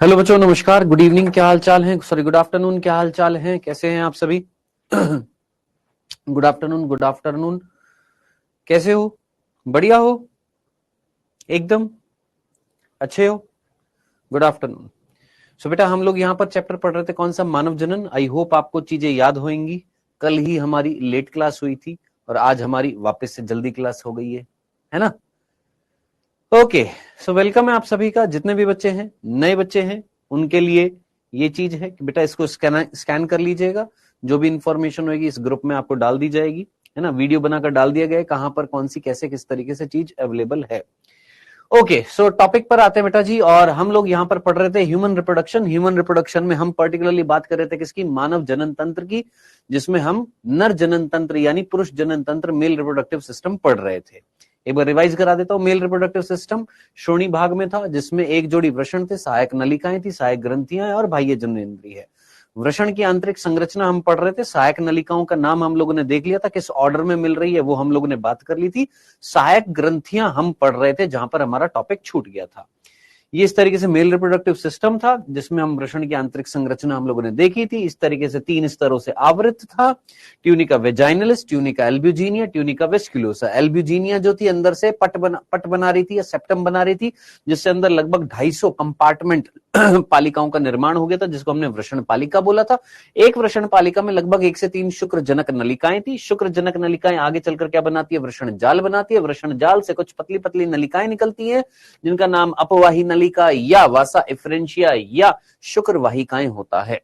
Hello बच्चों, नमस्कार, good evening, क्या हाल चाल है? सॉरी, गुड आफ्टरनून, क्या हाल चाल है? कैसे हैं आप सभी? Good afternoon, good afternoon. कैसे हो? बढ़िया हो? एकदम अच्छे हो? Good afternoon. सो बेटा, हम लोग यहाँ पर चैप्टर पढ़ रहे थे, कौन सा? मानव जनन। आई होप आपको चीजें याद होंगी। कल ही हमारी लेट क्लास हुई थी और आज हमारी वापस से जल्दी क्लास हो गई है ना? ओके, सो वेलकम है आप सभी का। जितने भी बच्चे हैं, नए बच्चे हैं, उनके लिए ये चीज है कि बेटा इसको स्कैन कर लीजिएगा। जो भी इंफॉर्मेशन होगी इस ग्रुप में आपको डाल दी जाएगी, है ना? वीडियो बनाकर डाल दिया गया है, कहां पर कौन सी कैसे किस तरीके से चीज अवेलेबल है। ओके, सो टॉपिक पर आते हैं बेटा जी। और हम लोग यहाँ पर पढ़ रहे थे ह्यूमन रिप्रोडक्शन। ह्यूमन रिप्रोडक्शन में हम पर्टिकुलरली बात कर रहे थे किसकी? मानव जनन तंत्र की, जिसमें हम नर जनन तंत्र यानी पुरुष जनन तंत्र, मेल रिप्रोडक्टिव सिस्टम पढ़ रहे थे। एक बार रिवाइज करा देता हूं। मेल रिप्रोडक्टिव सिस्टम श्रोणी भाग में था, जिसमें एक जोड़ी वृषण थे, सहायक नलिकाएं थी, सहायक ग्रंथियां और बाह्य जननेंद्रिय है। वृषण की आंतरिक संरचना हम पढ़ रहे थे। सहायक नलिकाओं का नाम हम लोगों ने देख लिया था, किस ऑर्डर में मिल रही है वो हम लोगों ने बात कर ली थी। सहायक ग्रंथियां हम पढ़ रहे थे, जहां पर हमारा टॉपिक छूट गया था। ये इस तरीके से मेल रिप्रोडक्टिव सिस्टम था, जिसमें हम वृषण की आंतरिक संरचना हम लोगों ने देखी थी। इस तरीके से 3 स्तरों से आवृत था। Tunica vaginalis, tunica albuginea, tunica vasculosa. Albuginea जो थी अंदर से पट बना रही थी या सेप्टम बना रही थी, जिससे अंदर लगभग 250 कंपार्टमेंट पालिकाओं का निर्माण हो गया था, जिसको हमने वृषण पालिका बोला था। एक वृषण पालिका में लगभग 1 से 3 शुक्र जनक नलिकाएं थी। शुक्र जनक नलिकाएं आगे चलकर क्या बनाती है? वृषण जाल बनाती है। वृषण जाल से कुछ पतली पतली नलिकाएं निकलती हैं, जिनका नाम अपवाही नलिका या वासा इफ्रेंशिया या शुक्र वाहिकाएं होता है।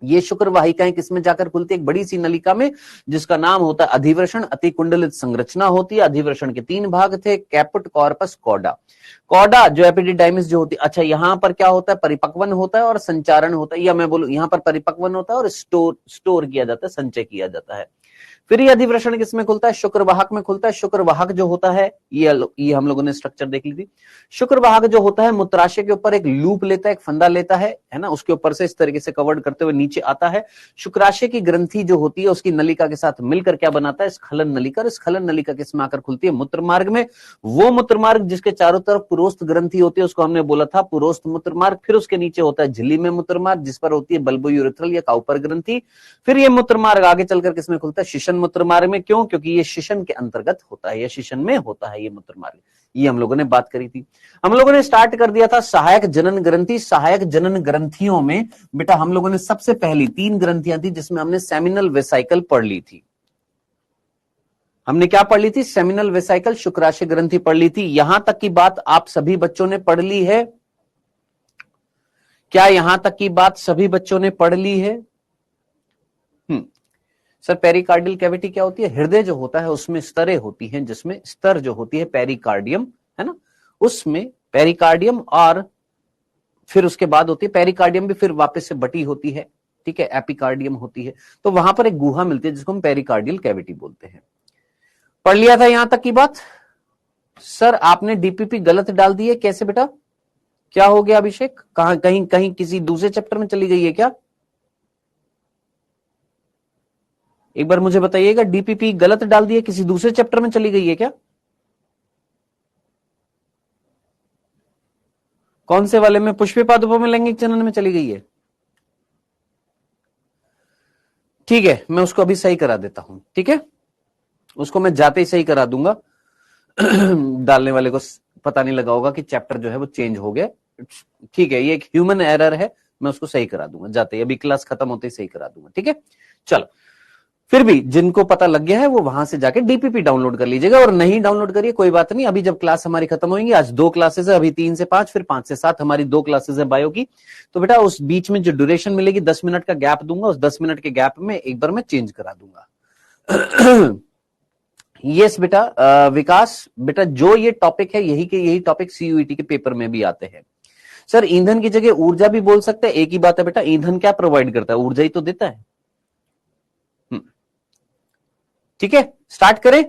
ये शुक्र वाहिकाएं किसमें जाकर खुलती है? एक बड़ी सी नलिका में, जिसका नाम होता है अधिवृषण। अतिकुंडलित संरचना होती है। अधिवृषण के 3 भाग थे, कैपुट, कॉर्पस, कॉडा। कॉडा जो एपिडिडाइमिस जो होती है, अच्छा यहां पर क्या होता है? परिपक्वन होता है और संचारण होता है, या मैं बोलूं यहां पर परिपक्वन होता है और स्टोर किया जाता है, संचय किया जाता है। फिर ये अधिवृषण किसमें खुलता है? शुक्रवाहक में खुलता है। शुक्रवाहक जो होता है, ये हम लोगों ने स्ट्रक्चर देख ली थी। शुक्रवाहक जो होता है मूत्राशय के ऊपर एक लूप लेता है, एक फंदा लेता है ना? उसके ऊपर से इस तरीके से कवर्ड करते हुए नीचे आता है। शुक्राशय की ग्रंथि जो होती है उसकी नलिका के साथ मिलकर क्या बनाता है? स्खलन नलिका। और स्खलन नलिका किसमें आकर खुलती है? मूत्र मार्ग में। वो मूत्र मार्ग जिसके चारों तरफ पुरोस्त ग्रंथि होती है, उसको हमने बोला था पुरोस्त मूत्र मार्ग। फिर उसके नीचे होता है झिल्ली में मूत्र मार्ग, जिस पर होती है बल्बोयूरेथ्रल या काउपर ग्रंथि। फिर ये मूत्र मार्ग आगे चलकर किसमें खुलता है? शिशन मूत्र मार्ग में। क्यों? क्योंकि ये शिशन के अंतर्गत होता है, या शिशन में होता है ये मूत्र मार्ग। ये हम लोगों ने बात करी थी। हम लोगों ने स्टार्ट कर दिया था सहायक जनन ग्रंथि। सहायक जनन ग्रंथियों में बेटा हम लोगों ने सबसे पहली 3 ग्रंथियां थी, जिसमें हमने सेमिनल वेसाइकल पढ़ ली थी। हमने क्या पढ़ ली थी? सेमिनल वेसाइकल, शुक्राशय ग्रंथि पढ़ ली थी। यहां तक की बात आप सभी बच्चों ने पढ़ ली है क्या? यहां तक की बात सभी बच्चों ने पढ़ ली है? सर, पेरिकार्डियल कैविटी क्या होती है? हृदय जो होता है उसमें स्तरें होती हैं, जिसमें स्तर जो होती है पेरिकार्डियम, है ना? उसमें पेरिकार्डियम और फिर उसके बाद होती है पेरिकार्डियम भी फिर वापस से बटी होती है, ठीक है? एपिकार्डियम होती है। तो वहां पर एक गुहा मिलती है जिसको हम पेरिकार्डियल कैविटी बोलते हैं। पढ़ लिया था यहां तक की बात? सर, आपने डीपीपी गलत डाल दी है, कैसे बेटा? क्या हो गया अभिषेक? कहां कहीं कहीं किसी दूसरे चैप्टर में चली गई है क्या? एक बार मुझे बताइएगा, डीपीपी गलत डाल दी है, किसी दूसरे चैप्टर में चली गई है क्या? कौन से वाले में? पुष्पे पादुपा लैंगिक जनन में चली गई है? ठीक है, मैं उसको अभी सही करा देता हूं, ठीक है? उसको मैं जाते ही सही करा दूंगा। डालने वाले को पता नहीं लगा होगा कि चैप्टर जो है वो चेंज हो गया। ठीक है, ये एक ह्यूमन एरर है, मैं उसको सही करा दूंगा जाते ही, अभी क्लास खत्म होते ही सही करा दूंगा, ठीक है? चलो, फिर भी जिनको पता लग गया है वो वहां से जाके डीपीपी डाउनलोड कर लीजिएगा, और नहीं डाउनलोड करिए कोई बात नहीं। अभी जब क्लास हमारी खत्म होगी, आज 2 क्लासेस है, अभी 3 से 5, फिर 5 से 7 हमारी 2 क्लासेस है बायो की। तो बेटा उस बीच में जो ड्यूरेशन मिलेगी 10 मिनट का गैप दूंगा, उस 10 मिनट के गैप में एक बार मैं चेंज करा दूंगा। यस बेटा, विकास बेटा, जो ये टॉपिक है यही टॉपिक सीयूईटी के पेपर में भी आते हैं। सर, ईंधन की जगह ऊर्जा भी बोल सकते हैं, एक ही बात है बेटा। ईंधन क्या प्रोवाइड करता है? ऊर्जा ही तो देता है। ठीक है, स्टार्ट करें।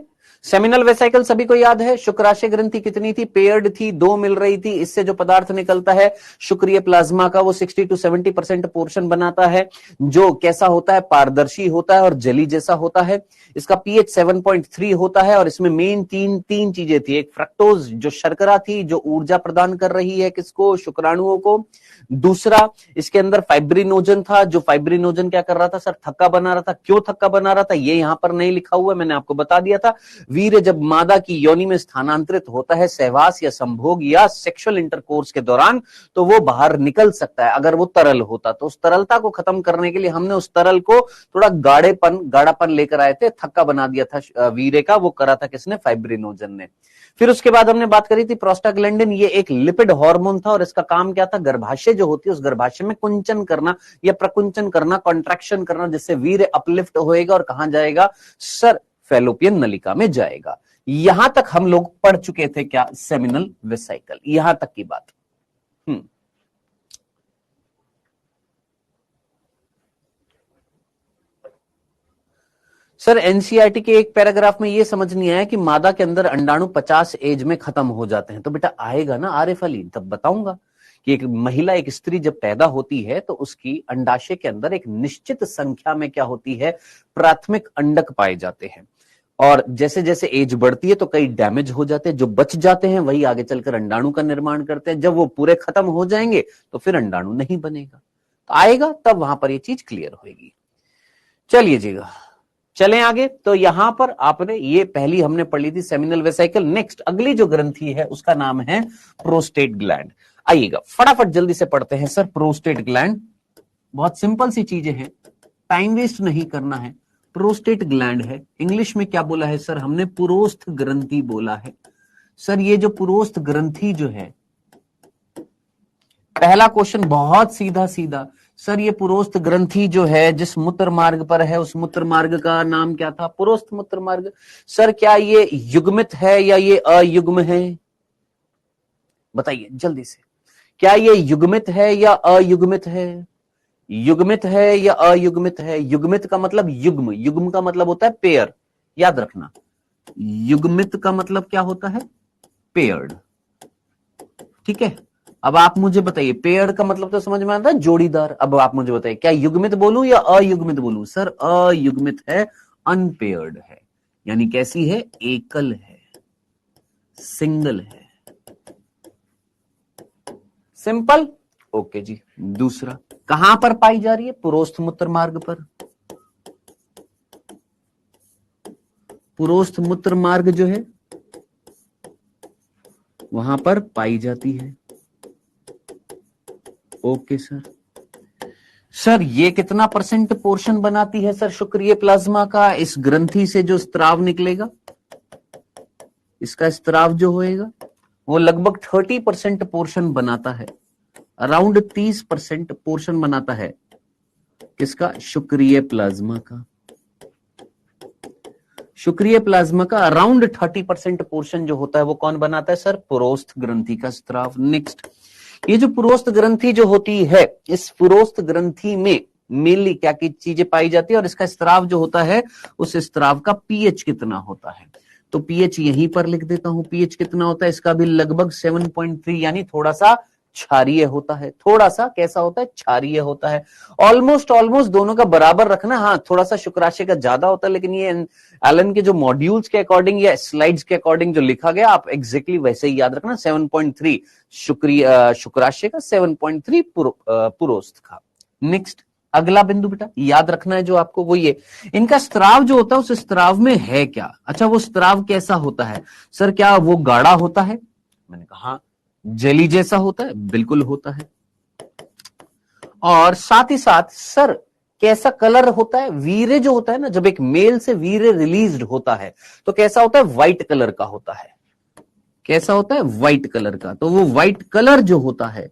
सेमिनल वेसिकल सभी को याद है। शुक्राशय ग्रंथि कितनी थी? पेयर्ड थी, 2 मिल रही थी। इससे जो पदार्थ निकलता है शुक्रीय प्लाज्मा का, वो 60 to 70% पोर्शन बनाता है, जो कैसा होता है? पारदर्शी होता है और जली जैसा होता है। इसका पीएच 7.3 होता है और इसमें मेन तीन चीजें थी। एक फ्रक्टोज जो शर्करा थी, जो ऊर्जा प्रदान कर रही है किसको? शुक्राणुओं को। दूसरा, इसके अंदर फाइब्रिनोजन था, जो फाइब्रिनोजन क्या कर रहा था सर? थक्का बना रहा था। क्यों थक्का बना रहा था ये यहां पर नहीं लिखा हुआ है, मैंने आपको बता दिया था। वीर्य जब मादा की योनि में स्थानांतरित होता है सहवास या संभोग या सेक्सुअल इंटरकोर्स के दौरान, तो वो बाहर निकल सकता है अगर वो तरल होता। तो उस तरलता को खत्म करने के लिए हमने उस तरल को थोड़ा गाढ़ापन लेकर आए थे, थक्का बना दिया था वीर्य का। वो करा था किसने? फाइब्रिनोजन ने। फिर उसके बाद हमने बात करी थी प्रोस्टाग्लैंडिन। ये एक लिपिड हार्मोन था और इसका काम क्या था? गर्भाशय जो होती है उस गर्भाशय में कुंचन करना या प्रकुंचन करना, कॉन्ट्रैक्शन करना, जिससे वीर्य अपलिफ्ट होएगा और कहां जाएगा सर? फैलोपियन नलिका में जाएगा। यहां तक हम लोग पढ़ चुके थे क्या? सेमिनल वेसिकल, यहां तक की बात। सर एनसीईआरटी के एक पैराग्राफ में यह समझ नहीं आया कि मादा के अंदर अंडाणु 50 एज में खत्म हो जाते हैं। तो बेटा आएगा ना आरिफ अली, तब बताऊंगा कि एक महिला, एक स्त्री जब पैदा होती है तो उसकी अंडाशय के अंदर एक निश्चित संख्या में क्या होती है? प्राथमिक अंडक पाए जाते हैं। और जैसे जैसे एज बढ़ती है तो कई डैमेज हो जाते हैं, जो बच जाते हैं वही आगे चलकर अंडाणु का निर्माण करते हैं। जब वो पूरे खत्म हो जाएंगे तो फिर अंडाणु नहीं बनेगा। तो आएगा तब वहां पर ये चीज क्लियर होगी। चलिए जीगा, चलें आगे। तो यहां पर आपने ये पहली हमने पढ़ ली थी सेमिनल वेसिकल। नेक्स्ट अगली जो ग्रंथि है उसका नाम है प्रोस्टेट ग्लैंड। आइएगा फटाफट जल्दी से पढ़ते हैं सर। प्रोस्टेट ग्लैंड बहुत सिंपल सी चीजें हैं, टाइम वेस्ट नहीं करना है। प्रोस्टेट ग्लैंड है, इंग्लिश में क्या बोला है सर हमने? पुरोस्थ ग्रंथि बोला है। सर ये जो पुरोस्थ ग्रंथि जो है, पहला क्वेश्चन बहुत सीधा सीधा, सर ये पुरोस्थ ग्रंथि जो है जिस मूत्र मार्ग पर है उस मूत्र मार्ग का नाम क्या था? पुरोस्थ मूत्र मार्ग। सर क्या ये युग्मित है या ये अयुग्म है? बताइए जल्दी से, क्या ये युग्मित है या अयुग्मित है? युग्मित है या अयुग्मित है? युग्मित का मतलब युग्म, युग्म का मतलब होता है पेयर, याद रखना। युग्मित का मतलब क्या होता है? पेयर्ड। ठीक है, अब आप मुझे बताइए, पेयर्ड का मतलब तो समझ में आता है जोड़ीदार। अब आप मुझे बताइए क्या युग्मित बोलूं या अयुग्मित बोलूं? सर अयुग्मित है, अनपेयर्ड है, यानी कैसी है? एकल है, सिंगल है। सिंपल, ओके जी। दूसरा, कहां पर पाई जा रही है? पुरोस्थ मूत्र मार्ग पर। पुरोस्थ मूत्र मार्ग जो है वहां पर पाई जाती है। Okay sir. सर ये कितना परसेंट पोर्शन बनाती है सर शुक्रीय प्लाज्मा का? इस ग्रंथि से जो स्त्राव निकलेगा, इसका स्त्राव जो होएगा वो लगभग 30% पोर्शन बनाता है, अराउंड 30% पोर्शन बनाता है। किसका? शुक्रीय प्लाज्मा का। शुक्रीय प्लाज्मा का अराउंड 30% पोर्शन जो होता है वो कौन बनाता है सर? पुरोस्थ ग्रंथि का स्त्राव। नेक्स्ट, ये जो पुरोस्थ ग्रंथि जो होती है, इस पुरोस्थ ग्रंथि में मेनली क्या की चीजें पाई जाती है और इसका स्त्राव जो होता है उस स्त्राव का पीएच कितना होता है? तो पीएच यहीं पर लिख देता हूं। पीएच कितना होता है इसका? भी लगभग 7.3, यानी थोड़ा सा क्षारीय होता है। थोड़ा सा कैसा होता है? क्षारीय होता है। ऑलमोस्ट दोनों का बराबर रखना। हाँ, थोड़ा सा शुक्राशय का ज्यादा होता है, लेकिन ये एलन के जो मॉड्यूल्स के अकॉर्डिंग या स्लाइड्स के अकॉर्डिंग जो लिखा गया, आप एग्जैक्टली वैसे ही याद रखना। 7.3 शुक्राशय का, 7.3 पुरोस्थ का। नेक्स्ट अगला बिंदु बेटा याद रखना है जो आपको, वो ये इनका स्त्राव जो होता है उस स्त्राव में है क्या? अच्छा, वो स्त्राव कैसा होता है सर? क्या वो गाढ़ा होता है? मैंने कहा जेली जैसा होता है, बिल्कुल होता है। और साथ ही साथ सर कैसा कलर होता है? वीर्य जो होता है ना, जब एक मेल से वीर्य रिलीज्ड होता है तो कैसा होता है? व्हाइट कलर का होता है। कैसा होता है? व्हाइट कलर का। तो वो व्हाइट कलर जो होता है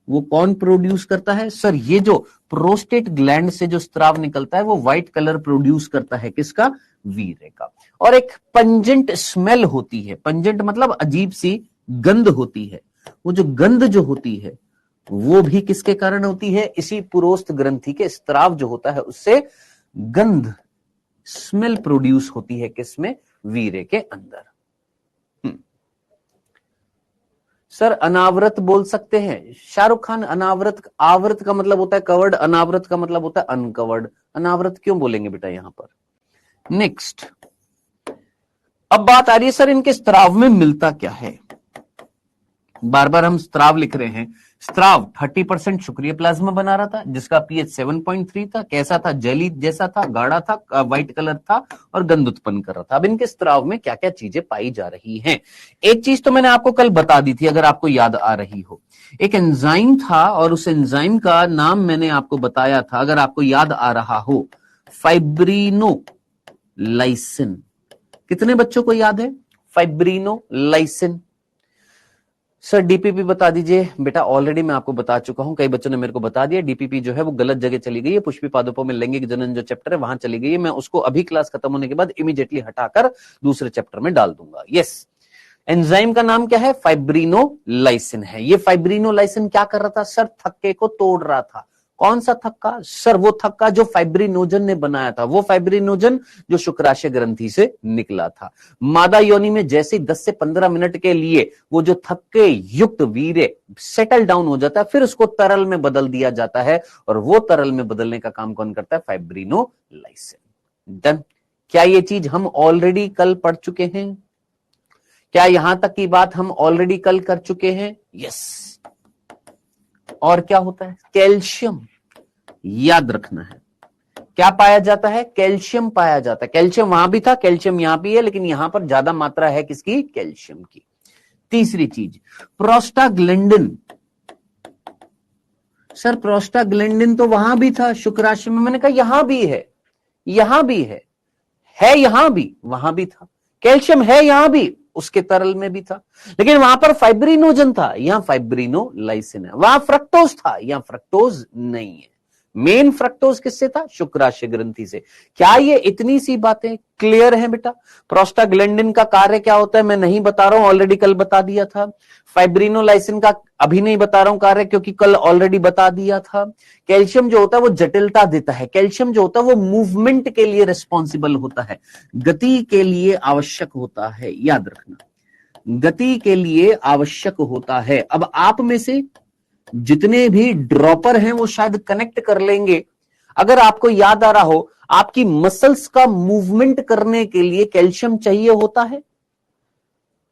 वो कौन प्रोड्यूस करता है सर? ये जो प्रोस्टेट ग्लैंड से जो स्त्राव निकलता है वो व्हाइट कलर प्रोड्यूस करता है। किसका? वीर्य का। और एक पंजेंट स्मेल होती है। पंजेंट मतलब अजीब सी गंध होती है। वो जो गंध जो होती है वो भी किसके कारण होती है? इसी पुरोस्थ ग्रंथि के स्त्राव जो होता है उससे गंध, स्मेल प्रोड्यूस होती है। किसमें? वीरे के अंदर। सर अनावृत बोल सकते हैं? शाहरुख खान, अनावृत, आवृत का मतलब होता है कवर्ड, अनावृत का मतलब होता है अनकवर्ड। अनावृत क्यों बोलेंगे बेटा यहां पर? नेक्स्ट, अब बात आ रही है सर इनके स्त्राव में मिलता क्या है। बार बार हम स्त्राव लिख रहे हैं। स्त्राव 30% शुक्रिय प्लाज्मा बना रहा था, जिसका पीएच 7.3 था। कैसा था? जेली जैसा था, गाढ़ा था, व्हाइट कलर था और गंध उत्पन्न कर रहा था। अब इनके स्त्राव में क्या क्या चीजें पाई जा रही हैं? एक चीज तो मैंने आपको कल बता दी थी, अगर आपको याद आ रही हो। एक एंजाइम था और उस एंजाइम का नाम मैंने आपको बताया था, अगर आपको याद आ रहा हो, फाइब्रिनोलाइसिन। कितने बच्चों को याद है फाइब्रिनोलाइसिन? सर डीपीपी बता दीजिए। बेटा ऑलरेडी मैं आपको बता चुका हूं, कई बच्चों ने मेरे को बता दिया। डीपीपी जो है वो गलत जगह चली गई है, पुष्पी पादपों में लैंगिक जनन जो चैप्टर है वहां चली गई है। मैं उसको अभी क्लास खत्म होने के बाद इमीडिएटली हटाकर दूसरे चैप्टर में डाल दूंगा। यस, एंजाइम का नाम क्या है? फाइब्रिनोलाइसिन है। ये फाइब्रिनोलाइसिन क्या कर रहा था सर? थक्के को तोड़ रहा था। कौन सा थक्का सर? वो थक्का जो फाइब्रिनोजन ने बनाया था, वो फाइब्रिनोजन जो शुक्राशय ग्रंथि से निकला था। मादा योनि में जैसे 10 से 15 मिनट के लिए वो जो थक्के युक्त वीर्य सेटल डाउन हो जाता है, फिर उसको तरल में बदल दिया जाता है, और वो तरल में बदलने का काम कौन करता है? फाइब्रिनोलाइसिन। डन। क्या ये चीज हम ऑलरेडी कल पढ़ चुके हैं? क्या यहां तक की बात हम ऑलरेडी कल कर चुके हैं? यस। और क्या होता है? कैल्शियम याद रखना है। क्या पाया जाता है? कैल्शियम पाया जाता है। कैल्शियम वहां भी था, कैल्शियम यहां भी है, लेकिन यहां पर ज्यादा मात्रा है किसकी? कैल्शियम की। तीसरी चीज, प्रोस्टाग्लैंडिन। सर प्रोस्टाग्लैंडिन तो वहां भी था शुक्राशय में, मैंने कहा यहां भी है, यहां भी है यहां भी, वहां भी था। कैल्शियम है यहां भी, उसके तरल में भी था, लेकिन वहां पर फाइब्रिनोजन था, यहां फाइब्रिनोलाइसिन है। वहां फ्रक्टोज था, यहां फ्रक्टोज नहीं है। मेन फ्रक्टोज किससे था? शुक्राशय ग्रंथि से। क्या ये इतनी सी बातें क्लियर हैं बेटा? प्रोस्टाग्लैंडिन का कार्य क्या होता है मैं नहीं बता रहा हूं, ऑलरेडी कल बता दिया था। फाइब्रिनोलाइसिन का अभी नहीं बता रहा हूं कार्य, क्योंकि कल ऑलरेडी बता दिया था। कैल्शियम जो होता है वो जटिलता देता है। कैल्शियम जो होता है वो मूवमेंट के लिए रिस्पॉन्सिबल होता है, गति के लिए आवश्यक होता है। याद रखना, गति के लिए आवश्यक होता है। अब आप में से जितने भी ड्रॉपर हैं वो शायद कनेक्ट कर लेंगे। अगर आपको याद आ रहा हो, आपकी मसल्स का मूवमेंट करने के लिए कैल्शियम चाहिए होता है।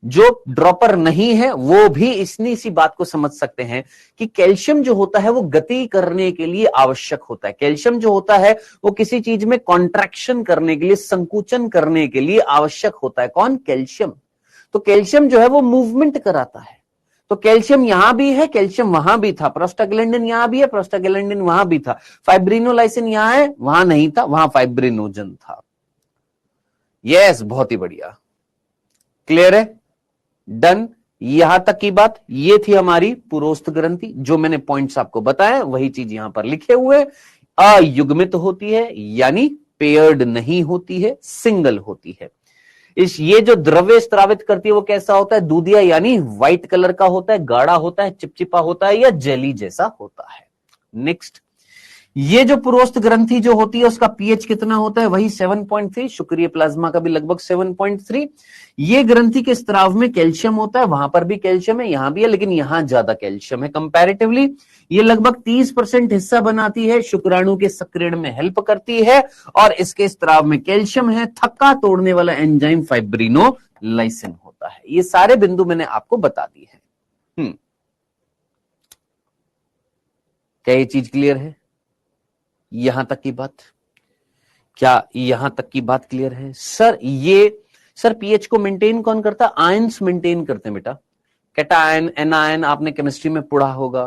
जो ड्रॉपर नहीं है वो भी इतनी सी बात को समझ सकते हैं कि कैल्शियम जो होता है वो गति करने के लिए आवश्यक होता है। कैल्शियम जो होता है वो किसी चीज में कॉन्ट्रैक्शन करने के लिए, संकुचन करने के लिए आवश्यक होता है। कौन? कैल्शियम। तो कैल्शियम जो है वो मूवमेंट कराता है। तो कैल्शियम यहां भी है, कैल्शियम वहां भी था। प्रोस्टाग्लैंडिन यहां भी है, प्रोस्टाग्लैंडिन वहां भी था। फाइब्रिनोलाइसिन यहां है, वहां नहीं था, वहां फाइब्रिनोजन था। यस, बहुत ही बढ़िया, क्लियर है? डन। यहां तक की बात, ये थी हमारी पुरोस्त ग्रंथि। जो मैंने पॉइंट्स आपको बताया वही चीज यहां पर लिखे हुए। अयुग्मित होती है, यानी पेयर्ड नहीं होती है, सिंगल होती है। ये जो द्रव्य स्त्रावित करती है वो कैसा होता है? दूधिया, यानी व्हाइट कलर का होता है, गाढ़ा होता है, चिपचिपा होता है, या जेली जैसा होता है। नेक्स्ट, ये जो पुरोस्त ग्रंथि जो होती है उसका पीएच कितना होता है? वही 7.3। शुक्रिय प्लाज्मा का भी लगभग 7.3। ये ग्रंथि के स्त्राव में कैल्शियम होता है, वहां पर भी कैल्शियम है, यहां भी है, लेकिन यहां ज्यादा कैल्शियम है कंपैरेटिवली। ये लगभग 30% हिस्सा बनाती है, शुक्राणु के सक्रियण में हेल्प करती है, और इसके स्त्राव में कैल्शियम है। थक्का तोड़ने वाला एंजाइम फाइब्रिनोलाइसिन होता है। ये सारे बिंदु मैंने आपको बता दिए हैं। क्या ये चीज क्लियर है? यहां तक की बात, क्या यहां तक की बात क्लियर है? सर पीएच को मेंटेन कौन करता है? आयंस मेंटेन करते हैं बेटा। कैटायन, एनायन आपने केमिस्ट्री में पढ़ा होगा,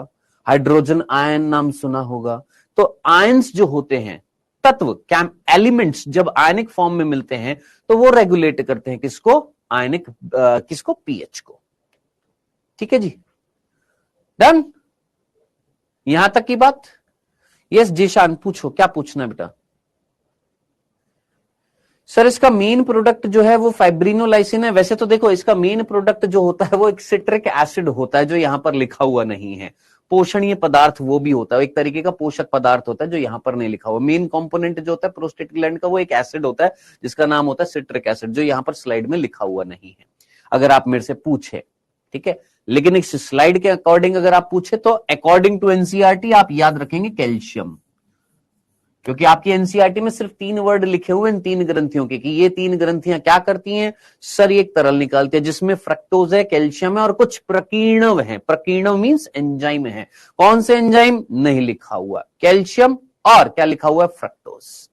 हाइड्रोजन आयन नाम सुना होगा। तो आयंस जो होते हैं, तत्व, एलिमेंट्स जब आयनिक फॉर्म में मिलते हैं तो वो रेगुलेट करते हैं किसको? आयनिक किसको? पीएच को। ठीक है जी, डन। यहां तक की बात। यस जीशान, पूछो, क्या पूछना बेटा? सर इसका मेन प्रोडक्ट जो है वो फाइब्रिनोलाइसिन है। वैसे तो देखो, इसका मेन प्रोडक्ट जो होता है वो एक सिट्रिक एसिड होता है, जो यहां पर लिखा हुआ नहीं है। पोषणीय पदार्थ वो भी होता है, एक तरीके का पोषक पदार्थ होता है जो यहां पर नहीं लिखा हुआ। मेन कंपोनेंट जो होता है प्रोस्टेट ग्लैंड का वो एक एसिड होता है जिसका नाम होता है सिट्रिक एसिड, जो यहां पर स्लाइड में लिखा हुआ नहीं है अगर आप मेरे से पूछे, ठीक है। लेकिन इस स्लाइड के अकॉर्डिंग अगर आप पूछे तो अकॉर्डिंग टू एनसीईआरटी आप याद रखेंगे कैल्शियम, क्योंकि आपकी एनसीईआरटी में सिर्फ 3 वर्ड लिखे हुए इन 3 ग्रंथियों के कि ये 3 ग्रंथियां क्या करती हैं सर, ये एक तरल निकालती है जिसमें फ्रक्टोज है, कैल्शियम है और कुछ प्रकीर्णव है। प्रकीर्णव मींस एंजाइम है। कौन से एंजाइम नहीं लिखा हुआ, कैल्शियम और क्या लिखा हुआ है, फ्रक्टोज,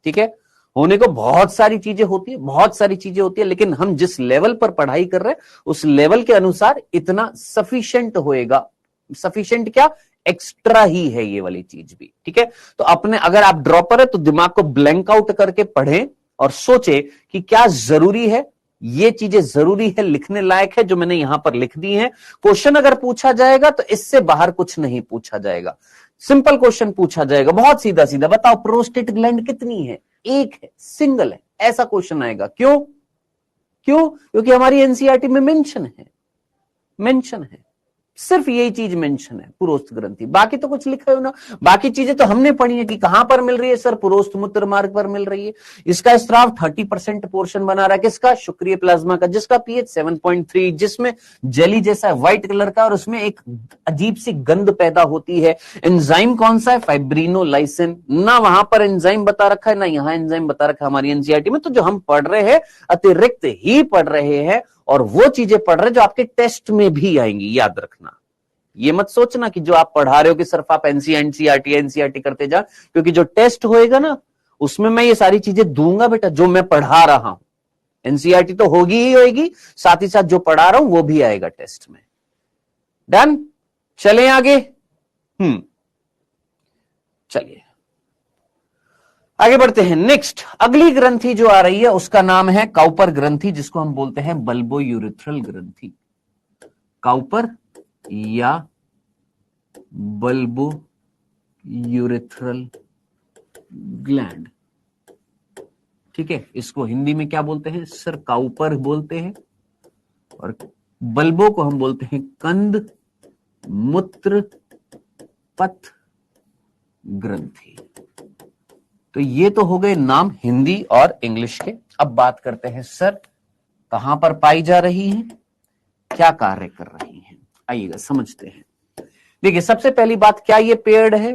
ठीक है। होने को बहुत सारी चीजें होती है, बहुत सारी चीजें होती है, लेकिन हम जिस लेवल पर पढ़ाई कर रहे हैं उस लेवल के अनुसार इतना सफिशिएंट होएगा। सफिशिएंट क्या, एक्स्ट्रा ही है ये वाली चीज भी, ठीक है। तो अपने अगर आप ड्रॉपर है तो दिमाग को ब्लैंक आउट करके पढ़ें और सोचे कि क्या जरूरी है, ये चीजें जरूरी है, लिखने लायक है जो मैंने यहां पर लिख दी है। क्वेश्चन अगर पूछा जाएगा तो इससे बाहर कुछ नहीं पूछा जाएगा। सिंपल क्वेश्चन पूछा जाएगा, बहुत सीधा सीधा, बताओ प्रोस्टेट ग्लैंड कितनी है, एक है, सिंगल है, ऐसा क्वेश्चन आएगा। क्यों क्यों, क्योंकि हमारी एनसीईआरटी में मेंशन है, सिर्फ यही चीज मेंशन है, पुरोस्त ग्रंथि, बाकी तो कुछ लिखा है ना। बाकी चीजें तो हमने पढ़ी है कि कहां पर मिल रही है सर, पुरोस्त मूत्र मार्ग पर मिल रही है। इसका स्राव 30% पोर्शन बना रहा है, किसका, शुक्रिय प्लाज्मा का, जिसका पीएच 7.3, जिसमें जेली जैसा व्हाइट कलर का और उसमें एक अजीब सी गंध पैदा होती है। एंजाइम कौन सा है, फाइब्रिनोलाइसिन। ना वहां पर एंजाइम बता रखा है ना यहां एंजाइम बता रखा है हमारी एनसीईआरटी में। तो जो हम पढ़ रहे हैं अतिरिक्त ही पढ़ रहे हैं और वो चीजें पढ़ रहे हैं जो आपके टेस्ट में भी आएंगी, याद रखना। ये मत सोचना कि जो आप पढ़ा रहे हो कि सिर्फ आप एनसीईआरटी करते जा, क्योंकि जो टेस्ट होएगा ना उसमें मैं ये सारी चीजें दूंगा बेटा जो मैं पढ़ा रहा हूं। एनसीईआरटी तो होगी ही होगी, साथ ही साथ जो पढ़ा रहा हूं वो भी आएगा टेस्ट में। डन, चलें आगे। चलिए आगे बढ़ते हैं। नेक्स्ट अगली ग्रंथि जो आ रही है उसका नाम है काउपर ग्रंथि, जिसको हम बोलते हैं बल्बोयूरेथ्रल ग्रंथि। काउपर या बल्बोयूरेथ्रल ग्लैंड, ठीक है। इसको हिंदी में क्या बोलते हैं सर, काउपर बोलते हैं, और बल्बो को हम बोलते हैं कंद मूत्र पथ ग्रंथि। तो ये तो हो गए नाम हिंदी और इंग्लिश के। अब बात करते हैं सर कहां पर पाई जा रही है, क्या कार्य कर रही है, आइएगा समझते हैं। देखिए सबसे पहली बात, क्या ये पेयर्ड है,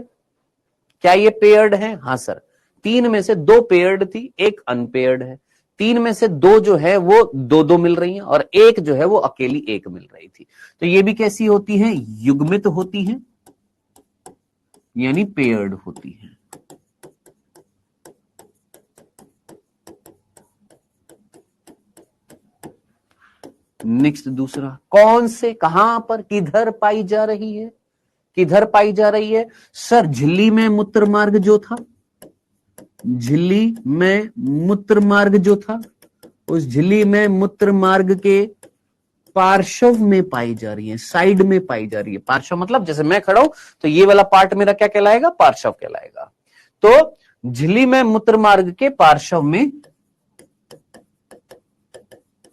क्या ये पेयर्ड है, हाँ सर। 3 में से 2 पेयर्ड थी, एक अनपेयर्ड है। 3 में से 2 जो है वो 2-2 मिल रही हैं और एक जो है वो अकेली 1 मिल रही थी। तो ये भी कैसी होती है, युग्मित होती है, यानी पेयर्ड होती है। नेक्स्ट दूसरा, कौन से, कहां पर, किधर पाई जा रही है, किधर पाई जा रही है सर, झिल्ली में मूत्र मार्ग जो था, झिल्ली में मूत्र मार्ग जो था उस झिल्ली में मूत्र मार्ग के पार्श्व में पाई जा रही है, साइड में पाई जा रही है। पार्श्व मतलब जैसे मैं खड़ा हूं तो ये वाला पार्ट मेरा क्या कहलाएगा, पार्श्व कहलाएगा। तो झिल्ली में मूत्र मार्ग के पार्श्व में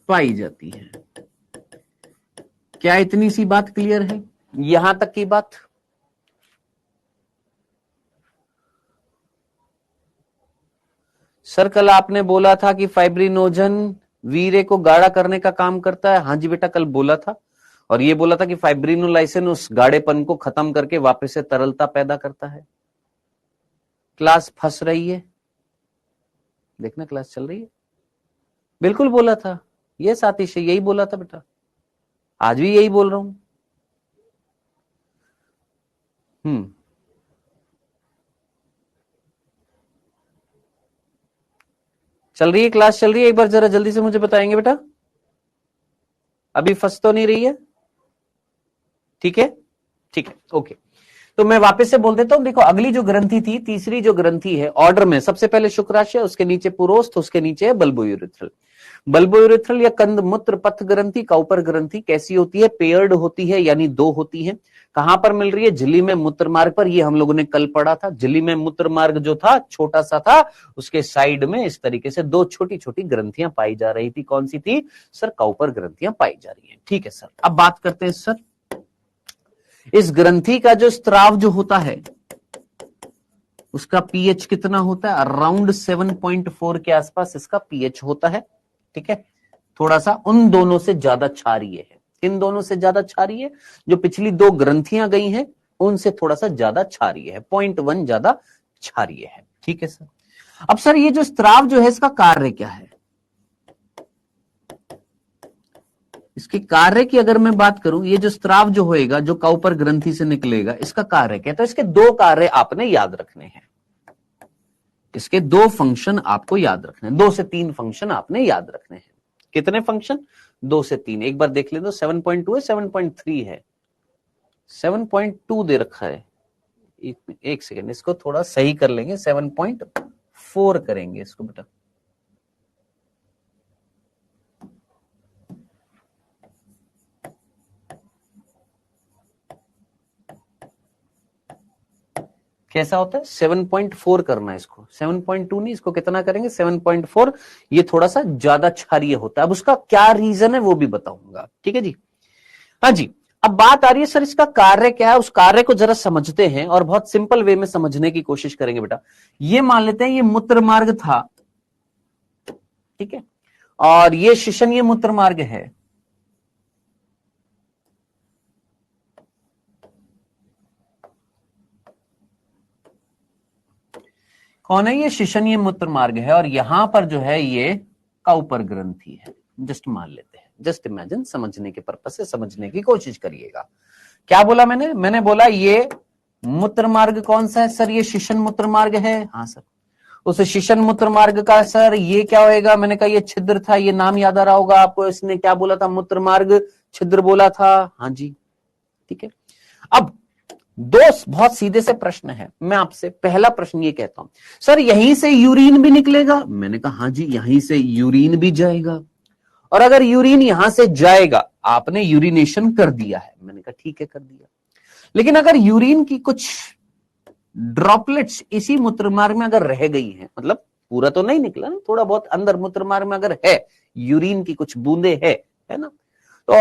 पाई जाती है। क्या इतनी सी बात क्लियर है, यहां तक की बात। सर कल आपने बोला था कि फाइब्रिनोजन वीर्य को गाढ़ा करने का काम करता है। हाँ जी बेटा, कल बोला था, और ये बोला था कि फाइब्रिनोलाइसिन उस गाढ़ेपन को खत्म करके वापस से तरलता पैदा करता है। क्लास फंस रही है, देखना क्लास चल रही है। बिल्कुल बोला था, ये सातिश यही बोला था बेटा, आज भी यही बोल रहा हूं। चल रही है क्लास, चल रही है, एक बार जरा जल्दी से मुझे बताएंगे बेटा, अभी फंस तो नहीं रही है, ठीक है, ठीक है, ओके। तो मैं वापस से बोल देता हूं। देखो अगली जो ग्रंथि थी, तीसरी जो ग्रंथि है ऑर्डर में, सबसे पहले शुक्राशय, उसके नीचे पुरोस्थ, उसके नीचे है बल्बोयूरेथ्रल। बल्बोयूरेथ्रल या कंद मूत्र पथ ग्रंथि, काउपर ग्रंथि कैसी होती है, पेयर्ड होती है, यानी 2 होती है। कहां पर मिल रही है, झिल्ली में मूत्र मार्ग पर। ये हम लोगों ने कल पढ़ा था, झिल्ली में मूत्र मार्ग जो था छोटा सा था, उसके साइड में इस तरीके से 2 छोटी छोटी ग्रंथियां पाई जा रही थी। कौन सी थी सर, काउपर ग्रंथियां पाई जा रही है, ठीक है सर। अब बात करते हैं सर इस ग्रंथि का जो स्त्राव जो होता है उसका पीएच कितना होता है? अराउंड 7.4 के आसपास इसका पीएच होता है। ठीक है, थोड़ा सा उन दोनों से ज्यादा क्षारीय है। इन दोनों से ज्यादा क्षारीय, जो पिछली दो ग्रंथियां गई हैं उनसे थोड़ा सा ज्यादा क्षारीय है, 0.1 ज्यादा क्षारीय है। ठीक है सर। अब सर ये जो स्त्राव जो है इसका कार्य क्या है? इसके कार्य की अगर मैं बात करूं, ये जो स्त्राव जो होएगा जो काउपर ग्रंथि से निकलेगा, इसका कार्य क्या है? तो इसके दो कार्य आपने याद रखने हैं। इसके दो फंक्शन आपको याद रखने हैं, 2 से 3 फंक्शन आपने याद रखने हैं। कितने फंक्शन? 2 से 3। एक बार देख ले दो, 7.2 है, 7.3 है, 7.2 दे रखा है। एक सेकेंड, इसको थोड़ा सही कर लेंगे, 7.4 करेंगे इसको बेटा। कैसा होता है? 7.4 करना है इसको, 7.2 नहीं, इसको कितना करेंगे? 7.4। ये थोड़ा सा ज्यादा क्षारीय होता है। अब उसका क्या रीजन है वो भी बताऊंगा। ठीक है जी। हाँ जी, अब बात आ रही है सर इसका कार्य क्या है। उस कार्य को जरा समझते हैं और बहुत सिंपल वे में समझने की कोशिश करेंगे बेटा। ये मान लेते हैं ये मूत्र मार्ग था, ठीक है, और ये शिशनीय मूत्र मार्ग है। कौन है? ये शिशनीय मूत्र मार्ग है, और यहां पर जो है ये काउपर ग्रंथि है। जस्ट मान लेते हैं, जस्ट इमेजिन, समझने के पर्पज से समझने की कोशिश करिएगा। क्या बोला मैंने? मैंने बोला ये मूत्र मार्ग कौन सा है सर? ये शिशन मूत्र मार्ग है। हाँ सर। उस शिशन मूत्र मार्ग का सर ये क्या होएगा? मैंने कहा ये छिद्र था, ये नाम याद आ रहा होगा आपको। इसने क्या बोला था? मूत्र मार्ग छिद्र बोला था। हाँ जी, ठीक है। अब दो बहुत सीधे से प्रश्न है। मैं आपसे पहला प्रश्न ये कहता हूं, सर यहीं से यूरिन भी निकलेगा? मैंने कहा हाँ जी, यहीं से यूरिन भी जाएगा। और अगर यूरिन यहां से जाएगा, आपने यूरिनेशन कर दिया है। मैंने कहा ठीक है, कर दिया। लेकिन अगर यूरिन की कुछ ड्रॉपलेट्स इसी मूत्रमार्ग में अगर रह गई हैं, मतलब पूरा तो नहीं निकला ना, थोड़ा बहुत अंदर मूत्रमार्ग में अगर है, यूरिन की कुछ बूंदे है ना, तो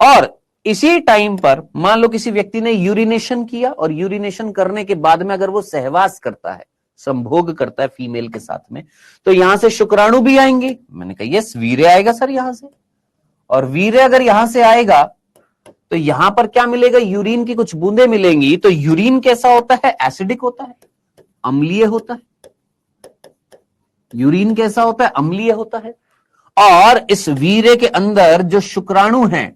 और इसी टाइम पर मान लो किसी व्यक्ति ने यूरिनेशन किया, और यूरिनेशन करने के बाद में अगर वो सहवास करता है, संभोग करता है फीमेल के साथ में, तो यहां से शुक्राणु भी आएंगे। मैंने कहा यस, वीर्य आएगा सर यहां से। और वीर्य अगर यहां से आएगा तो यहां पर क्या मिलेगा? यूरिन की कुछ बूंदे मिलेंगी। तो यूरिन कैसा होता है? एसिडिक होता है, अम्लीय होता है। यूरिन कैसा होता है? अम्लीय होता है। और इस वीर्य के अंदर जो शुक्राणु हैं,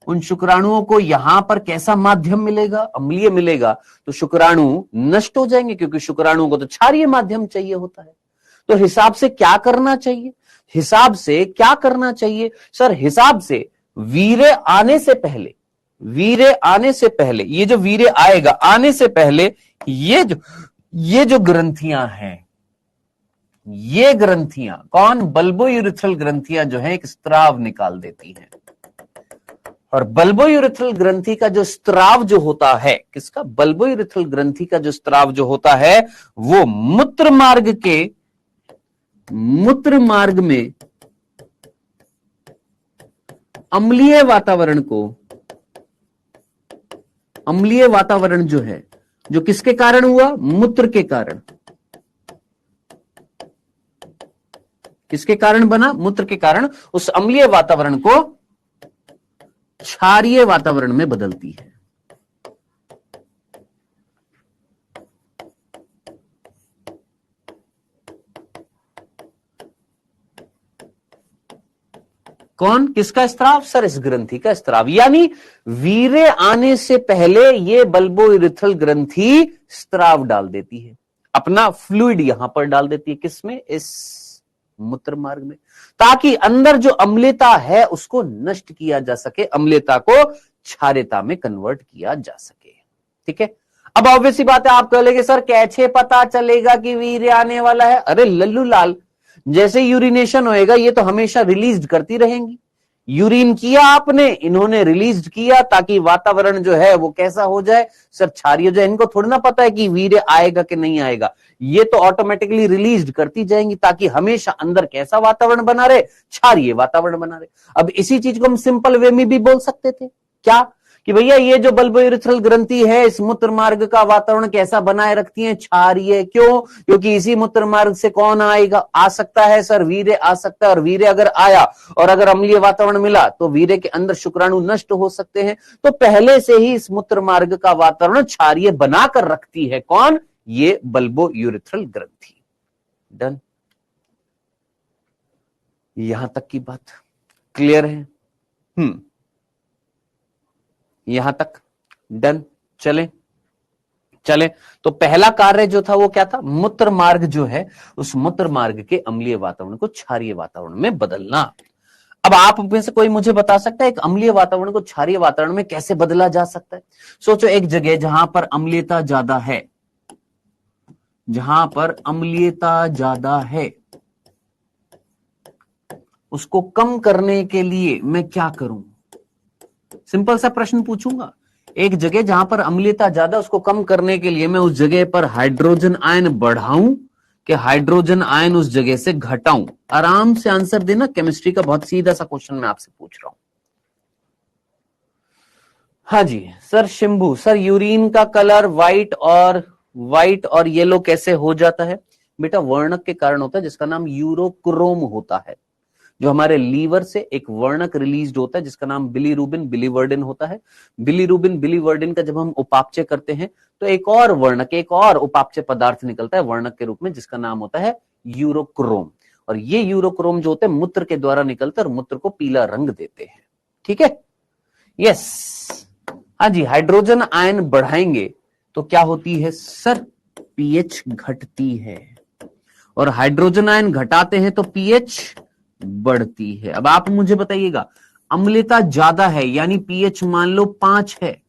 उन शुक्राणुओं को यहां पर कैसा माध्यम मिलेगा? अम्लीय मिलेगा। तो शुक्राणु नष्ट हो जाएंगे, क्योंकि शुक्राणुओं को तो क्षारीय माध्यम चाहिए होता है। तो हिसाब से क्या करना चाहिए? हिसाब से क्या करना चाहिए सर? हिसाब से वीर्य आने से पहले, वीर्य आने से पहले, ये जो वीर्य आएगा आने से पहले, ये जो ग्रंथियां हैं, ये ग्रंथियां कौन? बल्बोयूरेथ्रल ग्रंथियां जो है एक स्त्राव निकाल देती हैं। और बल्बोयूरेथ्रल ग्रंथि का जो स्त्राव जो होता है, किसका? बल्बोयूरेथ्रल ग्रंथि का जो स्त्राव जो होता है, वो मूत्र मार्ग में अम्लीय वातावरण जो है, जो किसके कारण हुआ? मूत्र के कारण। किसके कारण बना? मूत्र के कारण। उस अम्लीय वातावरण को क्षारीय वातावरण में बदलती है। कौन? किसका स्त्राव सर? इस ग्रंथि का स्त्राव। यानी वीर्य आने से पहले ये बल्बोयूरेथ्रल ग्रंथि स्त्राव डाल देती है, अपना फ्लूइड यहां पर डाल देती है। किसमें? इस मूत्र मार्ग में, ताकि अंदर जो अम्लता है उसको नष्ट किया जा सके, अम्लता को क्षारीयता में कन्वर्ट किया जा सके। ठीक है। अब ऑब्वियस सी बात है, आप कह लेंगे सर कैसे पता चलेगा कि वीर्य आने वाला है? अरे लल्लू लाल, जैसे यूरिनेशन होएगा ये तो हमेशा रिलीज करती रहेंगी। यूरिन किया आपने, इन्होंने रिलीज किया, ताकि वातावरण जो है वो कैसा हो जाए सर? क्षारीय हो जाए। इनको थोड़ा ना पता है कि वीर्य आएगा कि नहीं आएगा, ये तो ऑटोमेटिकली रिलीज करती जाएंगी, ताकि हमेशा अंदर कैसा वातावरण बना रहे? क्षारीय वातावरण बना रहे। अब इसी चीज को हम सिंपल वे में भी बोल सकते थे, क्या कि भैया ये जो बल्बोयूरेथ्रल ग्रंथि है इस मूत्र मार्ग का वातावरण कैसा बनाए रखती है, क्षारीय। क्यों? क्योंकि इसी मूत्र मार्ग से कौन आएगा, आ सकता है सर, वीर्य आ सकता है, और वीर्य अगर आया और अगर अम्लीय वातावरण मिला तो वीर्य के अंदर शुक्राणु नष्ट हो सकते हैं। तो पहले से ही इस मूत्र मार्ग का वातावरण क्षारीय बनाकर रखती है कौन, ये बल्बोयूरेथ्रल ग्रंथि। डन, यहां तक की बात क्लियर है? यहां तक डन। चले चले, तो पहला कार्य जो था वो क्या था, मूत्र मार्ग जो है उस मूत्र मार्ग के अम्लीय वातावरण को क्षारीय वातावरण में बदलना। अब आप में से कोई मुझे बता सकता है एक अम्लीय वातावरण को क्षारीय वातावरण में कैसे बदला जा सकता है? सोचो एक जगह जहां पर अम्लीयता ज्यादा है, जहां पर अम्लीयता ज्यादा है, उसको कम करने के लिए मैं क्या करूं? सिंपल सा प्रश्न पूछूंगा। एक जगह जहां पर अम्लीयता ज्यादा, उसको कम करने के लिए मैं उस जगह पर हाइड्रोजन आयन बढ़ाऊं कि हाइड्रोजन आयन उस जगह से घटाऊं? आराम से आंसर देना, केमिस्ट्री का बहुत सीधा सा क्वेश्चन मैं आपसे पूछ रहा हूं। हाँ जी सर, शिंभू सर, यूरिन का कलर व्हाइट और येलो कैसे हो जाता है? बेटा वर्णक के कारण होता है जिसका नाम यूरोक्रोम होता है। जो हमारे लीवर से एक वर्णक रिलीज होता है जिसका नाम बिलीरुबिन बिलीवर्डिन होता है। बिलीरुबिन बिलीवर्डिन का जब हम उपापचय करते हैं तो एक और वर्णक, एक और उपापचय पदार्थ निकलता है वर्णक के रूप में जिसका नाम होता है यूरोक्रोम। और ये यूरोक्रोम जो होते हैं मूत्र के द्वारा निकलते हैं और मूत्र को पीला रंग देते हैं। ठीक है, यस। हाँ जी, हाइड्रोजन आयन बढ़ाएंगे तो क्या होती है सर? पीएच घटती है। और हाइड्रोजन आयन घटाते हैं तो पीएच बढ़ती है। अब आप मुझे बताइएगा, अम्लता ज्यादा है यानी पीएच मान लो 5 है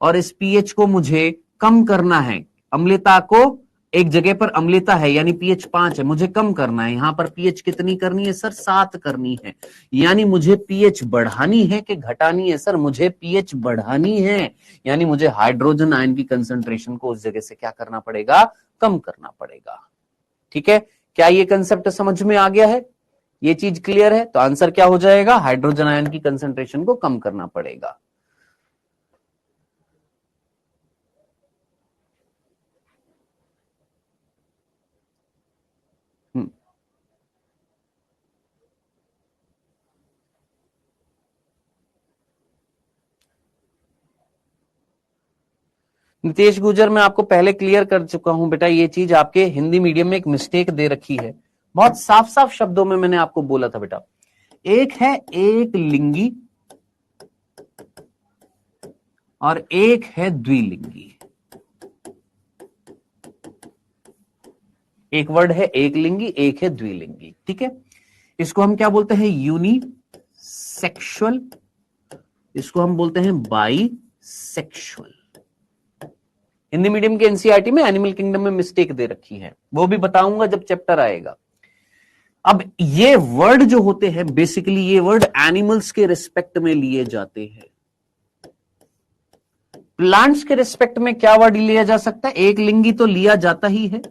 और इस पीएच को मुझे कम करना है। अम्लता को, एक जगह पर अम्लता है यानी पीएच 5 है, मुझे कम करना है। यहां पर पीएच कितनी करनी है सर? 7 करनी है। यानी मुझे पीएच बढ़ानी है कि घटानी है सर? मुझे पीएच बढ़ानी है, यानी मुझे हाइड्रोजन आयन की कंसंट्रेशन को उस जगह से क्या करना पड़ेगा? कम करना पड़ेगा। ठीक है, क्या ये कंसेप्ट समझ में आ गया है? ये चीज क्लियर है? तो आंसर क्या हो जाएगा? हाइड्रोजन आयन की कंसंट्रेशन को कम करना पड़ेगा। नितेश गुजर, मैं आपको पहले क्लियर कर चुका हूं बेटा, ये चीज आपके हिंदी मीडियम में एक मिस्टेक दे रखी है। बहुत साफ साफ शब्दों में मैंने आपको बोला था बेटा, एक है एक लिंगी और एक है द्विलिंगी। एक वर्ड है एक लिंगी, एक है द्विलिंगी। ठीक है, इसको हम क्या बोलते हैं? यूनिसेक्सुअल, इसको हम बोलते हैं बाई सेक्सुअल। हिंदी मीडियम के एनसीईआरटी में एनिमल किंगडम में मिस्टेक दे रखी है, वो भी बताऊंगा जब चैप्टर आएगा। अब ये वर्ड जो होते हैं बेसिकली ये वर्ड एनिमल्स के रिस्पेक्ट में लिए जाते हैं। प्लांट्स के रिस्पेक्ट में क्या वर्ड लिया जा सकता है? एक लिंगी तो लिया जाता ही है,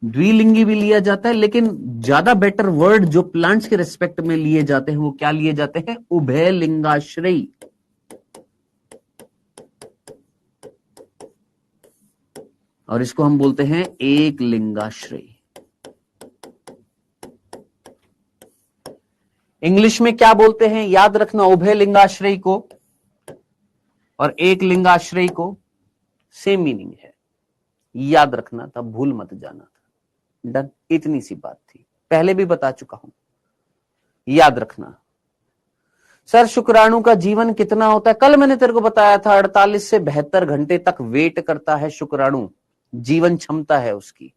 द्विलिंगी भी लिया जाता है, लेकिन ज्यादा बेटर वर्ड जो प्लांट्स के रिस्पेक्ट में लिए जाते हैं वो क्या लिए जाते हैं? उभय लिंगाश्रयी। और इसको हम बोलते हैं एक लिंगाश्रयी। इंग्लिश में क्या बोलते हैं? याद रखना, उभय लिंगाश्रयी को और एक लिंगाश्रयी को सेम मीनिंग है, याद रखना था, भूल मत जाना था। डन, इतनी सी बात थी, पहले भी बता चुका हूं, याद रखना। सर शुक्राणु का जीवन कितना होता है? कल मैंने तेरे को बताया था 48 से 72 घंटे तक वेट करता है शुक्राणु, जीवन क्षमता है उसकी।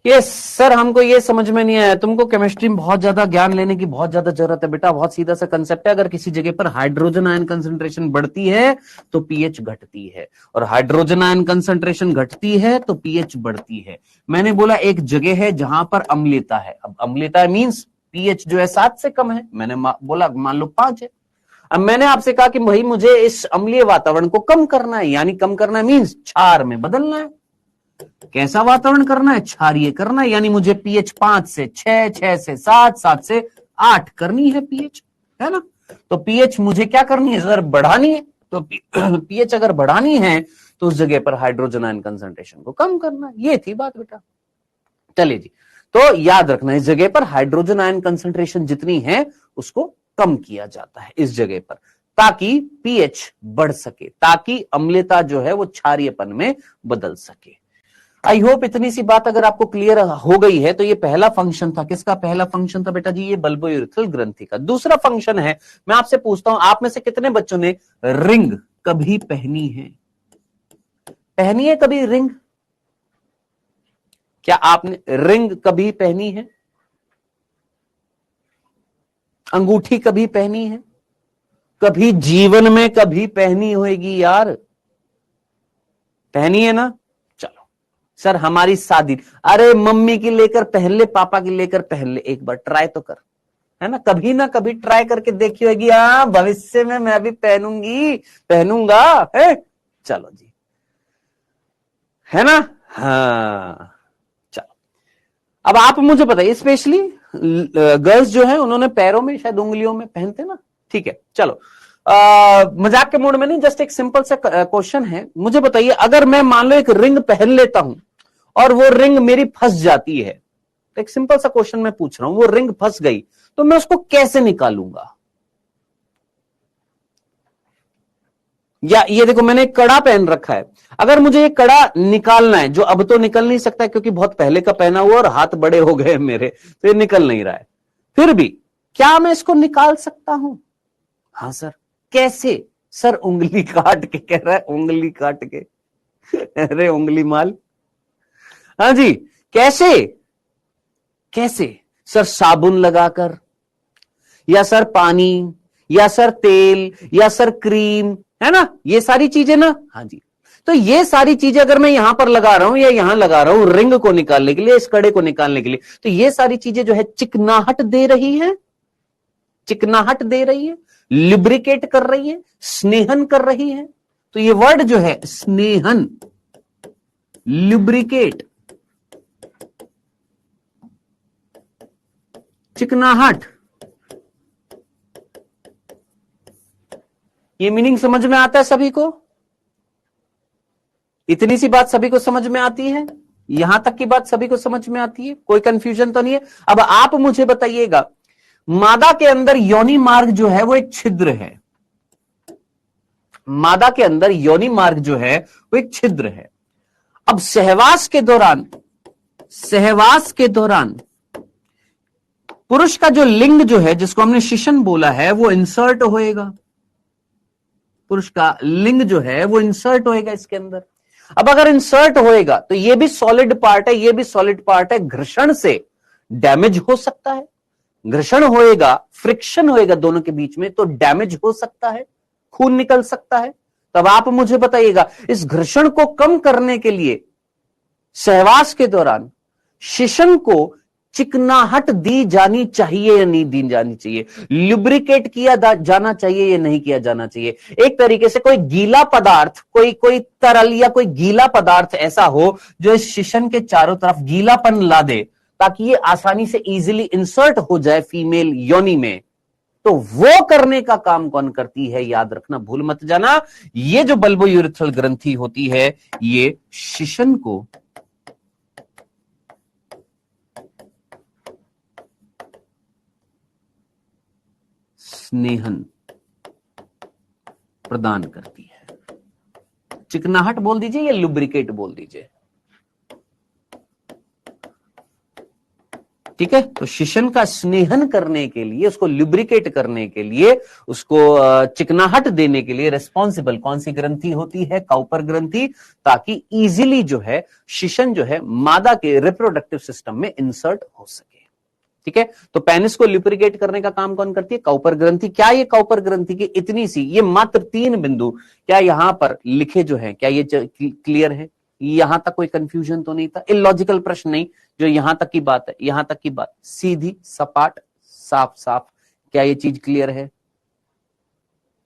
यस सर, हमको ये समझ में नहीं आया, तुमको केमिस्ट्री में बहुत ज्यादा ज्ञान लेने की बहुत ज्यादा जरूरत है बेटा। बहुत सीधा सा कंसेप्ट है, अगर किसी जगह पर हाइड्रोजन आयन कंसंट्रेशन बढ़ती है तो पीएच घटती है, और हाइड्रोजन आयन कंसंट्रेशन घटती है तो पीएच बढ़ती है। मैंने बोला एक जगह है जहां पर अम्लता है, अब अम्लता मींस पीएच जो है 7 से कम है, मैंने बोला मान लो 5 है। अब मैंने आपसे कहा कि भाई मुझे इस अम्लीय वातावरण को कम करना है, यानी कम करना मींस क्षार में बदलना है। कैसा वातावरण करना है? क्षारीय करना है, यानी मुझे पीएच 5 से 6, 6 से 7, 7 से 8 करनी है पीएच, है ना। तो पीएच मुझे क्या करनी है सर, बढ़ानी है। तो पीएच अगर बढ़ानी है तो उस जगह पर हाइड्रोजन आयन कंसंट्रेशन को कम करना है। ये थी बात बेटा। चलिए जी, तो याद रखना इस जगह पर हाइड्रोजन आयन कंसंट्रेशन जितनी है उसको कम किया जाता है इस जगह पर, ताकि पीएच बढ़ सके, ताकि अम्लता जो है वो क्षारीयपन में बदल सके। आई होप इतनी सी बात अगर आपको क्लियर हो गई है। तो ये पहला फंक्शन था, किसका पहला फंक्शन था बेटा जी, ये बल्बोयूरेथ्रल ग्रंथि का। दूसरा फंक्शन है, मैं आपसे पूछता हूं, आप में से कितने बच्चों ने रिंग कभी पहनी है? पहनी है कभी रिंग? क्या आपने रिंग कभी पहनी है? अंगूठी कभी पहनी है? कभी जीवन में कभी पहनी होगी यार, पहनी है ना। चलो सर हमारी शादी, अरे मम्मी की लेकर पहन ले, पापा की लेकर पहन ले, एक बार ट्राई तो कर, है ना कभी ट्राई करके देखी होगी। हाँ भविष्य में मैं भी पहनूंगी, पहनूंगा है। चलो जी, है ना। हाँ चलो, अब आप मुझे बताइए, स्पेशली गर्ल्स जो है उन्होंने पैरों में शायद उंगलियों में पहनते ना। ठीक है चलो, मजाक के मूड में नहीं, जस्ट एक सिंपल सा क्वेश्चन है। मुझे बताइए, अगर मैं मान लो एक रिंग पहन लेता हूं और वो रिंग मेरी फंस जाती है, तो एक सिंपल सा क्वेश्चन मैं पूछ रहा हूं, वो रिंग फंस गई तो मैं उसको कैसे निकालूंगा? या ये देखो मैंने एक कड़ा पहन रखा है, अगर मुझे ये कड़ा निकालना है, जो अब तो निकल नहीं सकता क्योंकि बहुत पहले का पहना हुआ और हाथ बड़े हो गए मेरे, तो ये निकल नहीं रहा है, फिर भी क्या मैं इसको निकाल सकता हूं? हाँ सर, कैसे? सर उंगली काट के, कह रहा है उंगली काट के। अरे उंगली माल, हाँ जी, कैसे? कैसे सर? साबुन लगाकर, या सर पानी, या सर तेल, या सर क्रीम, है ना, ये सारी चीजें ना। हाँ जी, तो ये सारी चीजें अगर मैं यहां पर लगा रहा हूं या यहां लगा रहा हूं रिंग को निकालने के लिए, इस कड़े को निकालने के लिए, तो ये सारी चीजें जो है चिकनाहट दे रही है, चिकनाहट दे रही है, लिब्रिकेट कर रही है, स्नेहन कर रही है। तो ये वर्ड जो है स्नेहन, लिब्रिकेट, चिकनाहट, ये मीनिंग समझ में आता है सभी को? इतनी सी बात सभी को समझ में आती है? यहां तक की बात सभी को समझ में आती है? कोई कंफ्यूजन तो नहीं है? अब आप मुझे बताइएगा, मादा के अंदर योनि मार्ग जो है वो एक छिद्र है, मादा के अंदर योनि मार्ग जो है वो एक छिद्र है। अब सहवास के दौरान, सहवास के दौरान पुरुष का जो लिंग जो है, जिसको हमने शिशन बोला है, वो इंसर्ट होएगा, पुरुष का लिंग जो है वो इंसर्ट होएगा इसके अंदर। अब अगर इंसर्ट होएगा तो ये भी सॉलिड पार्ट है, ये भी सॉलिड पार्ट है, घर्षण से डैमेज हो सकता है, घर्षण होएगा, फ्रिक्शन होएगा दोनों के बीच में, तो डैमेज हो सकता है, खून निकल सकता है। तब आप मुझे बताइएगा, इस घर्षण को कम करने के लिए सहवास के दौरान शिशन को चिकनाहट दी जानी चाहिए या नहीं दी जानी चाहिए? लुब्रिकेट किया जाना चाहिए या नहीं किया जाना चाहिए? एक तरीके से कोई गीला पदार्थ, कोई तरल या कोई गीला पदार्थ ऐसा हो जो इस शिशन के चारों तरफ गीलापन ला दे, ताकि ये आसानी से इजीली इंसर्ट हो जाए फीमेल योनि में। तो वो करने का काम कौन करती है? याद रखना, भूल मत जाना, ये जो बल्बोयूरेथ्रल ग्रंथि होती है, ये शिशन को स्नेहन प्रदान करती है। चिकनाहट बोल दीजिए या लुब्रिकेट बोल दीजिए, ठीक है। तो शिशन का स्नेहन करने के लिए, उसको लुब्रिकेट करने के लिए, उसको चिकनाहट देने के लिए रिस्पॉन्सिबल कौन सी ग्रंथि होती है? काउपर ग्रंथि, ताकि इजीली जो है शिशन जो है मादा के रिप्रोडक्टिव सिस्टम में इंसर्ट हो सके, ठीक है। तो पेनिस को लुब्रिकेट करने का काम कौन करती है? काउपर ग्रंथि। क्या ये काउपर ग्रंथि की इतनी सी, ये मात्र 3 बिंदु क्या यहां पर लिखे जो है, क्या ये क्लियर है? यहां तक कोई कंफ्यूजन तो नहीं था? इलॉजिकल प्रश्न नहीं, जो यहां तक की बात है, यहां तक की बात सीधी सपाट साफ साफ, क्या ये चीज क्लियर है?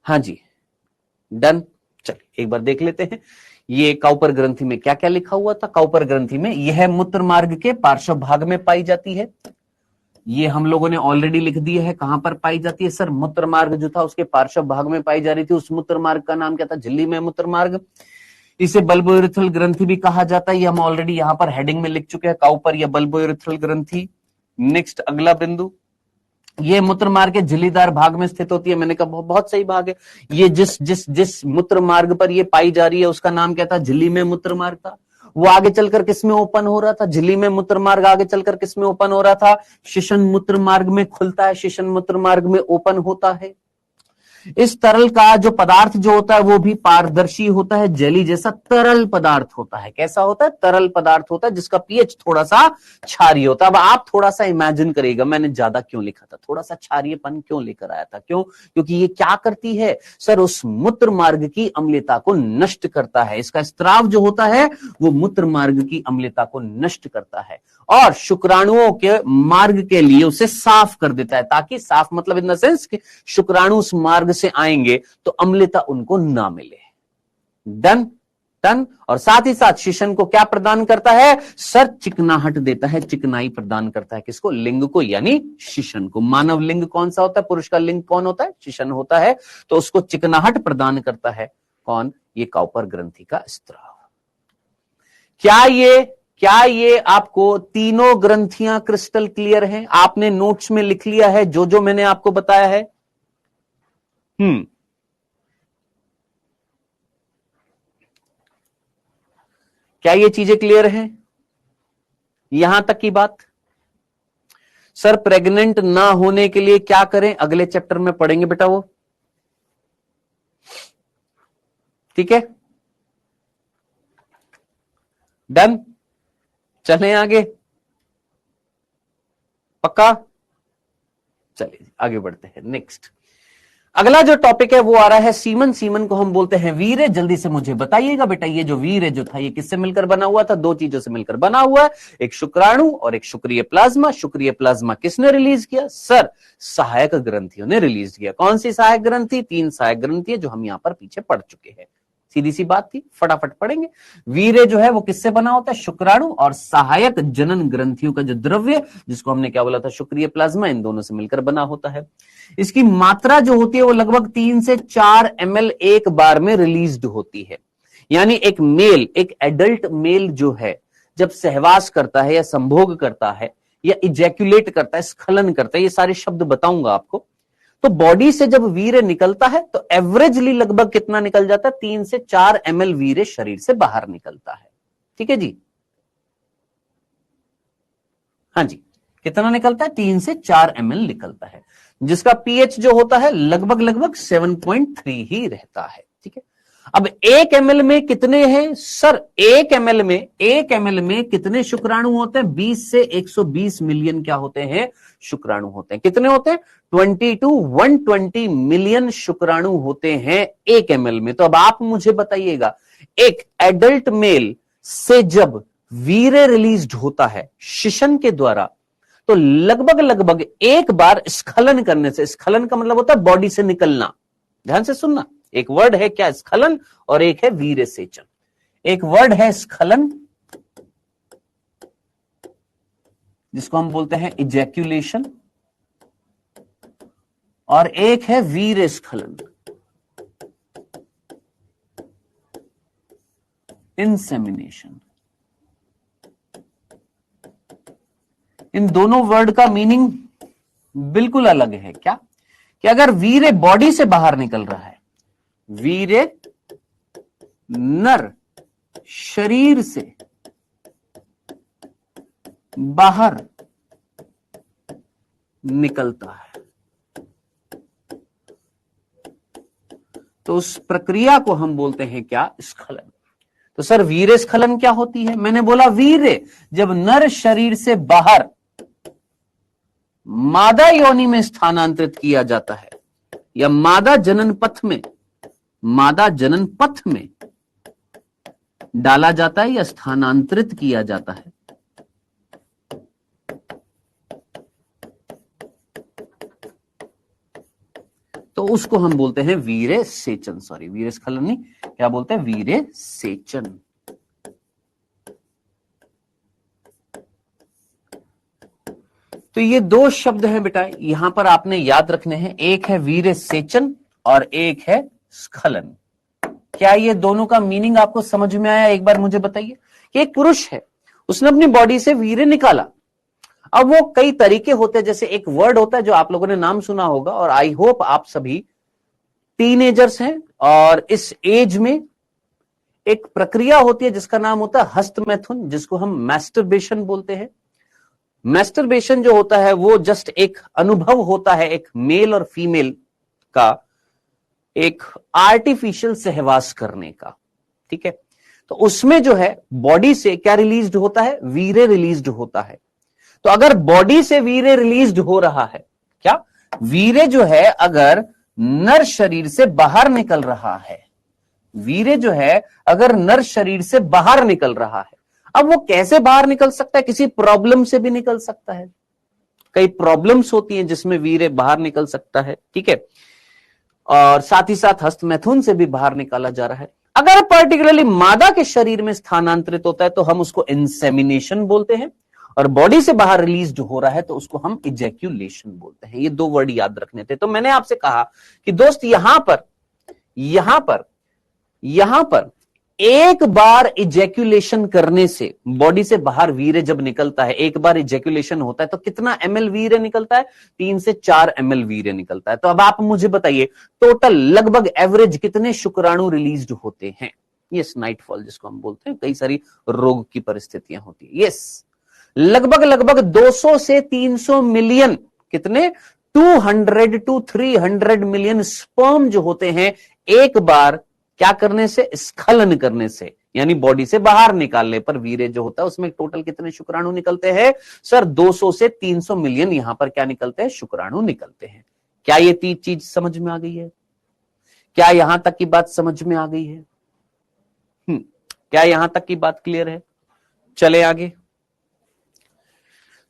हाँ जी, डन। चलिए एक बार देख लेते हैं, ये काउपर ग्रंथि में क्या क्या लिखा हुआ था। काउपर ग्रंथि में यह मूत्र मार्ग के पार्श्व भाग में पाई जाती है, ये हम लोगों ने ऑलरेडी लिख दिया है। कहां पर पाई जाती है सर? मूत्र मार्ग जो था उसके पार्श्व भाग में पाई जा रही थी। उस मूत्र मार्ग का नाम क्या था? झिल्ली में मूत्र मार्ग। इसे बल्बोयूरेथ्रल ग्रंथि भी कहा जाता है। ये हम ऑलरेडी यहां पर हेडिंग में लिख चुके हैं, काउपर या बल्बोयूरेथ्रल ग्रंथि। नेक्स्ट अगला बिंदु, ये मूत्र मार्ग के झिल्लीदार भाग में स्थित होती है। मैंने कहा बहुत सही भाग है। ये जिस जिस जिस मूत्र मार्ग पर ये पाई जा रही है उसका नाम क्या था? झिल्ली में मूत्र मार्ग था। वो आगे चलकर किसमें ओपन हो रहा था? झिल्ली में मूत्र मार्ग आगे चलकर किसमें ओपन हो रहा था? शिशन मूत्र मार्ग में खुलता है, शिशन मूत्र मार्ग में ओपन होता है। इस तरल का जो पदार्थ जो होता है वो भी पारदर्शी होता है, जेली जैसा तरल पदार्थ होता है। कैसा होता है? तरल पदार्थ होता है जिसका पीएच थोड़ा सा क्षारीय होता है। अब आप थोड़ा सा इमेजिन करिएगा, मैंने ज्यादा क्यों लिखा था, थोड़ा सा क्षारीयपन क्यों लेकर आया था? क्यों? क्योंकि ये क्या करती है सर? उस मूत्र मार्ग की अम्लता को नष्ट करता है। इसका स्त्राव जो होता है वो मूत्र मार्ग की अम्लता को नष्ट करता है और शुक्राणुओं के मार्ग के लिए उसे साफ कर देता है, ताकि साफ मतलब इन द सेंस कि शुक्राणु उस मार्ग से आएंगे तो अम्लता उनको ना मिले। Done done. और साथ ही साथ शिशन को क्या प्रदान करता है सर? चिकनाहट देता है, चिकनाई प्रदान करता है। किसको? लिंग को, यानी शिशन को। मानव लिंग कौन सा होता है? पुरुष का लिंग कौन होता है? शिशन होता है। तो उसको चिकनाहट प्रदान करता है कौन? ये काउपर ग्रंथि का स्त्राव। क्या ये आपको तीनों ग्रंथियां क्रिस्टल क्लियर हैं? आपने नोट्स में लिख लिया है जो जो मैंने आपको बताया है? क्या ये चीजें क्लियर हैं यहां तक की बात? सर प्रेग्नेंट ना होने के लिए क्या करें? अगले चैप्टर में पढ़ेंगे बेटा वो, ठीक है? डन। चलें आगे, पक्का? चलिए आगे बढ़ते हैं। नेक्स्ट अगला जो टॉपिक है वो आ रहा है सीमन। सीमन को हम बोलते हैं वीर्य। जल्दी से मुझे बताइएगा बेटा, ये जो वीर्य जो था ये किससे मिलकर बना हुआ था? दो चीजों से मिलकर बना हुआ है, एक शुक्राणु और एक शुक्रीय प्लाज्मा। शुक्रीय प्लाज्मा किसने रिलीज किया सर? सहायक ग्रंथियों ने रिलीज किया। कौन सी सहायक ग्रंथि? 3 सहायक ग्रंथि है जो हम यहां पर पीछे पढ़ चुके हैं। सीधी सी बात थी, फटाफट पढ़ेंगे। वीर्य जो है वो किससे बना होता है? शुक्राणु और सहायक जनन ग्रंथियों का जो द्रव्य, जिसको हमने क्या बोला था? शुक्रीय प्लाज्मा, इन दोनों से मिलकर बना होता है। इसकी मात्रा जो होती है वो लगभग 3 से 4 ml एक बार में रिलीज्ड होती है। यानी एक मेल, एक एडल्ट मेल जो है, जब सहवास करता है या संभोग करता है या इजैक्यूलेट करता है, स्खलन करता है, ये सारे शब्द बताऊंगा आपको, तो बॉडी से जब वीर्य निकलता है तो एवरेजली लगभग कितना निकल जाता है? 3 से 4 ml वीर्य शरीर से बाहर निकलता है। ठीक है जी? हाँ जी, कितना निकलता है? 3 से 4 ml निकलता है, जिसका पीएच जो होता है लगभग लगभग 7.3 ही रहता है। ठीक है? अब 1 ml में कितने हैं सर? 1 ml में कितने शुक्राणु होते हैं? 20 से 120 मिलियन क्या होते हैं? शुक्राणु होते हैं। कितने होते हैं? 20 to 120 मिलियन शुक्राणु होते हैं 1 ml में। तो अब आप मुझे बताइएगा, एक एडल्ट मेल से जब वीर्य रिलीज होता है शिशन के द्वारा, तो लगभग लगभग एक बार स्खलन करने से, स्खलन का मतलब होता है बॉडी से निकलना, ध्यान से सुनना, एक वर्ड है क्या? स्खलन, और एक है वीर्य सेचन। एक वर्ड है स्खलन, जिसको हम बोलते हैं इजैक्यूलेशन, और एक है वीर्य स्खलन, इंसेमिनेशन। इन दोनों वर्ड का मीनिंग बिल्कुल अलग है। क्या? कि अगर वीर्य बॉडी से बाहर निकल रहा है, वीर्य नर शरीर से बाहर निकलता है, तो उस प्रक्रिया को हम बोलते हैं क्या? स्खलन। तो सर वीर्य स्खलन क्या होती है? मैंने बोला वीर्य जब नर शरीर से बाहर मादा योनि में स्थानांतरित किया जाता है, या मादा जनन पथ में डाला जाता है या स्थानांतरित किया जाता है, तो उसको हम बोलते हैं वीर्य सेचन। सॉरी, वीर्य स्खलन नहीं, क्या बोलते हैं? वीर्य सेचन। तो ये दो शब्द हैं बेटा, यहां पर आपने याद रखने हैं, एक है वीर सेचन और एक है स्खलन। क्या ये दोनों का मीनिंग आपको समझ में आया? एक बार मुझे बताइए कि एक पुरुष है, उसने अपनी बॉडी से वीर्य निकाला। अब वो कई तरीके होते हैं, जैसे एक वर्ड होता है जो आप लोगों ने नाम सुना होगा, और आई होप आप सभी टीनेजर्स हैं, और इस एज में एक प्रक्रिया होती है जिसका नाम होता है हस्तमैथुन, जिसको हम मैस्टरबेशन बोलते हैं। मैस्टरबेशन जो होता है वो जस्ट एक अनुभव होता है एक मेल और फीमेल का, एक आर्टिफिशियल सहवास करने का, ठीक है। तो उसमें जो है बॉडी से क्या रिलीज्ड होता है? वीर्य रिलीज्ड होता है। तो अगर बॉडी से वीर्य रिलीज्ड हो रहा है, क्या वीर्य जो है अगर नर शरीर से बाहर निकल रहा है, वीर्य जो है अगर नर शरीर से बाहर निकल रहा है, अब वो कैसे बाहर निकल सकता है? किसी प्रॉब्लम से भी निकल सकता है, कई प्रॉब्लम्स होती हैं जिसमें वीर्य बाहर निकल सकता है, ठीक है। और साथ ही साथ हस्तमैथुन से भी बाहर निकाला जा रहा है। अगर पर्टिकुलरली मादा के शरीर में स्थानांतरित होता है तो हम उसको इंसेमिनेशन बोलते हैं, और बॉडी से बाहर रिलीज हो रहा है तो उसको हम इजैक्यूलेशन बोलते हैं। ये दो वर्ड याद रखने थे। तो मैंने आपसे कहा कि दोस्त यहां पर एक बार इजैक्यूलेशन करने से बॉडी से बाहर वीर्य जब निकलता है, एक बार इजैक्यूलेशन होता है तो कितना ml वीर्य निकलता है? 3 से 4 ml वीर्य निकलता है। तो अब आप मुझे बताइए टोटल लगभग एवरेज कितने शुक्राणु रिलीज्ड होते हैं? यस, नाइटफॉल जिसको हम बोलते हैं, कई सारी रोग की परिस्थितियां होती है। यस, लगभग 200 से 300 मिलियन, कितने? 200 to 300 मिलियन स्पर्म जो होते हैं एक बार क्या करने से? स्खलन करने से, यानी बॉडी से बाहर निकालने पर वीर्य जो होता है उसमें टोटल कितने शुक्राणु निकलते हैं? सर 200 से 300 मिलियन यहां पर क्या निकलते हैं? शुक्राणु निकलते हैं। क्या ये तीन चीज समझ में आ गई है? क्या यहां तक की बात समझ में आ गई है? क्या यहां तक की बात क्लियर है? चले आगे।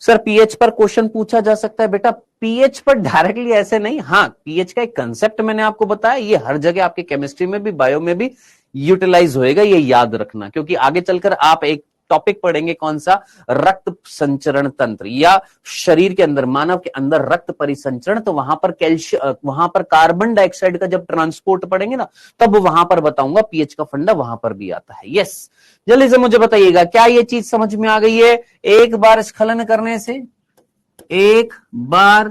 सर पीएच पर क्वेश्चन पूछा जा सकता है। बेटा पीएच पर डायरेक्टली ऐसे नहीं, हाँ पीएच का एक कंसेप्ट मैंने आपको बताया, ये हर जगह आपके केमिस्ट्री में भी बायो में भी यूटिलाइज होएगा, ये याद रखना, क्योंकि आगे चलकर आप एक टॉपिक पढ़ेंगे, कौन सा? रक्त संचरण तंत्र, या शरीर के अंदर, मानव के अंदर रक्त परिसंचरण। तो वहां पर वहां पर कार्बन डाइऑक्साइड का जब ट्रांसपोर्ट पढ़ेंगे ना, तब वहां पर बताऊंगा, पीएच का फंडा वहां पर भी आता है। यस, जल्दी से मुझे बताइएगा, क्या ये चीज समझ में आ गई है? एक बार स्खलन करने से, एक बार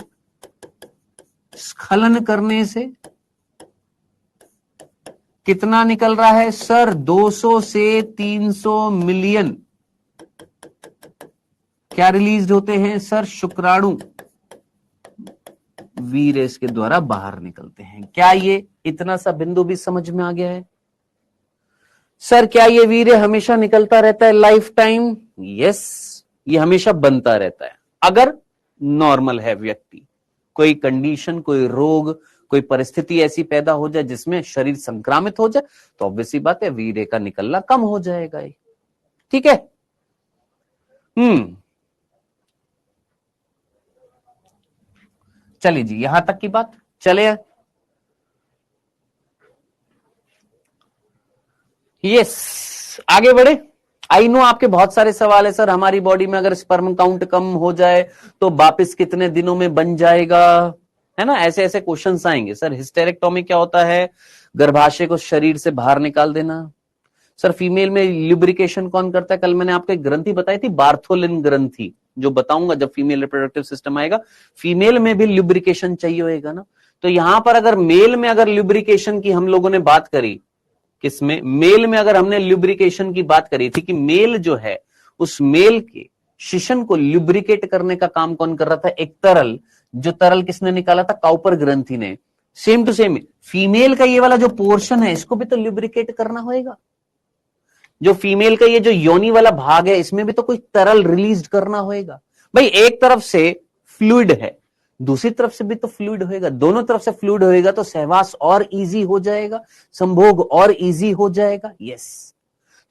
स्खलन करने से कितना निकल रहा है? सर 200 से 300 मिलियन क्या रिलीज होते हैं? सर शुक्राणु वीर्य इसके द्वारा बाहर निकलते हैं। क्या ये इतना सा बिंदु भी समझ में आ गया है? सर क्या ये वीर्य हमेशा निकलता रहता है लाइफ टाइम? यस, ये हमेशा बनता रहता है। अगर नॉर्मल है व्यक्ति, कोई कंडीशन, कोई रोग, कोई परिस्थिति ऐसी पैदा हो जाए जिसमें शरीर संक्रामित हो जाए, तो ऑब्वियस सी बात है वीर्य का निकलना कम हो जाएगा। ठीक है। चलिए जी, यहां तक की बात चले। यस, आगे बढ़े। आई नो आपके बहुत सारे सवाल है, सर हमारी बॉडी में अगर स्पर्म काउंट कम हो जाए तो वापिस कितने दिनों में बन जाएगा, है ना? ऐसे ऐसे क्वेश्चंस आएंगे। सर हिस्टेरेक्टोमी क्या होता है? गर्भाशय को शरीर से बाहर निकाल देना। सर फीमेल में ल्यूब्रिकेशन कौन करता है? कल मैंने आपको एक ग्रंथि बताई थी, बार्थोलिन ग्रंथि, जो बताऊंगा जब फीमेल रिप्रोडक्टिव सिस्टम आएगा। फीमेल में भी ल्यूब्रिकेशन चाहिए होगा ना, तो यहां पर अगर मेल में अगर ल्यूब्रिकेशन की हम लोगों ने बात करी, किसमें? मेल में अगर हमने ल्यूब्रिकेशन की बात करी थी कि मेल जो है उस मेल के शिशन को ल्यूब्रिकेट करने का काम कौन कर रहा था? एक तरल, जो तरल किसने निकाला था? काउपर ग्रंथि ने। सेम टू सेम फीमेल का ये वाला जो पोर्शन है इसको भी तो ल्यूब्रिकेट करना होगा। जो फीमेल का ये जो योनि वाला भाग है इसमें भी तो कोई तरल रिलीज करना होगा। भाई एक तरफ से फ्लूइड है, दूसरी तरफ से भी तो फ्लूइड होएगा, दोनों तरफ से फ्लूइड होएगा तो सहवास और इजी हो जाएगा, संभोग और इजी हो जाएगा। यस,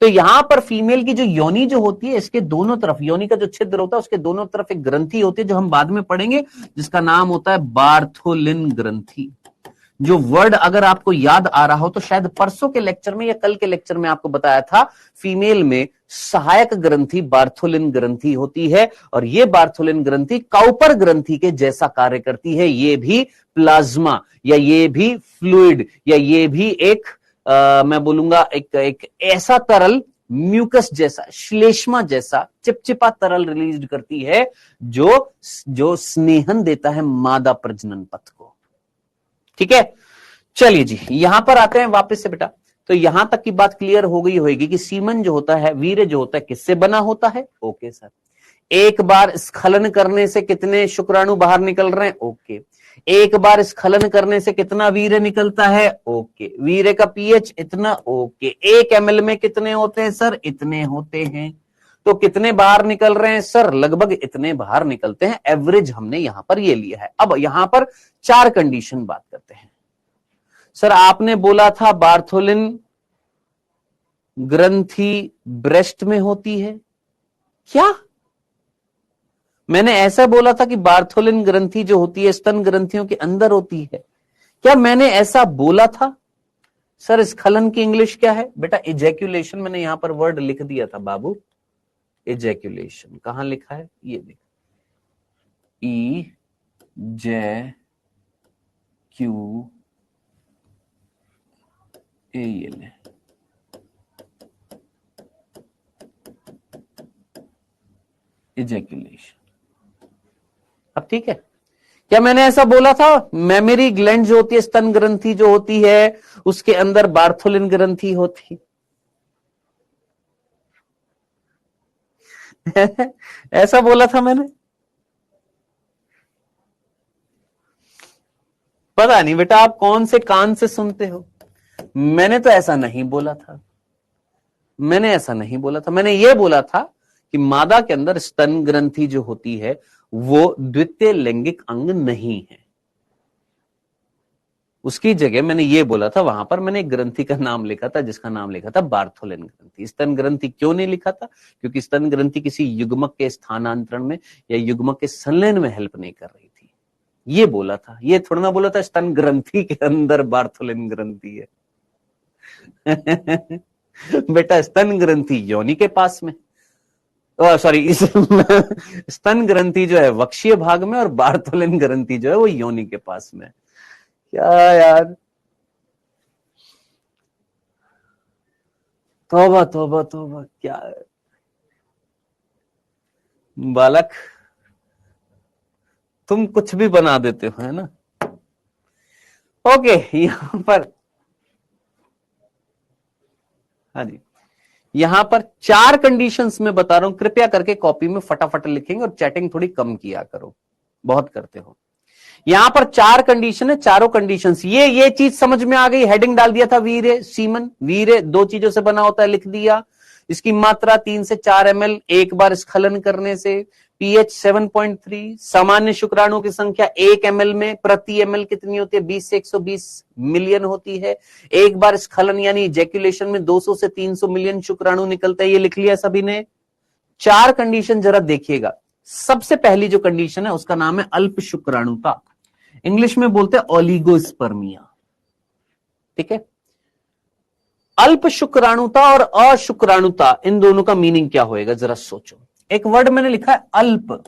तो यहां पर फीमेल की जो योनि जो होती है, इसके दोनों तरफ योनि का जो छिद्र होता है उसके दोनों तरफ एक ग्रंथि होती है जो हम बाद में पढ़ेंगे, जिसका नाम होता है बार्थोलिन ग्रंथि। जो वर्ड अगर आपको याद आ रहा हो तो शायद परसों के लेक्चर में या कल के लेक्चर में आपको बताया था, फीमेल में सहायक ग्रंथि बार्थोलिन ग्रंथि होती है और ये बार्थोलिन ग्रंथि काउपर ग्रंथि के जैसा कार्य करती है। ये भी प्लाज्मा या ये भी फ्लूइड या ये भी एक मैं बोलूंगा एक ऐसा तरल म्यूकस जैसा, श्लेष्मा जैसा चिपचिपा तरल रिलीज करती है जो स्नेहन देता है मादा प्रजनन पथ को। ठीक है, चलिए जी यहां पर आते हैं वापस से बेटा। तो यहां तक की बात क्लियर हो गई होगी कि सीमन जो होता है, वीर्य जो होता है, किससे बना होता है? Okay sir. एक बार स्खलन करने से कितने शुक्राणु बाहर निकल रहे हैं? ओके। एक बार स्खलन करने से कितना वीर्य निकलता है? ओके। वीर्य का पीएच इतना, ओके। 1 ml में कितने होते हैं सर? इतने होते हैं। तो कितने बाहर निकल रहे हैं सर? लगभग इतने बाहर निकलते हैं। एवरेज हमने यहां पर ये लिया है। अब यहां पर 4 कंडीशन बात करते हैं। सर आपने बोला था बार्थोलिन ग्रंथि ब्रेस्ट में होती है, क्या? मैंने ऐसा बोला था कि बार्थोलिन ग्रंथि जो होती है स्तन ग्रंथियों के अंदर होती है, क्या मैंने ऐसा बोला था? सर स्खलन की इंग्लिश क्या है बेटा? इजैक्यूलेशन। मैंने यहां पर वर्ड लिख दिया था बाबू, इजैक्यूलेशन। कहां लिखा है? ये देखो, ई जे क्यू ए एल। इजैक्यूलेशन। अब ठीक है, क्या मैंने ऐसा बोला था? मेमरी ग्लैंड जो होती है, स्तन ग्रंथि जो होती है, उसके अंदर बार्थोलिन ग्रंथि होती ऐसा बोला था मैंने? पता नहीं बेटा आप कौन से कान से सुनते हो। मैंने तो ऐसा नहीं बोला था। मैंने ऐसा नहीं बोला था। मैंने यह बोला था कि मादा के अंदर स्तन ग्रंथि जो होती है वो द्वितीय लैंगिक अंग नहीं है। उसकी जगह मैंने ये बोला था, वहां पर मैंने एक ग्रंथि का नाम लिखा था जिसका नाम लिखा था बार्थोलिन ग्रंथि। स्तन ग्रंथि क्यों नहीं लिखा था? क्योंकि स्तन ग्रंथि किसी युग्मक के स्थानांतरण में या युग्मक के संलयन में हेल्प नहीं कर रही थी। ये बोला था, ये थोड़ा ना बोला था स्तन ग्रंथि के अंदर बार्थोलिन ग्रंथि है। बेटा स्तन ग्रंथि योनि के पास में, सॉरी इस स्तन ग्रंथि जो है वक्षीय भाग में और बार्थोलिन ग्रंथि जो है वो योनि के पास में। क्या यार, तौबा तौबा तौबा, क्या बालक तुम कुछ भी बना देते हो, है ना? ओके, यहां पर हाँ जी, यहां पर 4 कंडीशंस में बता रहा हूं, कृपया करके कॉपी में फटाफट लिखेंगे और चैटिंग थोड़ी कम किया करो, बहुत करते हो। यहां पर 4 कंडीशन है, चारों कंडीशंस ये चीज समझ में आ गई। हेडिंग डाल दिया था वीर्य सीमन। वीर्य 2 चीजों से बना होता है, लिख दिया। इसकी मात्रा 3 से 4 ml एक बार स्खलन करने से। पीएच 7.3। सामान्य शुक्राणु की संख्या 1 ml में प्रति ml कितनी होती है? 20 से 120 मिलियन होती है। एक बार स्खलन यानी इजैक्यूलेशन में 200 से 300 मिलियन शुक्राणु निकलते हैं। ये लिख लिया सभी ने। 4 कंडीशन जरा देखिएगा। सबसे पहली जो कंडीशन है उसका नाम है अल्प शुक्राणुता। इंग्लिश में बोलते हैं ओलिगोस्पर्मिया। ठीक है, अल्प शुक्राणुता और अशुक्राणुता, इन दोनों का मीनिंग क्या होएगा जरा सोचो। एक वर्ड मैंने लिखा है अल्प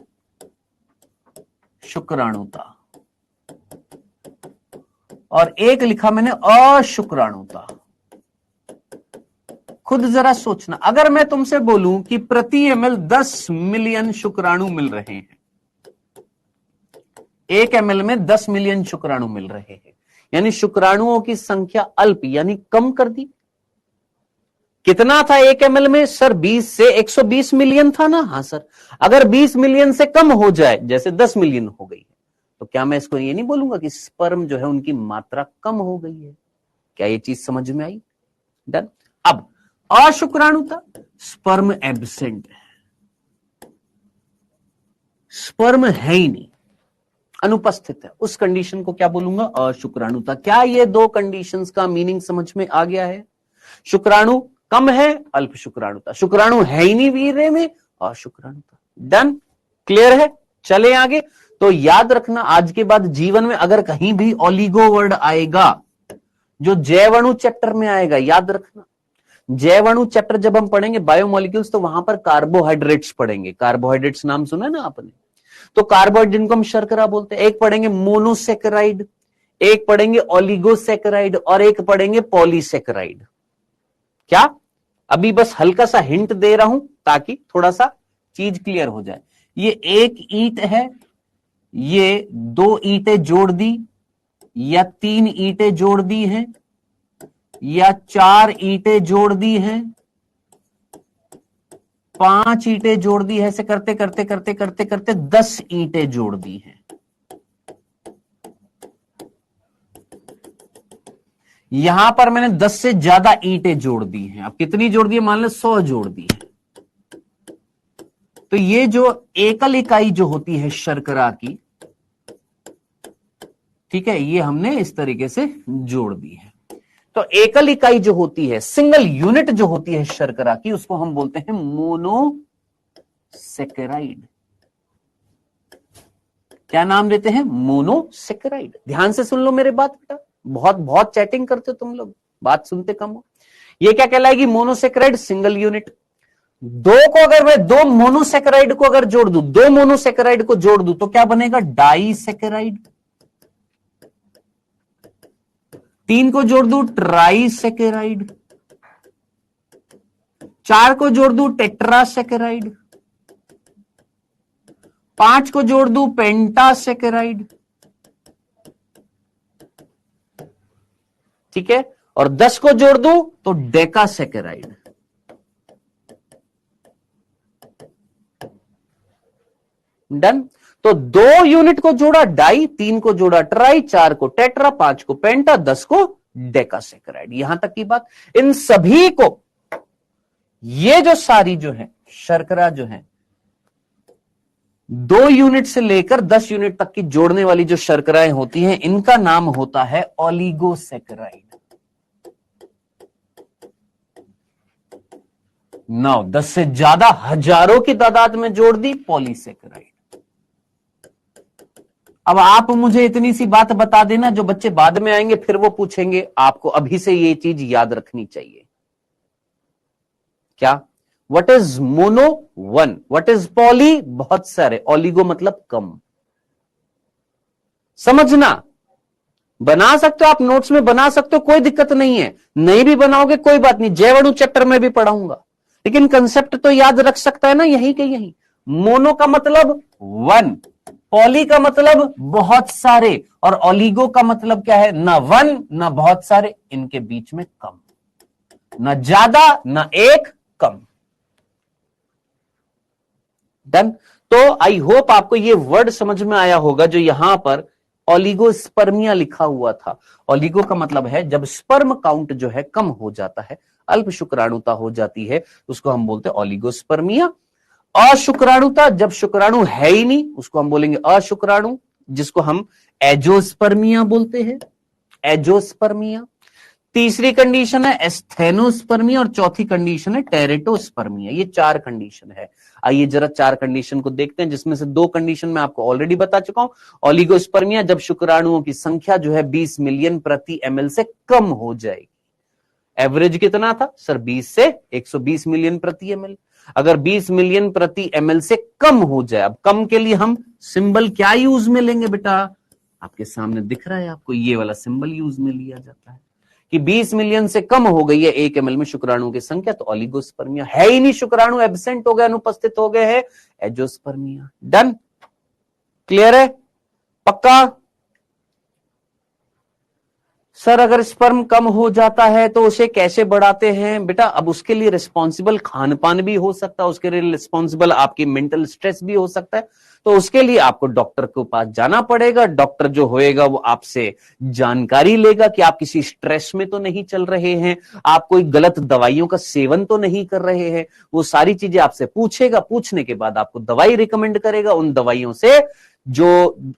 शुक्राणुता और एक लिखा मैंने अशुक्राणुता। खुद जरा सोचना, अगर मैं तुमसे बोलूं कि प्रति ml 10 मिलियन शुक्राणु मिल रहे हैं, 1 ml में 10 मिलियन शुक्राणु मिल रहे हैं, यानी शुक्राणुओं की संख्या अल्प यानी कम कर दी। कितना था 1 ml में? सर 20 से 120 मिलियन था ना? हाँ सर। अगर 20 मिलियन से कम हो जाए, जैसे 10 मिलियन हो गई, तो क्या मैं इसको ये नहीं बोलूंगा कि स्पर्म जो है उनकी मात्रा कम हो गई है? क्या ये चीज समझ में आई? डन। अब अशुक्राणुता, स्पर्म एब्सेंट है, स्पर्म है ही नहीं, अनुपस्थित है, उस कंडीशन को क्या बोलूंगा? अशुक्राणुता। क्या ये 2 कंडीशंस का मीनिंग समझ में आ गया है? शुक्राणु कम है, अल्प शुक्राणुता। शुक्राणु है ही नहीं वीर्य में, अशुक्राणुता। डन, क्लियर है? चले आगे। तो याद रखना, आज के बाद जीवन में अगर कहीं भी ओलिगो वर्ड आएगा, जो जैवणु चैप्टर में आएगा, याद रखना जैवणु चैप्टर जब हम पढ़ेंगे बायोमोलिक्यूल्स, तो वहां पर कार्बोहाइड्रेट्स पढ़ेंगे। कार्बोहाइड्रेट्स नाम सुना है ना आपने? तो कार्बोहाइड्रेट जिनको हम शर्करा बोलते हैं, एक पढ़ेंगे मोनोसेकेराइड, एक पढ़ेंगे ओलिगोसेकेराइड और एक पढ़ेंगे पॉलीसेकेराइड। क्या? अभी बस हल्का सा हिंट दे रहा हूं ताकि थोड़ा सा चीज क्लियर हो जाए। ये एक ईंट है, ये 2 ईंटें जोड़ दी या 3 ईंटें जोड़ दी हैं या 4 ईंटें जोड़ दी हैं, 5 ईंटें जोड़ दी है, ऐसे करते करते करते करते करते 10 ईंटें जोड़ दी हैं। यहां पर मैंने 10 से ज्यादा ईंटें जोड़ दी हैं। अब कितनी जोड़ दी है? मान लो 100 जोड़ दी है। तो ये जो एकल इकाई जो होती है शर्करा की, ठीक है, ये हमने इस तरीके से जोड़ दी है। तो एकल इकाई जो होती है, सिंगल यूनिट जो होती है शर्करा की, उसको हम बोलते हैं मोनोसेकेराइड। क्या नाम देते हैं? मोनोसेकेराइड। ध्यान से सुन लो मेरे बात बेटा, बहुत बहुत चैटिंग करते हो तुम लोग, बात सुनते कम हो। ये क्या कहलाएगी? Monosaccharide, single unit. को अगर मैं 2 मोनोसेकेराइड को अगर जोड़ दूं, 2 मोनोसेकेराइड को जोड़ दूं तो क्या बनेगा? डाइसेकेराइड। 3 को जोड़ दूं ट्राइसेकेराइड, 4 को जोड़ दूं टेट्रासेकेराइड, 5 को जोड़ दूं पेंटासेकेराइड, ठीक है, और 10 को जोड़ दूं तो डेकासेकेराइड। डन। तो 2 यूनिट को जोड़ा डाई, 3 को जोड़ा ट्राई, 4 को टेट्रा, 5 को पेंटा, 10 को डेकासेकेराइड। यहां तक की बात। इन सभी को, ये जो सारी जो है शर्करा जो है, 2 यूनिट से लेकर 10 यूनिट तक की जोड़ने वाली जो शर्कराएं होती हैं, इनका नाम होता है ओलिगोसेकेराइड। 10 से ज्यादा हजारों की तादाद में जोड़ दी, पॉलीसेकेराइड। अब आप मुझे इतनी सी बात बता देना, जो बच्चे बाद में आएंगे फिर वो पूछेंगे, आपको अभी से ये चीज याद रखनी चाहिए। क्या? What is mono? 1। What is poly? बहुत सारे। ओलिगो मतलब कम। समझना, बना सकते हो आप, नोट्स में बना सकते हो, कोई दिक्कत नहीं है। नहीं भी बनाओगे कोई बात नहीं, जैवणु चैप्टर में भी पढ़ाऊंगा, लेकिन कंसेप्ट तो याद रख सकता है ना, यही के यही। मोनो का मतलब 1, पॉली का मतलब बहुत सारे, और ओलिगो का मतलब क्या है? ना 1 ना बहुत सारे, इनके बीच में कम, ना ज्यादा ना एक, कम। डन। तो आई होप आपको ये वर्ड समझ में आया होगा, जो यहां पर ओलिगोस्पर्मिया लिखा हुआ था। ओलिगो का मतलब है जब स्पर्म काउंट जो है कम हो जाता है, अल्प शुक्राणुता हो जाती है, उसको हम बोलते हैं ओलिगोस्पर्मिया। अशुक्राणुता, जब शुक्राणु है ही नहीं, उसको हम बोलेंगे अशुक्राणु, जिसको हम एजोस्पर्मिया बोलते हैं, एजोस्पर्मिया। तीसरी कंडीशन है एस्थेनोस्पर्मिया और चौथी कंडीशन है टेरेटोस्पर्मिया। ये 4 कंडीशन है। आइए जरा 4 कंडीशन को देखते हैं, जिसमें से 2 कंडीशन मैं आपको ऑलरेडी बता चुका हूं। ओलिगोस्पर्मिया, जब शुक्राणुओं की संख्या जो है 20 मिलियन प्रति ml से कम हो जाएगी। एवरेज कितना था सर? 20 से 120 मिलियन प्रति ml। अगर 20 मिलियन प्रति ml से कम हो जाए, अब कम के लिए हम सिंबल क्या यूज में लेंगे बेटा? आपके सामने दिख रहा है आपको, ये वाला सिंबल यूज में लिया जाता है कि 20 मिलियन से कम हो गई है 1 ml में शुक्राणु की संख्या, तो ओलिगोस्पर्मिया। है ही नहीं, शुक्राणु एब्सेंट हो गए, अनुपस्थित हो गए हैं, एजोस्पर्मिया। डन? क्लियर है? पक्का? सर अगर स्पर्म कम हो जाता है तो उसे कैसे बढ़ाते हैं? बेटा अब उसके लिए रिस्पॉन्सिबल खान पान भी हो सकता है, उसके लिए रिस्पॉन्सिबल आपकी मेंटल स्ट्रेस भी हो सकता है। तो उसके लिए आपको डॉक्टर के पास जाना पड़ेगा। डॉक्टर जो होएगा वो आपसे जानकारी लेगा कि आप किसी स्ट्रेस में तो नहीं चल रहे हैं, आप कोई गलत दवाइयों का सेवन तो नहीं कर रहे हैं। वो सारी चीजें आपसे पूछेगा, पूछने के बाद आपको दवाई रिकमेंड करेगा। उन दवाइयों से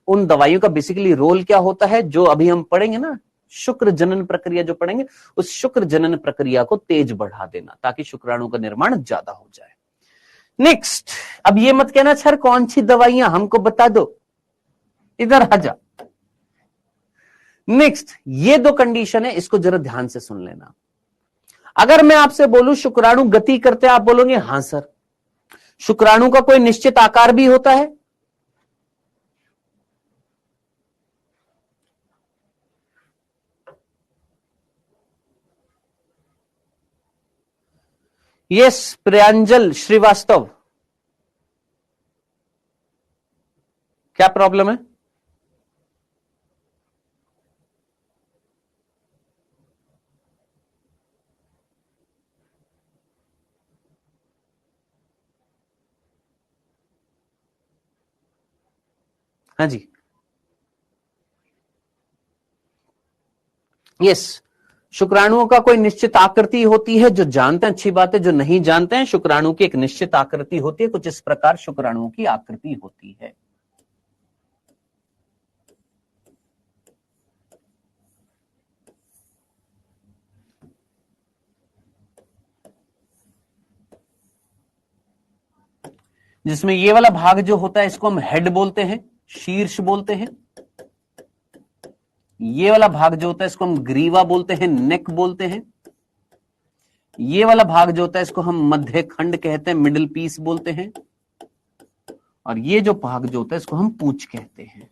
उन दवाइयों का बेसिकली रोल क्या होता है, जो अभी हम पढ़ेंगे ना, शुक्र जनन प्रक्रिया जो पढ़ेंगे, उस शुक्र जनन प्रक्रिया को तेज बढ़ा देना ताकि शुक्राणु का निर्माण ज्यादा हो जाए। नेक्स्ट, अब ये मत कहना सर कौन सी दवाइयां, हमको बता दो। इधर आ जा। नेक्स्ट, ये दो कंडीशन है, इसको जरा ध्यान से सुन लेना। अगर मैं आपसे बोलूं शुक्राणु गति करते, आप बोलोगे हां सर। शुक्राणु का कोई निश्चित आकार भी होता है? यस, प्रियांजल श्रीवास्तव, क्या प्रॉब्लम है? हाँ जी, यस, शुक्राणुओं का कोई निश्चित आकृति होती है। जो जानते हैं अच्छी बात है, जो नहीं जानते हैं, शुक्राणु की एक निश्चित आकृति होती है। कुछ इस प्रकार शुक्राणुओं की आकृति होती है। जिसमें ये वाला भाग जो होता है इसको हम हेड बोलते हैं, शीर्ष बोलते हैं। ये वाला भाग जो होता है इसको हम ग्रीवा बोलते हैं, नेक बोलते हैं। ये वाला भाग जो होता है इसको हम मध्य खंड कहते हैं, मिडिल पीस बोलते हैं। और ये जो भाग जो होता है इसको हम पूंछ कहते हैं।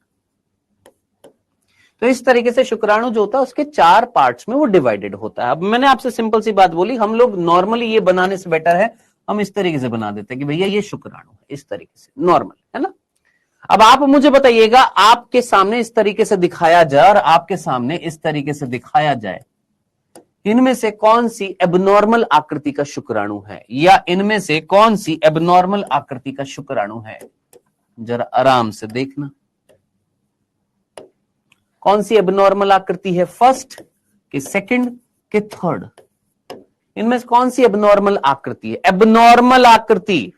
तो इस तरीके से शुक्राणु जो होता है उसके 4 पार्ट्स में वो डिवाइडेड होता है। अब मैंने आपसे सिंपल सी बात बोली, हम लोग नॉर्मली ये बनाने से बेटर है हम इस तरीके से बना देते हैं कि भैया ये शुक्राणु है, इस तरीके से नॉर्मल, है ना। अब आप मुझे बताइएगा, आपके सामने इस तरीके से दिखाया जाए और आपके सामने इस तरीके से दिखाया जाए, इनमें से कौन सी एबनॉर्मल आकृति का शुक्राणु है, या इनमें से कौन सी एबनॉर्मल आकृति का शुक्राणु है? जरा आराम से देखना, कौन सी एबनॉर्मल आकृति है, फर्स्ट कि सेकंड कि थर्ड? इनमें से कौन सी एबनॉर्मल आकृति है? एबनॉर्मल आकृति,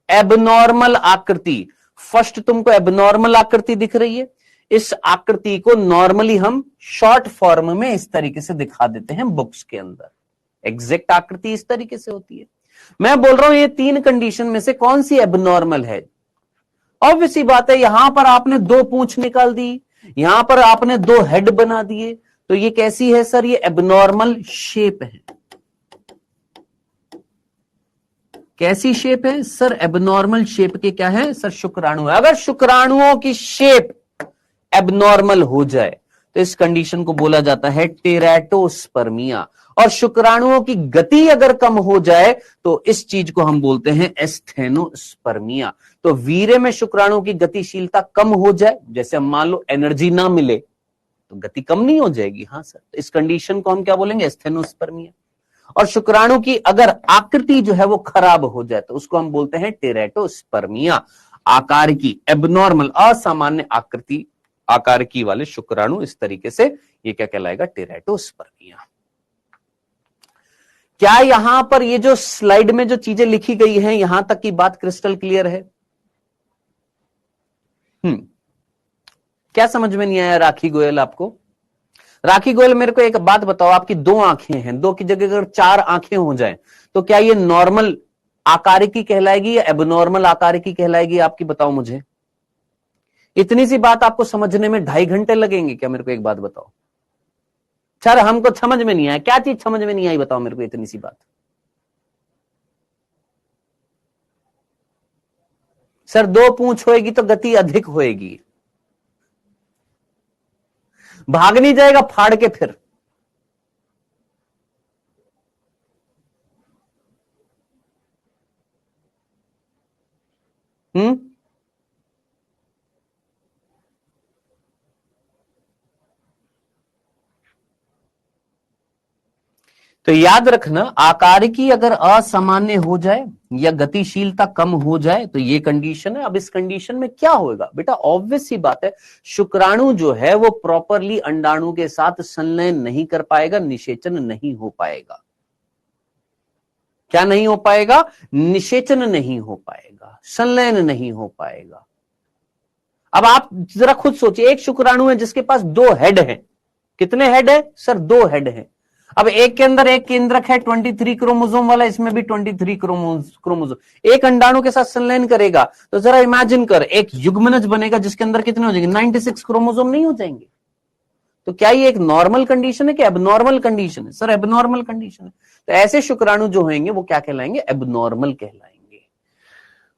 एबनॉर्मल आकृति। फर्स्ट तुमको एबनॉर्मल आकृति दिख रही है। इस आकृति को नॉर्मली हम शॉर्ट फॉर्म में इस तरीके से दिखा देते हैं बुक्स के अंदर। एग्जैक्ट आकृति इस तरीके से होती है। मैं बोल रहा हूं ये 3 कंडीशन में से कौन सी एबनॉर्मल है? ऑब्वियस सी बात है, यहां पर आपने 2 पूंछ निकाल दी, यहां पर आपने 2 हेड बना दिए, तो ये कैसी है सर? ये एबनॉर्मल शेप है। कैसी शेप है सर? एबनॉर्मल शेप के क्या है सर? शुक्राणु है। अगर शुक्राणुओं की शेप एबनॉर्मल हो जाए तो इस कंडीशन को बोला जाता है टेराटोस्पर्मिया। और शुक्राणुओं की गति अगर कम हो जाए तो इस चीज को हम बोलते हैं एस्थेनोस्पर्मिया। तो वीर्य में शुक्राणुओं की गतिशीलता कम हो जाए, जैसे हम मान लो एनर्जी ना मिले तो गति कम नहीं हो जाएगी। हाँ सर, इस कंडीशन को हम क्या बोलेंगे? एस्थेनोस्पर्मिया। और शुक्राणु की अगर आकृति जो है वो खराब हो जाए तो उसको हम बोलते हैं टेराटोस्पर्मिया। आकार की एबनॉर्मल, असामान्य आकृति आकार की वाले शुक्राणु, इस तरीके से ये क्या कहलाएगा? टेराटोस्पर्मिया। क्या यहां पर ये जो स्लाइड में जो चीजें लिखी गई हैं, यहां तक की बात क्रिस्टल क्लियर है? क्या समझ में नहीं आया राखी गोयल आपको? राखी गोयल, मेरे को एक बात बताओ, आपकी 2 आंखें हैं, 2 की जगह अगर 4 आंखें हो जाएं तो क्या ये नॉर्मल आकार की कहलाएगी या एबनॉर्मल आकार की कहलाएगी? आपकी बताओ मुझे। इतनी सी बात आपको समझने में 2.5 घंटे लगेंगे क्या? मेरे को एक बात बताओ। सर हमको समझ में नहीं आया, क्या चीज समझ में नहीं आई बताओ मेरे को, इतनी सी बात। सर 2 पूंछ होएगी तो गति अधिक होएगी, भाग नहीं जाएगा फाड़ के फिर। तो याद रखना, आकार की अगर असामान्य हो जाए या गतिशीलता कम हो जाए तो ये कंडीशन है। अब इस कंडीशन में क्या होगा बेटा? ऑब्वियस सी बात है, शुक्राणु जो है वो प्रॉपरली अंडाणु के साथ संलयन नहीं कर पाएगा, निषेचन नहीं हो पाएगा। क्या नहीं हो पाएगा? निषेचन नहीं हो पाएगा, संलयन नहीं हो पाएगा। अब आप जरा खुद सोचिए, एक शुक्राणु है जिसके पास 2 हेड हैं। कितने हेड है सर? 2 हेड हैं। अब एक के अंदर एक केंद्रक है 23 क्रोमोसोम वाला, इसमें भी 23 क्रोमोसोम। एक अंडाणु के साथ संलयन करेगा तो जरा इमेजिन कर, एक युग्मनज बनेगा जिसके अंदर कितने हो जाएंगे, 96 क्रोमोसोम नहीं हो जाएंगे? तो क्या ये एक नॉर्मल कंडीशन है कि एबनॉर्मल कंडीशन है? सर एबनॉर्मल कंडीशन है। तो ऐसे शुक्राणु जो होंगे वो क्या कहलाएंगे, एबनॉर्मल कहलाएंगे।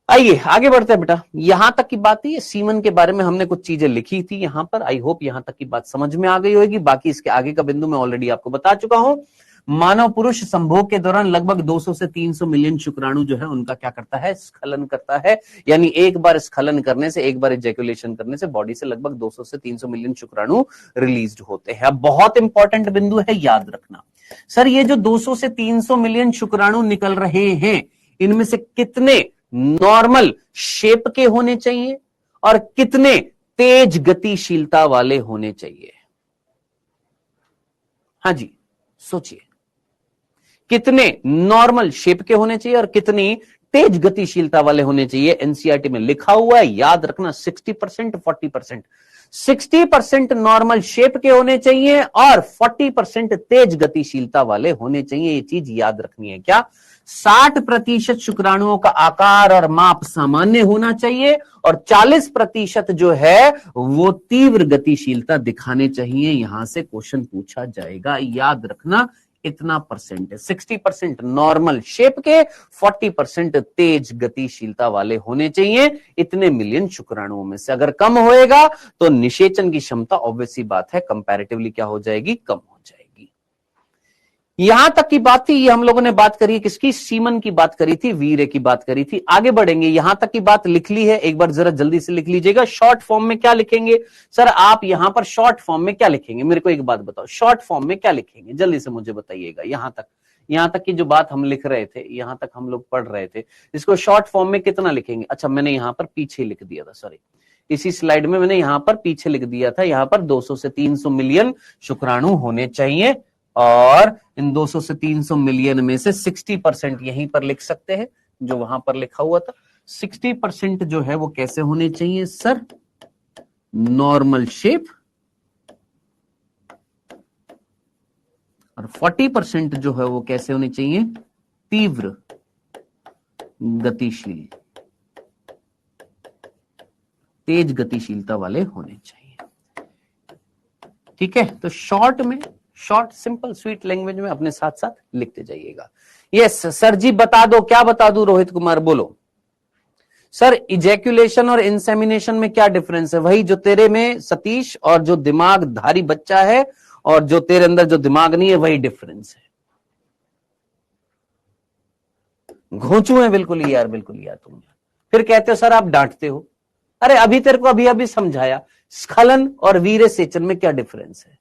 आइए आगे बढ़ते हैं बेटा। यहां तक की बात है, सीमन के बारे में हमने कुछ चीजें लिखी थी यहां पर। आई होप यहां तक की बात समझ में आ गई होगी। बाकी इसके आगे का बिंदु मैं ऑलरेडी आपको बता चुका हूं। मानव पुरुष संभोग के दौरान लगभग 200 से 300 मिलियन शुक्राणु जो है उनका क्या करता है, स्खलन करता है। यानी एक बार स्खलन करने से, एक बार इजैकुलेशन करने से बॉडी से लगभग 200 से 300 मिलियन शुक्राणु रिलीज होते हैं। अब बहुत इंपॉर्टेंट बिंदु है, याद रखना। सर ये जो 200 से 300 मिलियन शुक्राणु निकल रहे हैं, इनमें से कितने नॉर्मल शेप के होने चाहिए और कितने तेज गतिशीलता वाले होने चाहिए? हाँ जी सोचिए, कितने नॉर्मल शेप के होने चाहिए और कितनी तेज गतिशीलता वाले होने चाहिए? एनसीईआरटी में लिखा हुआ है, याद रखना 60% 40%। 60% नॉर्मल शेप के होने चाहिए और 40% तेज गतिशीलता वाले होने चाहिए। ये चीज याद रखनी है। क्या 60% शुक्राणुओं का आकार और माप सामान्य होना चाहिए और 40% जो है वो तीव्र गतिशीलता दिखाने चाहिए। यहां से क्वेश्चन पूछा जाएगा, याद रखना इतना परसेंट है। 60% नॉर्मल शेप के, 40% तेज गतिशीलता वाले होने चाहिए इतने मिलियन शुक्राणुओं में से। अगर कम होएगा तो निषेचन की क्षमता ऑब्वियस सी बात है कंपैरेटिवली क्या हो जाएगी, कम हो जाएगी। यहां तक की बात थी, ये हम लोगों ने बात करी किसकी, सीमन की बात करी थी, वीर्य की बात करी थी। आगे बढ़ेंगे, यहां तक की बात लिख ली है, एक बार जरा जल्दी से लिख लीजिएगा। शॉर्ट फॉर्म में क्या लिखेंगे? सर आप यहां पर शॉर्ट फॉर्म में क्या लिखेंगे, मेरे को एक बात बताओ, शॉर्ट फॉर्म में क्या लिखेंगे, जल्दी से मुझे बताइएगा। यहां तक की जो बात हम लिख रहे थे, यहां तक हम लोग पढ़ रहे थे, इसको शॉर्ट फॉर्म में कितना लिखेंगे? अच्छा मैंने यहां पर पीछे लिख दिया था, सॉरी, इसी स्लाइड में मैंने यहां पर पीछे लिख दिया था। यहां पर 200 से 300 मिलियन शुक्राणु होने चाहिए और इन 200 से 300 मिलियन में से 60% यहीं पर लिख सकते हैं जो वहां पर लिखा हुआ था। 60% जो है वो कैसे होने चाहिए सर, नॉर्मल शेप, और 40% जो है वो कैसे होने चाहिए, तीव्र गतिशील, तेज गतिशीलता वाले होने चाहिए। ठीक है, तो शॉर्ट में, शॉर्ट सिंपल स्वीट लैंग्वेज में अपने साथ साथ लिखते जाइएगा। यस सर जी बता दो, क्या बता दूं रोहित कुमार, बोलो सर। इजैकुलेशन और इंसेमिनेशन में क्या डिफरेंस है? वही जो तेरे में सतीश, और जो दिमागधारी बच्चा है और जो तेरे अंदर जो दिमाग नहीं है, वही डिफरेंस है। घोंचू है बिल्कुल ही यार, बिल्कुल यार तुम। फिर कहते हो सर आप डांटते हो। अरे अभी तेरे को अभी अभी समझाया, स्खलन और वीर्य सेचन में क्या डिफरेंस है।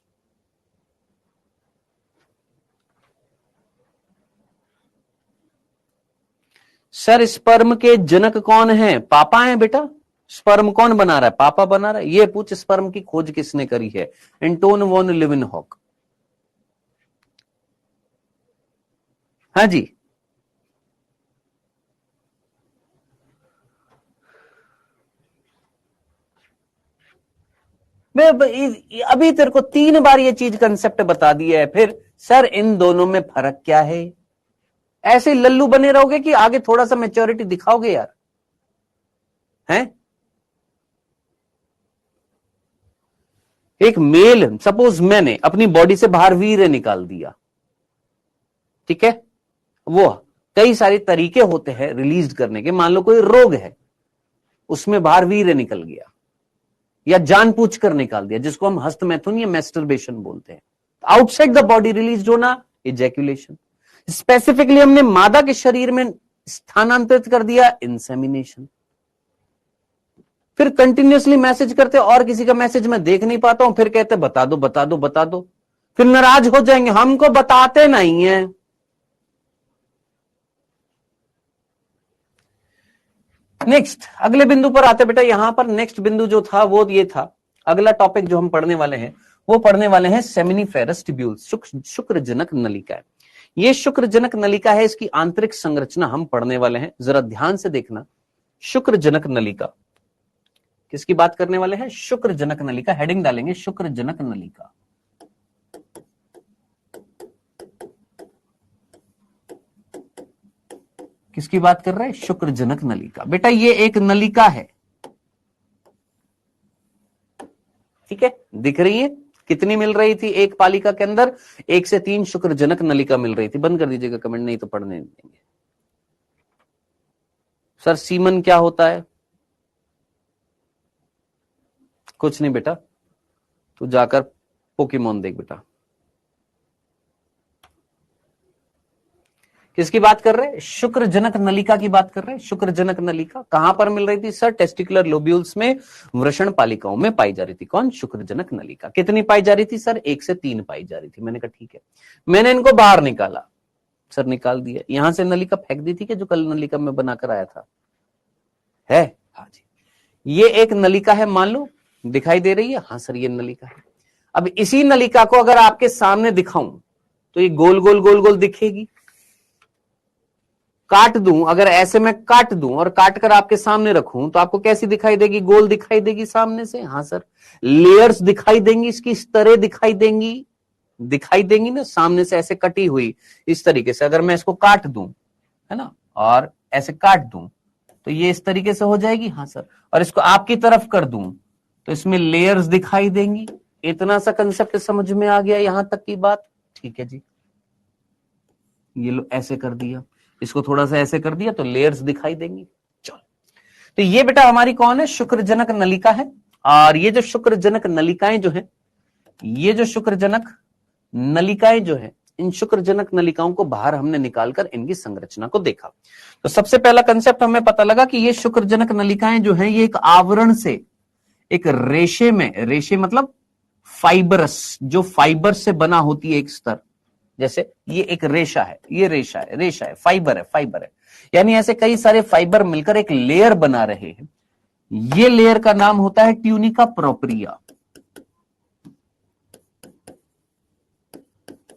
सर स्पर्म के जनक कौन है? पापा है बेटा। स्पर्म कौन बना रहा है? पापा बना रहा है। ये पूछ स्पर्म की खोज किसने करी है? Anton von Leeuwenhoek. हाँ जी, मैं अभी तेरे को 3 बार ये चीज कंसेप्ट बता दिया है। फिर सर इन दोनों में फर्क क्या है? ऐसे लल्लू बने रहोगे कि आगे थोड़ा सा मैच्योरिटी दिखाओगे यार, हैं? एक मेल, सपोज मैंने अपनी बॉडी से बाहर वीर्य निकाल दिया, ठीक है, वो कई सारे तरीके होते हैं रिलीज करने के। मान लो कोई रोग है, उसमें बाहर वीर्य निकल गया, या जानबूझकर निकाल दिया, जिसको हम हस्तमैथुन या मैस्टरबेशन बोलते हैं। आउटसाइड द बॉडी रिलीज होना, इजैकुलेशन। स्पेसिफिकली हमने मादा के शरीर में स्थानांतरित कर दिया, इंसेमिनेशन। फिर कंटिन्यूअसली मैसेज करते और किसी का मैसेज मैं देख नहीं पाता हूं, फिर कहते बता दो बता दो बता दो, फिर नाराज हो जाएंगे, हमको बताते नहीं है। नेक्स्ट अगले बिंदु पर आते बेटा। यहां पर नेक्स्ट बिंदु जो था वो ये था, अगला टॉपिक जो हम पढ़ने वाले हैं वो पढ़ने वाले हैं सेमिनिफेरस ट्यूब्यूल्स, शुक्रजनक नलिका। ये शुक्रजनक नलिका है, इसकी आंतरिक संरचना हम पढ़ने वाले हैं, जरा ध्यान से देखना। शुक्रजनक नलिका किसकी बात करने वाले हैं? शुक्रजनक नलिका। हेडिंग डालेंगे शुक्रजनक नलिका। किसकी बात कर रहे हैं? शुक्रजनक नलिका। बेटा ये एक नलिका है, ठीक है, दिख रही है? कितनी मिल रही थी एक पालिका के अंदर? 1 से 3 शुक्रजनक नलिका मिल रही थी। बंद कर दीजिएगा कमेंट, नहीं तो पढ़ने देंगे। सर सीमन क्या होता है? कुछ नहीं बेटा, तू जाकर पोकेमोन देख बेटा। किसकी बात कर रहे हैं? शुक्रजनक नलिका की बात कर रहे हैं। शुक्रजनक नलिका कहां पर मिल रही थी सर? टेस्टिकुलर लोब्यूल्स में, वृषण पालिकाओं में पाई जा रही थी। कौन? शुक्रजनक नलिका। कितनी पाई जा रही थी सर? 1 से 3 पाई जा रही थी। मैंने कहा ठीक है, मैंने इनको बाहर निकाला। सर निकाल दिया। यहां से नलिका फेंक दी थी कि जो कल नलिका में बनाकर आया था? है? हाँ जी, ये एक नलिका है, मान लो दिखाई दे रही है। हाँ सर ये नलिका है। अब इसी नलिका को अगर आपके सामने दिखाऊं तो ये गोल गोल गोल गोल दिखेगी। काट दूं, अगर ऐसे मैं काट दूं और काट कर आपके सामने रखूं तो आपको कैसी दिखाई देगी? गोल दिखाई देगी सामने से। हाँ सर, लेयर्स दिखाई देंगी, इसकी स्तरें दिखाई देंगी ना, सामने से ऐसे कटी हुई इस तरीके से। अगर मैं इसको काट दूं, है ना, और ऐसे काट दूं तो ये इस तरीके से हो जाएगी। हाँ सर, और इसको आपकी तरफ कर दूं तो इसमें लेयर्स दिखाई देंगी। इतना सा कंसेप्ट समझ में आ गया यहां तक की बात? ठीक है जी, ये लो ऐसे कर दिया, इसको थोड़ा सा ऐसे कर दिया तो लेयर्स दिखाई देंगी। चलो, तो ये बेटा हमारी कौन है? शुक्रजनक नलिका है। और ये जो शुक्रजनक नलिकाएं जो है, ये जो शुक्रजनक नलिकाएं जो है, इन शुक्रजनक नलिकाओं को बाहर हमने निकालकर इनकी संरचना को देखा। तो सबसे पहला कंसेप्ट हमें पता लगा कि ये शुक्रजनक नलिकाएं जो हैं, ये एक आवरण से, एक रेशे में, रेशे मतलब फाइबरस, जो फाइबर से बना होती है एक स्तर। जैसे ये एक रेशा है, ये रेशा है, फाइबर है, यानी ऐसे कई सारे फाइबर मिलकर एक लेयर बना रहे हैं। ये लेयर का नाम होता है ट्यूनिका प्रोपरिया।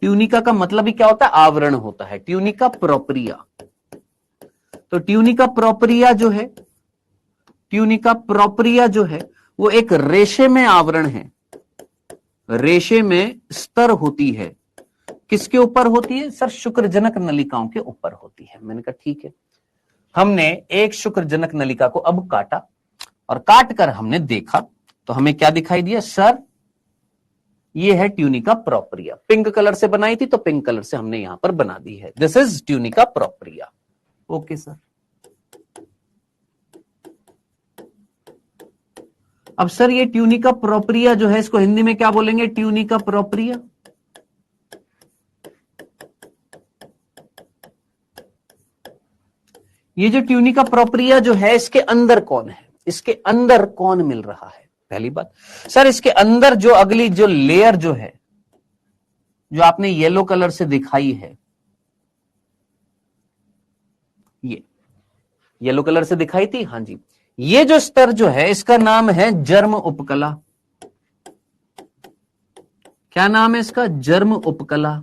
ट्यूनिका का मतलब ही क्या होता है? आवरण होता है। ट्यूनिका प्रोपरिया। तो ट्यूनिका प्रोपरिया जो है वो एक रेशे में आवरण है, रेशे में स्तर होती है। किसके ऊपर होती है सर? शुक्रजनक नलिकाओं के ऊपर होती है। मैंने कहा ठीक है। हमने एक शुक्रजनक नलिका को अब काटा और काट कर हमने देखा तो हमें क्या दिखाई दिया सर? ये है ट्यूनिका प्रोपरिया। पिंक कलर से बनाई थी तो पिंक कलर से हमने यहां पर बना दी है। This is tunica propria. Okay sir. अब सर ये ट्यूनिका प्रोपरिया जो है, इसको हिंदी में क्या बोलेंगे? Tunica propria. ये जो ट्यूनिका प्रोपरिया जो है, इसके अंदर कौन है? इसके अंदर कौन मिल रहा है? पहली बात सर, इसके अंदर जो अगली जो लेयर जो है, जो आपने येलो कलर से दिखाई है, ये येलो कलर से दिखाई थी। हाँ जी, ये जो स्तर जो है इसका नाम है जर्म उपकला। क्या नाम है इसका? जर्म उपकला।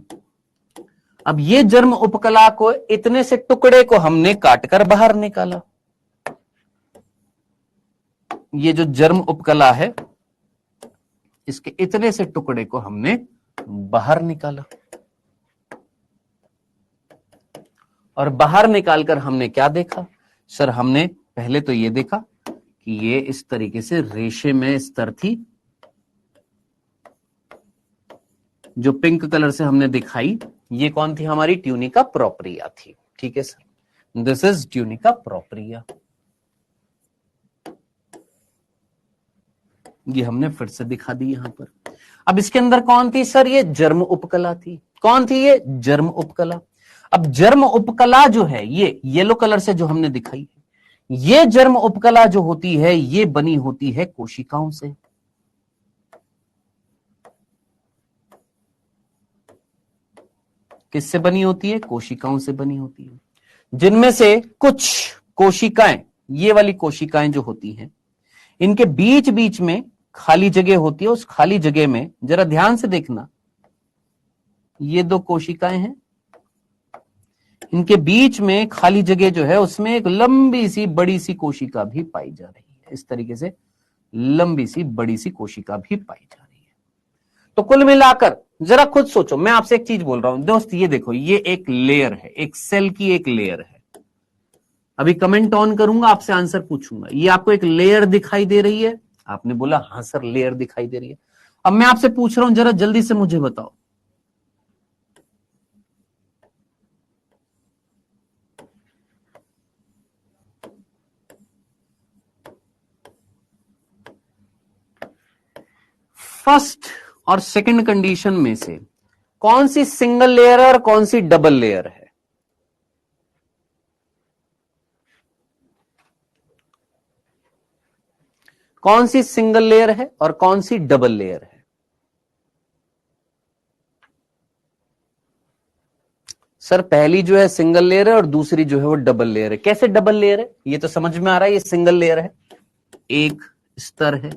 अब ये जर्म उपकला को, इतने से टुकड़े को हमने काटकर बाहर निकाला। ये जो जर्म उपकला है, इसके इतने से टुकड़े को हमने बाहर निकाला और बाहर निकालकर हमने क्या देखा सर? हमने पहले तो ये देखा कि ये इस तरीके से रेशे में स्तर थी, जो पिंक कलर से हमने दिखाई। ये कौन थी? हमारी ट्यूनिका प्रोपरिया थी। ठीक है sir, this is tunica propria. ये हमने फिर से दिखा दी यहां पर। अब इसके अंदर कौन थी सर? ये जर्म उपकला थी। कौन थी ये? जर्म उपकला। अब जर्म उपकला जो है, ये येलो कलर से जो हमने दिखाई है, ये जर्म उपकला जो होती है, ये बनी होती है कोशिकाओं से। किससे बनी होती है? कोशिकाओं से बनी होती है, जिनमें से कुछ कोशिकाएं, ये वाली कोशिकाएं जो होती हैं, इनके बीच बीच में खाली जगह होती है। उस खाली जगह में जरा ध्यान से देखना, ये दो कोशिकाएं हैं, इनके बीच में खाली जगह जो है उसमें एक लंबी सी बड़ी सी कोशिका भी पाई जा रही है। इस तरीके से लंबी सी बड़ी सी कोशिका भी पाई जा रही है। तो कुल मिलाकर जरा खुद सोचो, मैं आपसे एक चीज बोल रहा हूं दोस्त, ये देखो, ये एक लेयर है, एक सेल की एक लेयर है। अभी कमेंट ऑन करूंगा, आपसे आंसर पूछूंगा। ये आपको एक लेयर दिखाई दे रही है, आपने बोला हाँ सर लेयर दिखाई दे रही है। अब मैं आपसे पूछ रहा हूं, जरा जल्दी से मुझे बताओ, फर्स्ट और सेकंड कंडीशन में से कौन सी सिंगल लेयर है और कौन सी डबल लेयर है? कौन सी सिंगल लेयर है और कौन सी डबल लेयर है? सर पहली जो है सिंगल लेयर है और दूसरी जो है वो डबल लेयर है। कैसे डबल लेयर है ये तो समझ में आ रहा है, ये सिंगल लेयर है, एक स्तर है।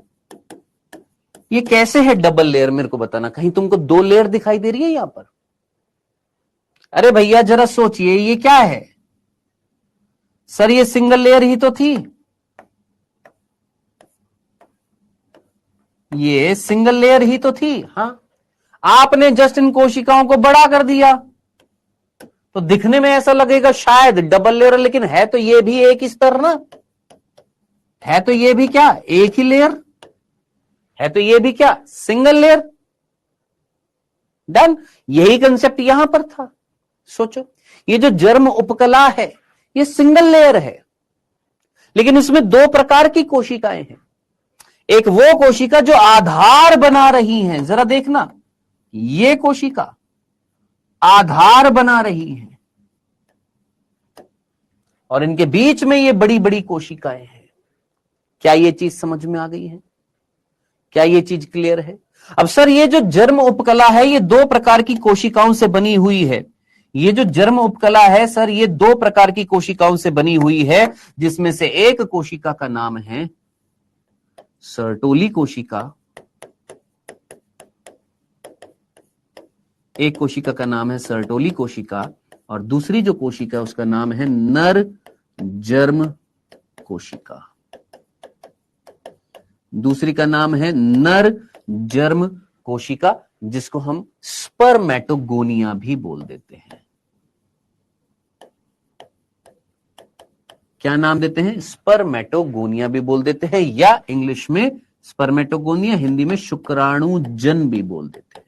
ये कैसे है डबल लेयर, मेरे को बताना। कहीं तुमको दो लेयर दिखाई दे रही है यहां पर? अरे भैया जरा सोचिए, ये क्या है? सर ये सिंगल लेयर ही तो थी, ये सिंगल लेयर ही तो थी। हाँ, आपने जस्ट इन कोशिकाओं को बड़ा कर दिया तो दिखने में ऐसा लगेगा शायद डबल लेयर, लेकिन है तो ये भी एक स्तर ना, है तो ये भी क्या एक ही लेयर, है तो ये भी क्या सिंगल लेयर। डन, यही कंसेप्ट यहां पर था। सोचो, ये जो जर्म उपकला है ये सिंगल लेयर है, लेकिन उसमें दो प्रकार की कोशिकाएं हैं। एक वो कोशिका जो आधार बना रही हैं, जरा देखना, ये कोशिका आधार बना रही है और इनके बीच में ये बड़ी बड़ी कोशिकाएं हैं। क्या ये चीज समझ में आ गई है? क्या ये चीज क्लियर है? अब सर ये जो जर्म उपकला है ये दो प्रकार की कोशिकाओं से बनी हुई है। ये जो जर्म उपकला है सर ये दो प्रकार की कोशिकाओं से बनी हुई है, जिसमें से एक कोशिका का नाम है सर्टोली कोशिका, एक कोशिका का नाम है सर्टोली कोशिका और दूसरी जो कोशिका उसका नाम है नर जर्म कोशिका। दूसरी का नाम है नर जर्म कोशिका, जिसको हम स्पर्मेटोगोनिया भी बोल देते हैं। क्या नाम देते हैं? स्पर्मेटोगोनिया भी बोल देते हैं, या इंग्लिश में स्पर्मेटोगोनिया, हिंदी में शुक्राणुजन भी बोल देते हैं।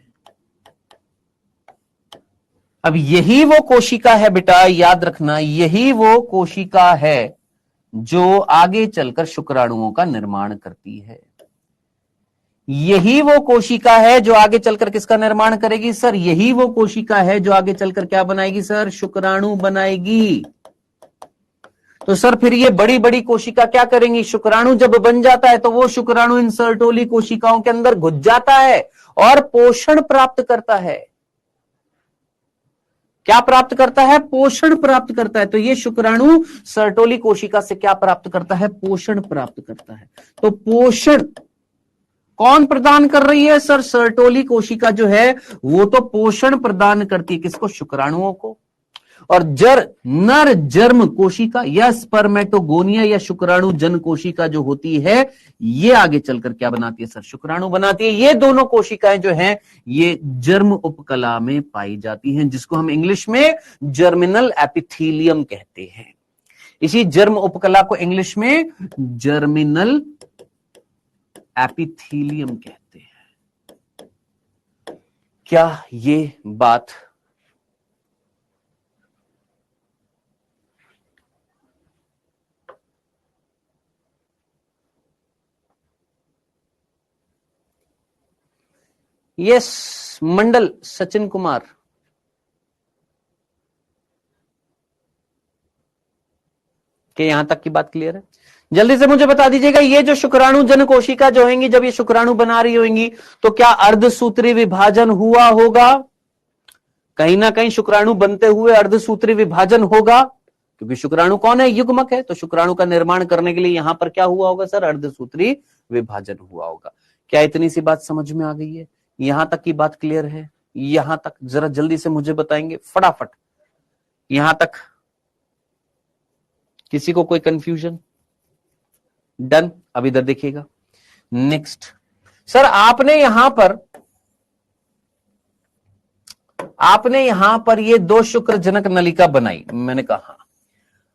अब यही वो कोशिका है बेटा, याद रखना, यही वो कोशिका है जो आगे चलकर शुक्राणुओं का निर्माण करती है। यही वो कोशिका है जो आगे चलकर किसका निर्माण करेगी सर? यही वो कोशिका है जो आगे चलकर क्या बनाएगी सर? शुक्राणु बनाएगी। तो सर फिर ये बड़ी बड़ी कोशिका क्या करेंगी? शुक्राणु जब बन जाता है तो वो शुक्राणु इन सर्टोली कोशिकाओं के अंदर घुस जाता है और पोषण प्राप्त करता है। क्या प्राप्त करता है? पोषण प्राप्त करता है। तो ये शुक्राणु सर्टोली कोशिका से क्या प्राप्त करता है? पोषण प्राप्त करता है। तो पोषण कौन प्रदान कर रही है सर? सर्टोली कोशिका जो है वो तो पोषण प्रदान करती है किसको? शुक्राणुओं को। और नर जर्म कोशिका या स्पर्मेटोगोनिया या शुक्राणु जन कोशिका जो होती है ये आगे चलकर क्या बनाती है सर? शुक्राणु बनाती है। ये दोनों कोशिकाएं जो हैं ये जर्म उपकला में पाई जाती हैं, जिसको हम इंग्लिश में जर्मिनल एपिथेलियम कहते हैं। इसी जर्म उपकला को इंग्लिश में जर्मिनल एपिथेलियम कहते हैं। क्या ये बात यस मंडल सचिन कुमार, के यहां तक की बात क्लियर है? जल्दी से मुझे बता दीजिएगा, ये जो शुक्राणु जन कोशिका जो होंगी, जब ये शुक्राणु बना रही होंगी तो क्या अर्धसूत्री विभाजन हुआ होगा? कहीं ना कहीं शुक्राणु बनते हुए अर्धसूत्री विभाजन होगा, क्योंकि शुक्राणु कौन है? युग्मक है। तो शुक्राणु का निर्माण करने के लिए यहां पर क्या हुआ होगा सर? अर्धसूत्री विभाजन हुआ होगा। क्या इतनी सी बात समझ में आ गई है? यहां तक की बात क्लियर है? यहां तक जरा जल्दी से मुझे बताएंगे फटाफट। यहां तक किसी को कोई कंफ्यूजन? डन। अब इधर देखिएगा। नेक्स्ट सर, आपने यहां पर ये दो शुक्रजनक नलिका बनाई। मैंने कहा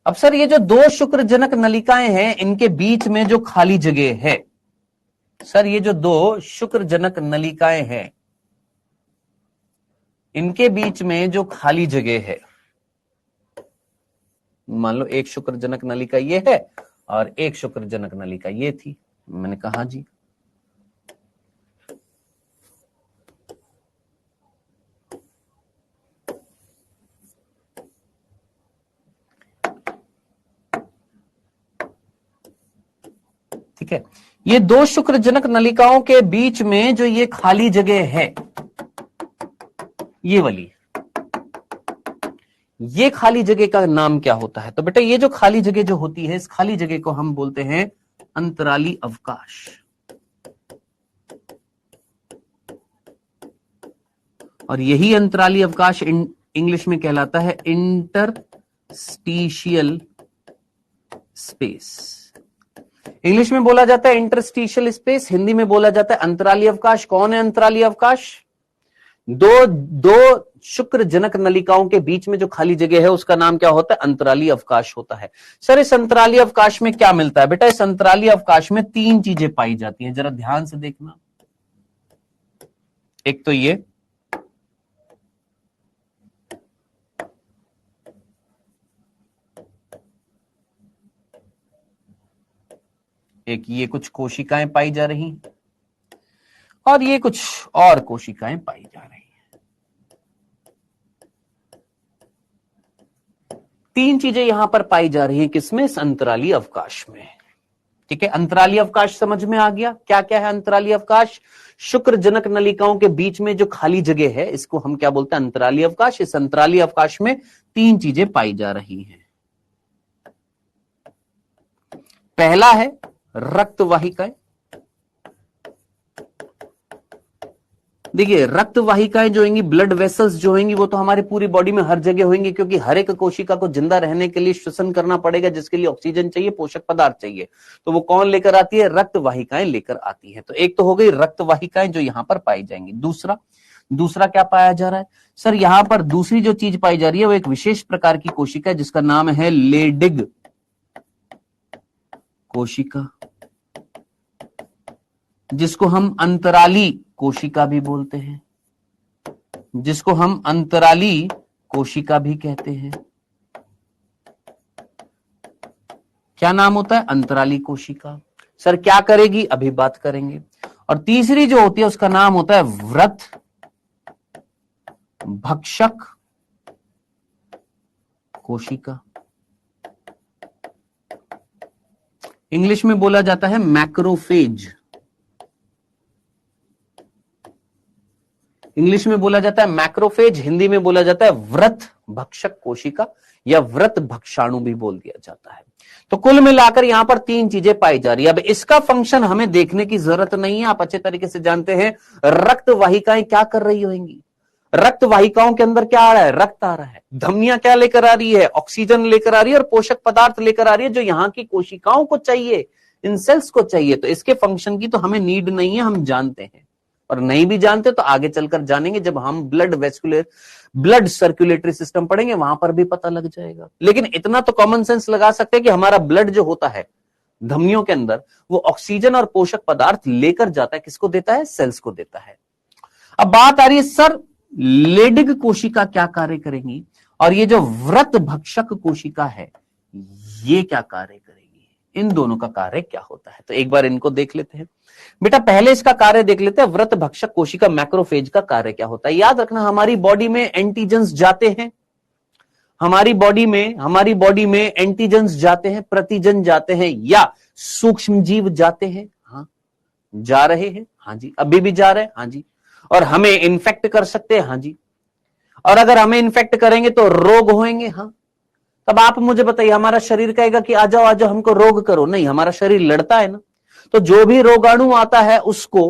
अब सर ये जो दो शुक्रजनक नलिकाएं हैं इनके बीच में जो खाली जगह है, सर ये जो दो शुक्रजनक नलिकाएं हैं इनके बीच में जो खाली जगह है, मान लो एक शुक्रजनक नलिका ये है और एक शुक्रजनक नलिका ये थी, मैंने कहा जी ठीक है। ये दो शुक्रजनक नलिकाओं के बीच में जो ये खाली जगह है, ये वाली, ये खाली जगह का नाम क्या होता है? तो बेटा ये जो खाली जगह जो होती है, इस खाली जगह को हम बोलते हैं अंतराली अवकाश। और यही अंतराली अवकाश इंग्लिश में कहलाता है इंटरस्टिशियल स्पेस। इंग्लिश में बोला जाता है इंटरस्टिशियल स्पेस, हिंदी में बोला जाता है अंतराली अवकाश। कौन है अंतराली अवकाश? दो शुक्रजनक नलिकाओं के बीच में जो खाली जगह है उसका नाम क्या होता है? अंतराली अवकाश होता है। सर इस अंतराली अवकाश में क्या मिलता है? बेटा इस अंतराली अवकाश में तीन चीजें पाई जाती हैं, जरा ध्यान से देखना। एक तो ये, एक ये कुछ कोशिकाएं पाई जा रही और ये कुछ और कोशिकाएं पाई जा रही हैं। तीन चीजें यहां पर पाई जा रही हैं, किसमें? इस अंतराली अवकाश में। ठीक है, अंतराली अवकाश समझ में आ गया? क्या क्या है अंतराली अवकाश? शुक्रजनक नलिकाओं के बीच में जो खाली जगह है इसको हम क्या बोलते हैं? अंतराली अवकाश। इस अंतराली अवकाश में तीन चीजें पाई जा रही हैं। पहला है रक्त वाहिकाएं। देखिए रक्त वाहिकाएं जो होंगी, ब्लड वेसल्स जो होंगी, वो तो हमारे पूरी बॉडी में हर जगह होंगी, क्योंकि हर एक कोशिका को जिंदा रहने के लिए श्वसन करना पड़ेगा, जिसके लिए ऑक्सीजन चाहिए, पोषक पदार्थ चाहिए। तो वो कौन लेकर आती है? रक्त वाहिकाएं लेकर आती है। तो एक तो हो गई रक्त वाहिकाएं जो यहां पर पाई जाएंगी। दूसरा क्या पाया जा रहा है? सर यहां पर दूसरी जो चीज पाई जा रही है वो एक विशेष प्रकार की कोशिका है जिसका नाम है लेडिग कोशिका, जिसको हम अंतराली कोशिका भी बोलते हैं, जिसको हम अंतराली कोशिका भी कहते हैं। क्या नाम होता है? अंतराली कोशिका। सर क्या करेगी? अभी बात करेंगे। और तीसरी जो होती है उसका नाम होता है व्रत भक्षक कोशिका। इंग्लिश में बोला जाता है मैक्रोफेज। इंग्लिश में बोला जाता है मैक्रोफेज, हिंदी में बोला जाता है व्रत भक्षक कोशिका या व्रत भक्षाणु भी बोल दिया जाता है। तो कुल मिलाकर यहां पर तीन चीजें पाई जा रही है। अब इसका फंक्शन हमें देखने की जरूरत नहीं है, आप अच्छे तरीके से जानते हैं रक्त वाहिकाएं क्या कर रही होंगी। रक्त वाहिकाओं के अंदर क्या आ रहा है? रक्त आ रहा है। धमनियां क्या लेकर आ रही है? ऑक्सीजन लेकर आ रही है और पोषक पदार्थ लेकर आ रही है जो यहाँ की कोशिकाओं को चाहिए, इन सेल्स को चाहिए। तो इसके फंक्शन की तो हमें नीड नहीं है, हम जानते हैं। और नहीं भी जानते तो आगे चलकर जानेंगे, जब हम ब्लड सर्कुलेटरी सिस्टम पढ़ेंगे वहां पर भी पता लग जाएगा। लेकिन इतना तो कॉमन सेंस लगा सकते हैं कि हमारा ब्लड जो होता है धमनियों के अंदर, वो ऑक्सीजन और पोषक पदार्थ लेकर जाता है। किसको देता है? सेल्स को देता है। अब बात आ रही है सर लेडिग कोशिका क्या कार्य करेंगी और ये जो व्रत भक्षक कोशिका है ये क्या कार्य करेगी? इन दोनों का कार्य क्या होता है? तो एक बार इनको देख लेते हैं। बेटा पहले इसका कार्य देख लेते हैं, व्रत भक्षक कोशिका मैक्रोफेज का कार्य क्या होता है। याद रखना हमारी बॉडी में एंटीजेंस जाते हैं, हमारी बॉडी में एंटीजेंस जाते हैं, प्रतिजन जाते हैं या सूक्ष्म जीव जाते हैं। हाँ जा रहे हैं, हाँ जी, अभी भी जा रहे हैं, हाँ जी। और हमें इन्फेक्ट कर सकते हैं, हाँ जी। और अगर हमें इन्फेक्ट करेंगे तो रोग होंगे, हाँ। तब आप मुझे बताइए, हमारा शरीर कहेगा कि आ जाओ हमको रोग करो? नहीं, हमारा शरीर लड़ता है ना। तो जो भी रोगाणु आता है उसको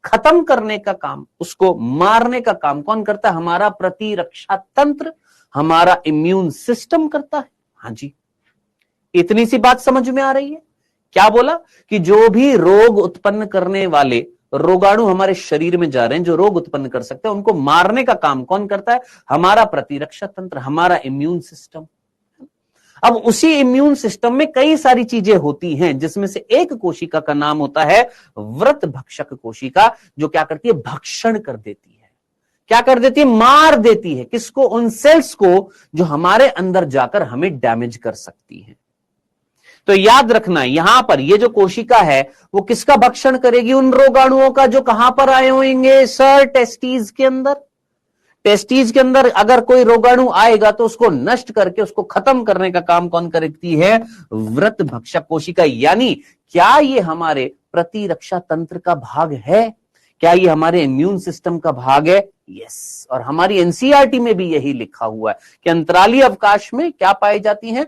खत्म करने का काम, उसको मारने का काम कौन करता है? हमारा प्रतिरक्षा तंत्र, हमारा इम्यून सिस्टम करता है। हाँ जी, इतनी सी बात समझ में आ रही है? क्या बोला कि जो भी रोग उत्पन्न करने वाले रोगाणु हमारे शरीर में जा रहे हैं, जो रोग उत्पन्न कर सकते हैं, उनको मारने का काम कौन करता है? हमारा प्रतिरक्षा तंत्र, हमारा इम्यून सिस्टम। अब उसी इम्यून सिस्टम में कई सारी चीजें होती हैं, जिसमें से एक कोशिका का नाम होता है व्रत भक्षक कोशिका, जो क्या करती है, भक्षण कर देती है। क्या कर देती है, मार देती है। किसको, उन सेल्स को जो हमारे अंदर जाकर हमें डैमेज कर सकती है। तो याद रखना, यहां पर ये जो कोशिका है वो किसका भक्षण करेगी, उन रोगाणुओं का जो कहां पर आए होंगे सर, टेस्टीज के अंदर। टेस्टीज के अंदर अगर कोई रोगाणु आएगा तो उसको नष्ट करके उसको खत्म करने का काम कौन करती है, व्रत भक्षक कोशिका। यानी क्या ये हमारे प्रतिरक्षा तंत्र का भाग है, क्या ये हमारे इम्यून सिस्टम का भाग है? यस। और हमारी एनसीईआरटी में भी यही लिखा हुआ है कि अंतरालीय अवकाश में क्या पाई जाती हैं,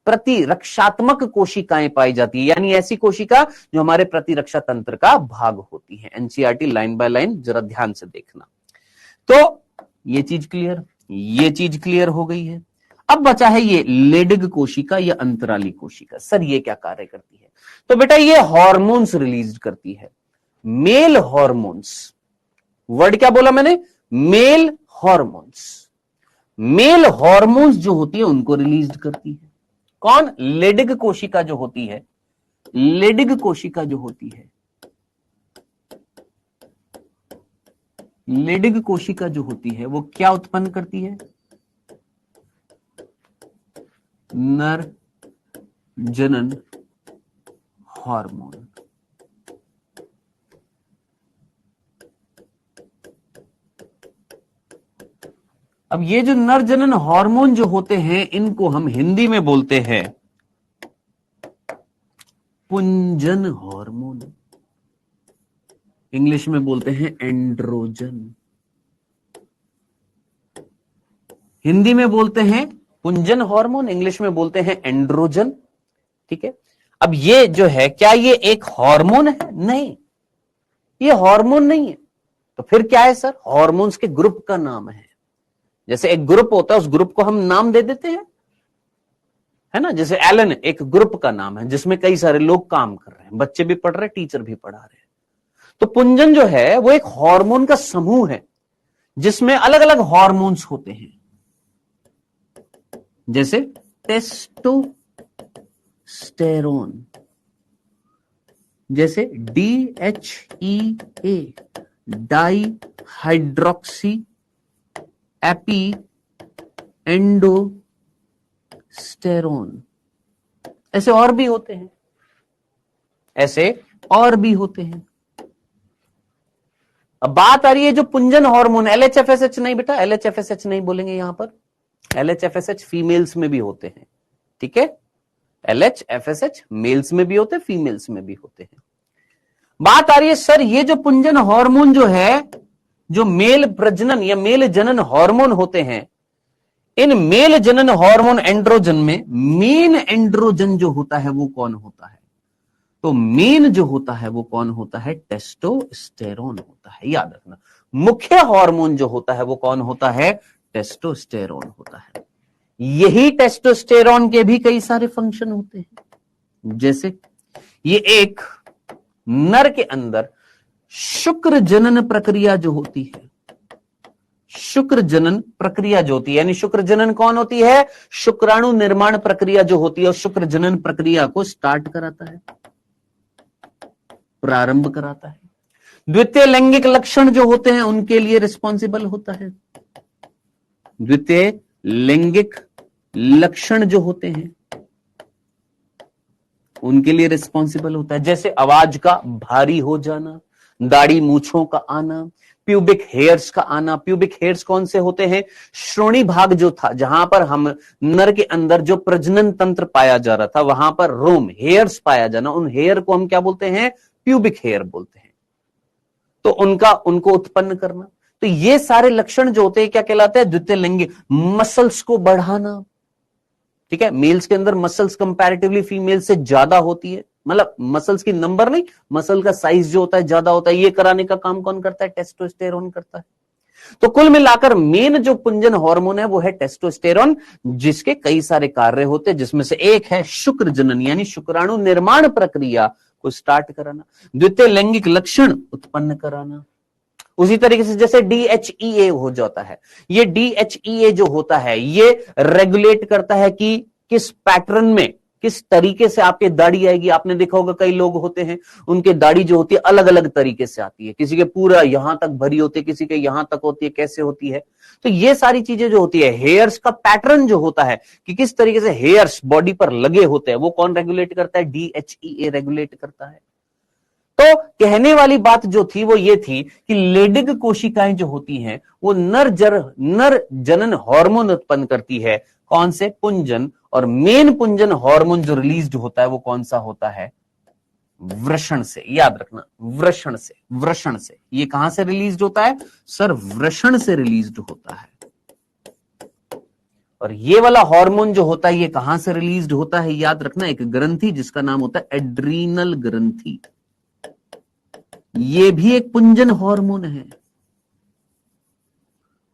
प्रतिरक्षात्मक कोशिकाएं पाई जाती है, यानी ऐसी कोशिका जो हमारे प्रतिरक्षा तंत्र का भाग होती है। एनसीईआरटी लाइन बाय लाइन जरा ध्यान से देखना। तो ये चीज क्लियर, ये चीज क्लियर हो गई है। अब बचा है ये लेडिग कोशिका या अंतराली कोशिका। सर ये क्या कार्य करती है? तो बेटा ये हॉर्मोन्स रिलीज करती है, मेल हॉर्मोन्स। वर्ड क्या बोला मैंने, मेल हॉर्मोन्स। मेल हॉर्मोन्स जो होती है उनको रिलीज करती है। कौन? लेडिग कोशिका जो होती है, लेडिग कोशिका जो होती है, लेडिग कोशिका जो होती है वो क्या उत्पन्न करती है, नर जनन हार्मोन। अब ये जो नर जनन हार्मोन जो होते हैं इनको हम हिंदी में बोलते हैं पुंजन हार्मोन, इंग्लिश में बोलते हैं एंड्रोजन। हिंदी में बोलते हैं पुंजन हार्मोन, इंग्लिश में बोलते हैं एंड्रोजन। ठीक है। अब ये जो है, क्या ये एक हार्मोन है? नहीं, ये हार्मोन नहीं है। तो फिर क्या है सर? हार्मोन्स के ग्रुप का नाम है। जैसे एक ग्रुप होता है, उस ग्रुप को हम नाम दे देते हैं, है ना। जैसे एलन एक ग्रुप का नाम है जिसमें कई सारे लोग काम कर रहे हैं, बच्चे भी पढ़ रहे हैं, टीचर भी पढ़ा रहे हैं। तो पुंजन जो है वो एक हार्मोन का समूह है जिसमें अलग अलग हार्मोन्स होते हैं, जैसे टेस्टोस्टेरोन, जैसे DHEA डाई हाइड्रोक्सी एपी एंडोस्टेरोन। ऐसे और भी होते हैं, ऐसे और भी होते हैं। अब बात आ रही है जो पुंजन हार्मोन, LHFSH नहीं बेटा, LHFSH नहीं बोलेंगे यहां पर। LHFSH फीमेल्स में भी होते हैं, ठीक है। LHFSH मेल्स में भी होते हैं, फीमेल्स में भी होते हैं। बात आ रही है सर ये जो पुंजन हार्मोन जो है, जो मेल प्रजनन या मेल जनन हार्मोन होते हैं, इन मेल जनन हार्मोन एंड्रोजन में मेन एंड्रोजन जो होता है वो कौन होता है? तो मेन जो होता है वो कौन होता है? टेस्टोस्टेरोन होता है। याद रखना, मुख्य हार्मोन जो होता है वो कौन होता है? टेस्टोस्टेरोन होता है। यही टेस्टोस्टेरोन के भी कई सारे फंक्शन होते हैं, जैसे ये एक नर के अंदर शुक्र जनन प्रक्रिया जो होती है, शुक्र जनन प्रक्रिया जो होती है, यानी शुक्र जनन कौन होती है? शुक्राणु निर्माण प्रक्रिया जो होती है, और शुक्र जनन प्रक्रिया को स्टार्ट कराता है, प्रारंभ कराता है। द्वितीय लैंगिक लक्षण जो होते हैं उनके लिए रिस्पॉन्सिबल होता है। द्वितीय लैंगिक लक्षण जो होते हैं उनके लिए रिस्पॉन्सिबल होता है, जैसे आवाज का भारी हो जाना, दाढ़ी मूछों का आना, प्यूबिक हेयर्स का आना। प्यूबिक हेयर्स कौन से होते हैं? श्रोणी भाग जो था, जहां पर हम नर के अंदर जो प्रजनन तंत्र पाया जा रहा था, वहां पर रोम हेयर्स पाया जाना, उन हेयर को हम क्या बोलते हैं? प्यूबिक हेयर बोलते हैं। तो उनको उत्पन्न करना। तो ये सारे लक्षण जो होते हैं क्या कहलाते हैं? द्वितीय लैंगिक। मसल्स को बढ़ाना, ठीक है। मेल्स के अंदर मसल्स कंपैरेटिवली फीमेल से ज्यादा होती है, मतलब मसल्स की नंबर नहीं, मसल का साइज जो होता है ज्यादा होता है। ये कराने का काम कौन करता है? टेस्टोस्टेरोन करता है। तो कुल मिलाकर मेन जो पुंजन हार्मोन है वो है टेस्टोस्टेरोन, जिसके कई सारे कार्य होते हैं, जिसमें से एक है शुक्र जनन, यानी शुक्राणु निर्माण प्रक्रिया को स्टार्ट कराना, द्वितीय लैंगिक लक्षण उत्पन्न कराना। उसी तरीके से जैसे DHEA हो जाता है, ये DHEA जो होता है ये रेगुलेट करता है कि किस पैटर्न में, किस तरीके से आपके दाढ़ी आएगी। आपने देखा होगा कई लोग होते हैं उनके दाढ़ी जो होती है अलग अलग तरीके से आती है, किसी के पूरा यहां तक भरी होती है, किसी के यहां तक होती है, कैसे होती है। तो ये सारी चीजें जो होती है, हेयर्स का पैटर्न जो होता है कि किस तरीके से हेयर्स बॉडी पर लगे होते हैं, वो कौन रेगुलेट करता है? DHEA रेगुलेट करता है। तो कहने वाली बात जो थी वो ये थी कि लेडिग कोशिकाएं जो होती हैं वो नर जनन हार्मोन उत्पन्न करती है। कौन से? पुंजन। और मेन पुंजन हार्मोन जो रिलीज होता है वो कौन सा होता है? वृषण से। याद रखना, वृषण से। वृषण से। ये कहां से रिलीज होता है सर? वृषण से रिलीज होता है। और ये वाला हार्मोन जो होता है ये कहां से रिलीज होता है? याद रखना, एक ग्रंथि जिसका नाम होता है एड्रीनल ग्रंथि। ये भी एक पुंजन हार्मोन है।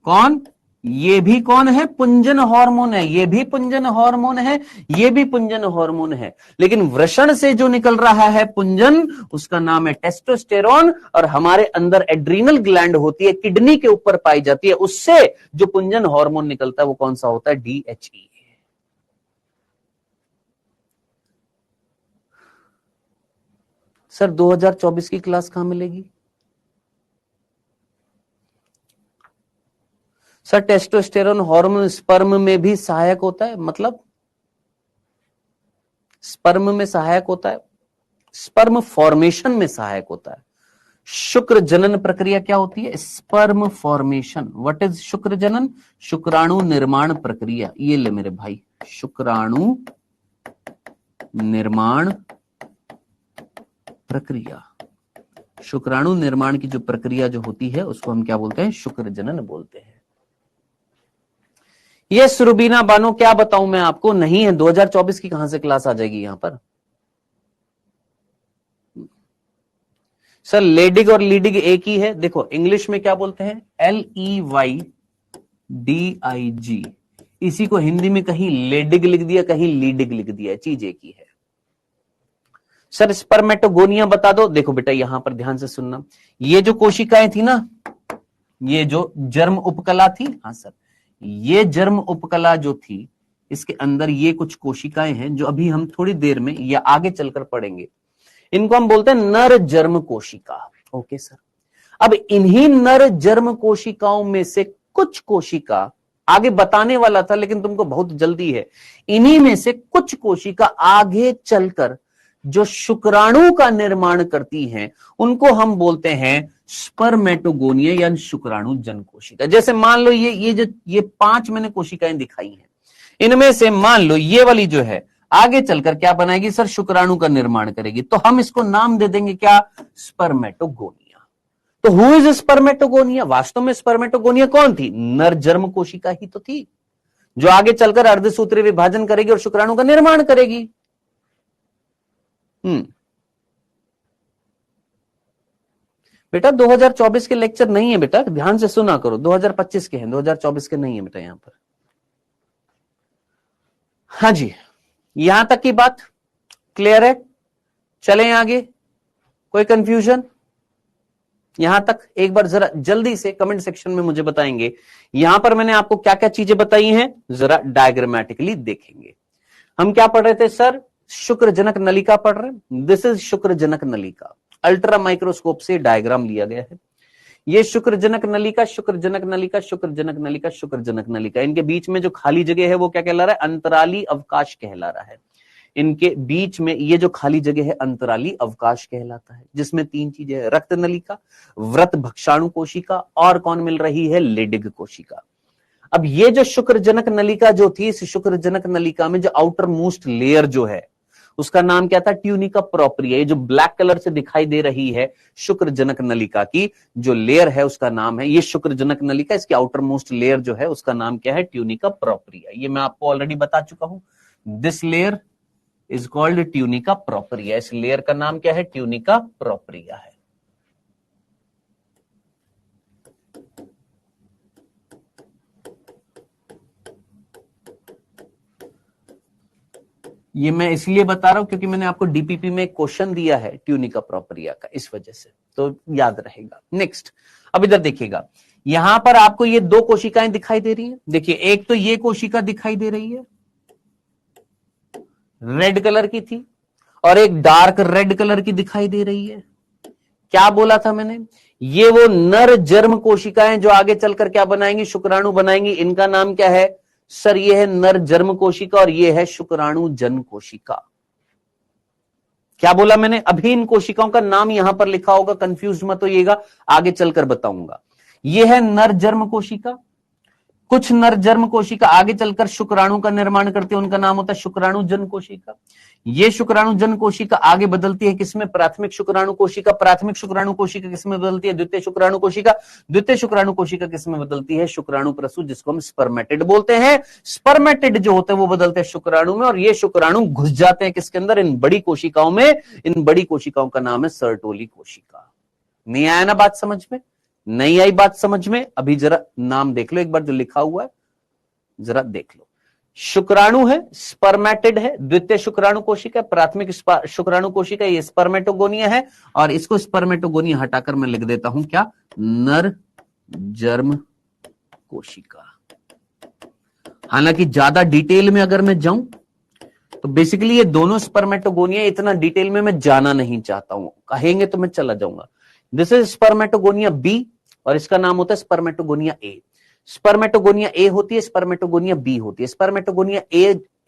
कौन? ये भी कौन है? पुंजन हार्मोन है। ये भी पुंजन हार्मोन है, ये भी पुंजन हार्मोन है। लेकिन वृषण से जो निकल रहा है पुंजन, उसका नाम है टेस्टोस्टेरोन। और हमारे अंदर एड्रीनल ग्लैंड होती है, किडनी के ऊपर पाई जाती है, उससे जो पुंजन हार्मोन निकलता है वो कौन सा होता है? DHEA। सर 2024 की क्लास कहां मिलेगी? सर टेस्टोस्टेरोन हार्मोन स्पर्म में भी सहायक होता है। मतलब स्पर्म में सहायक होता है, स्पर्म फॉर्मेशन में सहायक होता है। शुक्र जनन प्रक्रिया क्या होती है? Sperm formation. व्हाट इज शुक्र जनन? शुक्राणु निर्माण प्रक्रिया। ये ले मेरे भाई, शुक्राणु निर्माण प्रक्रिया। शुक्राणु निर्माण की जो प्रक्रिया जो होती है उसको हम क्या बोलते हैं? शुक्र जनन बोलते हैं। ये सुरुबीना बानो क्या बताऊं मैं आपको, नहीं है। 2024 की कहां से क्लास आ जाएगी यहां पर? सर लेडिग और लीडिग एक ही है। देखो इंग्लिश में क्या बोलते हैं? LEYDIG। इसी को हिंदी में कहीं लेडिग लिख दिया, कहीं लीडिग लिख दिया, चीज एक ही है। सर स्पर्मेटोगोनिया बता दो। देखो बेटा यहां पर ध्यान से सुनना, ये जो कोशिकाएं थी ना, ये जो जर्म उपकला थी, हाँ सर, ये जर्म उपकला जो थी, इसके अंदर ये कुछ कोशिकाएं हैं जो अभी हम थोड़ी देर में या आगे चलकर पढ़ेंगे। इनको हम बोलते हैं नर जर्म कोशिका। Okay sir. अब इन्हीं नर जर्म कोशिकाओं में से कुछ कोशिका, आगे बताने वाला था लेकिन तुमको बहुत जल्दी है, इन्हीं में से कुछ कोशिका आगे चलकर जो शुक्राणु का निर्माण करती हैं उनको हम बोलते हैं स्पर्मेटोगोनिया या शुक्राणु जन कोशिका। जैसे मान लो ये 5 मैंने कोशिकाएं दिखाई हैं, इनमें से मान लो ये वाली जो है आगे चलकर क्या बनाएगी सर? शुक्राणु का निर्माण करेगी। तो हम इसको नाम दे देंगे क्या? स्पर्मेटोगोनिया। तो हु इज स्पर्मेटोगोनिया? वास्तव में स्पर्मेटोगोनिया कौन थी? नर जर्म कोशिका ही तो थी, जो आगे चलकर अर्धसूत्रीय विभाजन करेगी और शुक्राणु का निर्माण करेगी। बेटा 2024 के लेक्चर नहीं है बेटा, ध्यान से सुना करो। 2025 के हैं, 2024 के नहीं है बेटा यहां पर। हाँ जी, यहां तक की बात क्लियर है? चलें आगे, कोई कंफ्यूजन यहां तक? एक बार जरा जल्दी से कमेंट सेक्शन में मुझे बताएंगे। यहां पर मैंने आपको क्या क्या चीजें बताई हैं, जरा डायग्रामेटिकली देखेंगे। हम क्या पढ़ रहे थे सर? शुक्रजनक नलिका पढ़ रहे हैं। दिस इज शुक्रजनक नलिका। अल्ट्रा माइक्रोस्कोप से डायग्राम लिया गया है। ये शुक्रजनक नलिका, शुक्रजनक नलिका, शुक्रजनक नलिका, शुक्रजनक नलिका। इनके बीच में जो खाली जगह है वो क्या कहला रहा है? अंतराली अवकाश कहला रहा है। इनके बीच में ये जो खाली जगह है अंतराली अवकाश कहलाता है, जिसमें 3 चीजें हैं, रक्त नलिका, व्रत भक्षाणु कोशिका और कौन मिल रही है? लेडिग कोशिका। अब ये जो शुक्रजनक नलिका जो थी, इस शुक्रजनक नलिका में जो आउटर मोस्ट लेयर जो है उसका नाम क्या था? Tunica propria. ये जो ब्लैक कलर से दिखाई दे रही है शुक्रजनक नलिका की जो लेयर है उसका नाम है, ये शुक्रजनक नलिका, इसकी आउटर मोस्ट लेयर जो है उसका नाम क्या है? Tunica propria. ये मैं आपको ऑलरेडी बता चुका हूं। This layer is called tunica propria. इस लेयर का नाम क्या है? ट्यूनिका प्रोप्रिया है। ये मैं इसलिए बता रहा हूं क्योंकि मैंने आपको डीपीपी में क्वेश्चन दिया है ट्यूनिका प्रोप्रिया का, इस वजह से तो याद रहेगा। नेक्स्ट, अब इधर देखिएगा, यहां पर आपको ये 2 कोशिकाएं दिखाई दे रही है। देखिए एक तो ये कोशिका दिखाई दे रही है, रेड कलर की थी और एक डार्क रेड कलर की दिखाई दे रही है। क्या बोला था मैंने? ये वो नर जर्म कोशिकाएं जो आगे चलकर क्या बनाएंगी? शुक्राणु बनाएंगी। इनका नाम क्या है सर? ये है नर जर्म कोशिका और ये है शुक्राणु जन कोशिका। क्या बोला मैंने? अभी इन कोशिकाओं का नाम यहां पर लिखा होगा, कंफ्यूज मत होइएगा, आगे चलकर बताऊंगा। ये है नर जर्म कोशिका। कुछ नर जर्म कोशिका आगे चलकर शुक्राणु का निर्माण करते हैं, उनका नाम होता है शुक्राणु जन कोशिका। ये शुक्राणु जन कोशिका आगे बदलती है किसमें? प्राथमिक शुक्राणु कोशिका। प्राथमिक शुक्राणु कोशिका किसमें बदलती है? द्वितीय शुक्राणु कोशिका। द्वितीय शुक्राणु कोशिका किसमें बदलती है? शुक्राणु प्रसूत, जिसको हम स्पर्मेटिड बोलते हैं। स्पर्मेटिड जो होते हैं वो बदलते हैं शुक्राणु में, और ये शुक्राणु घुस जाते हैं किसके अंदर? इन बड़ी कोशिकाओं में। इन बड़ी कोशिकाओं का नाम है सर्टोली कोशिका। नहीं आया ना बात समझ में? नहीं आई बात समझ में? अभी जरा नाम देख लो एक बार जो लिखा हुआ है, जरा देख लो। शुक्राणु है, स्पर्मेटिड है, द्वितीय शुक्राणु कोशिका, प्राथमिक शुक्राणु कोशिका, ये स्पर्मेटोगोनिया है, और इसको स्पर्मेटोगोनिया हटाकर मैं लिख देता हूं क्या? नर जर्म कोशिका। हालांकि ज्यादा डिटेल में अगर मैं जाऊं तो बेसिकली ये दोनों स्पर्मेटोगोनिया, इतना डिटेल में मैं जाना नहीं चाहता हूं, कहेंगे तो मैं चला जाऊंगा। दिस इज स्पर्मेटोगोनिया बी और इसका नाम होता है स्पर्मेटोगोनिया ए। स्पर्मेटोगोनिया ए होती है, स्पर्मेटोगोनिया बी होती है। स्पर्मेटोगोनिया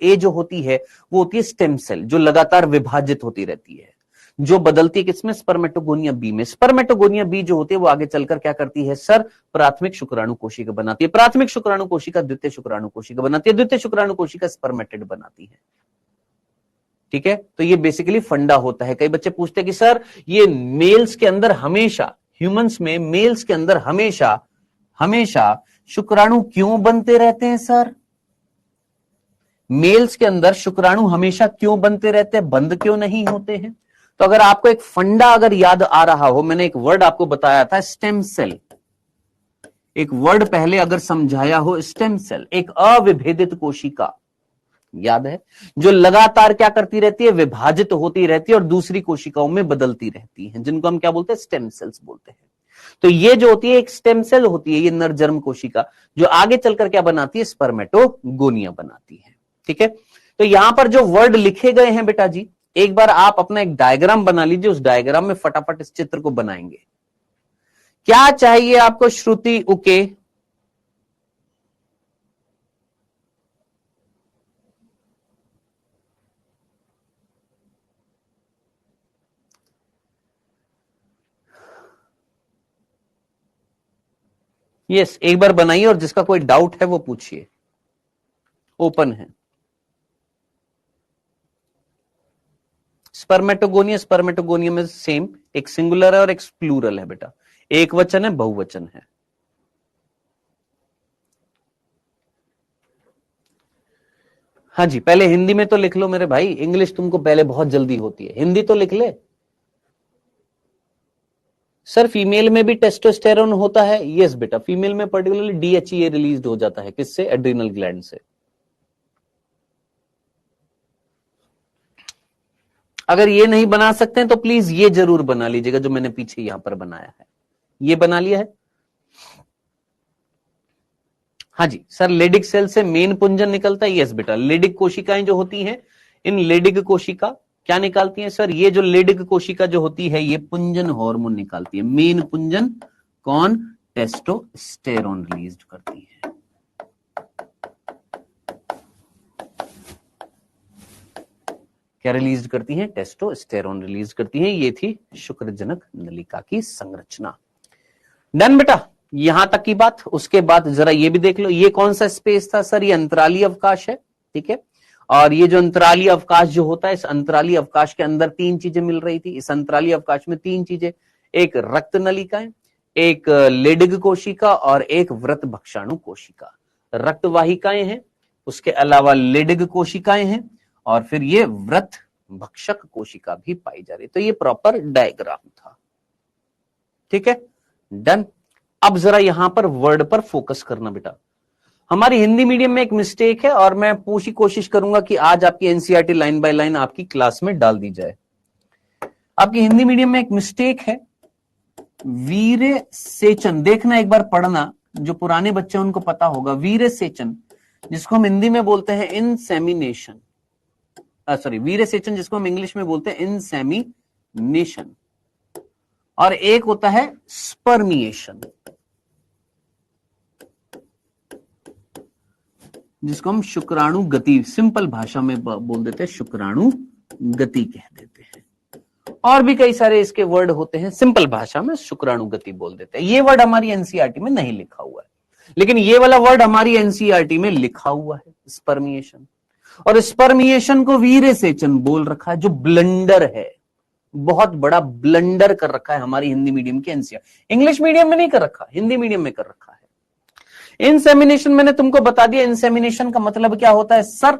ए जो होती है वो होती है स्टेम सेल, जो लगातार विभाजित होती रहती है, जो बदलती है किसमें? स्पर्मेटोगोनिया बी में। स्पर्मेटोगोनिया बी जो होती है वो आगे चलकर क्या करती है सर? प्राथमिक शुक्राणु कोशिका बनाती है। प्राथमिक शुक्राणु कोशिका द्वितीय शुक्राणु कोशिका बनाती है। द्वितीय शुक्राणु कोशिका स्पर्मेटिड बनाती है। ठीक है, तो ये बेसिकली फंडा होता है। कई बच्चे पूछते हैं कि सर ये मेल्स के अंदर हमेशा, ह्यूमंस में मेल्स के अंदर हमेशा हमेशा शुक्राणु क्यों बनते रहते हैं सर? मेल्स के अंदर शुक्राणु हमेशा क्यों बनते रहते हैं, बंद क्यों नहीं होते हैं? तो अगर आपको एक फंडा अगर याद आ रहा हो, मैंने एक वर्ड आपको बताया था स्टेम सेल, एक वर्ड पहले अगर समझाया हो, स्टेम सेल, एक अविभेदित कोशिका, याद है, जो लगातार क्या करती रहती है? विभाजित होती रहती है और दूसरी कोशिकाओं में बदलती रहती है, जिनको हम क्या बोलते हैं? स्टेम सेल्स बोलते हैं। तो ये जो होती है एक स्टेम सेल होती है, ये नर जर्म कोशिका, जो आगे चलकर क्या बनाती है? स्पर्मेटोगोनिया बनाती है। ठीक है, तो यहां पर जो वर्ड लिखे गए हैं बेटा जी, एक बार आप अपना एक डायग्राम बना लीजिए, उस डायग्राम में फटाफट इस चित्र को बनाएंगे। क्या चाहिए आपको श्रुति उके? यस, एक बार बनाइए और जिसका कोई डाउट है वो पूछिए, ओपन है। स्पर्मेटोगोनिया, स्पर्मेटोगोनिया में सेम, एक सिंगुलर है और एक प्लूरल है बेटा, एक वचन है, बहुवचन है। हाँ जी, पहले हिंदी में तो लिख लो मेरे भाई, इंग्लिश तुमको पहले बहुत जल्दी होती है, हिंदी तो लिख ले। सर फीमेल में भी टेस्टोस्टेरोन होता है? यस बेटा, फीमेल में पर्टिकुलरली डीएचईए रिलीज हो जाता है, किससे? एड्रिनल ग्लैंड से। अगर ये नहीं बना सकते हैं तो प्लीज ये जरूर बना लीजिएगा जो मैंने पीछे यहां पर बनाया है, ये बना लिया है। हाँ जी सर, लेडिक सेल से मेन पुंजन निकलता है। यस बेटा, लेडिक कोशिकाएं जो होती हैं, इन लेडिक कोशिका क्या निकालती हैं सर? ये जो लेडिक कोशिका जो होती है ये पुंजन हार्मोन निकालती है। मेन पुंजन कौन? टेस्टोस्टेरोन रिलीज करती है। क्या रिलीज करती है? टेस्टोस्टेरोन रिलीज करती है। ये थी शुक्रजनक नलिका की संरचना। डन बेटा, यहां तक की बात। उसके बाद जरा ये भी देख लो, ये कौन सा स्पेस था सर? ये अंतराली अवकाश है। ठीक है, और ये जो अंतराली अवकाश जो होता है, इस अंतराली अवकाश के अंदर तीन चीजें मिल रही थी। इस अंतराली अवकाश में तीन चीजें, एक रक्त नलिकाएं, एक लेडिग कोशिका और एक व्रत भक्षाणु कोशिका। रक्त वाहिकाएं हैं, उसके अलावा लेडिग कोशिकाएं हैं, और फिर ये व्रत भक्षक कोशिका भी पाई जा रही। तो ये प्रॉपर डायग्राम था। ठीक है, डन। अब जरा यहां पर वर्ड पर फोकस करना बेटा। हमारी हिंदी मीडियम में एक मिस्टेक है और मैं पूरी कोशिश करूंगा कि आज आपकी एनसीईआरटी लाइन बाय लाइन आपकी क्लास में डाल दी जाए। आपकी हिंदी मीडियम में एक मिस्टेक है, वीर्य सेचन। देखना एक बार पढ़ना, जो पुराने बच्चे हैं उनको पता होगा। वीर्य सेचन, जिसको हम हिंदी में बोलते हैं इंसेमिनेशन। सॉरी वीरेसेचन जिसको हम इंग्लिश में बोलते हैं इंसेमिनेशन, और एक होता है स्पर्मिएशन जिसको हम शुक्राणु गति, सिंपल भाषा में बोल देते हैं शुक्राणु गति कह देते हैं। और भी कई सारे इसके वर्ड होते हैं, सिंपल भाषा में शुक्राणु गति बोल देते हैं। ये वर्ड हमारी एनसीईआरटी में नहीं लिखा हुआ है, लेकिन ये वाला वर्ड हमारी एनसीईआरटी में लिखा हुआ है, स्पर्मिएशन। और स्पर्मिएशन को वीरेसेचन बोल रखा है, जो ब्लंडर है, बहुत बड़ा ब्लंडर कर रखा है हमारी हिंदी मीडियम की एनसीईआरटी। इंग्लिश मीडियम में नहीं कर रखा, हिंदी मीडियम में कर रखा है। इंसेमिनेशन मैंने तुमको बता दिया, इंसेमिनेशन का मतलब क्या होता है सर?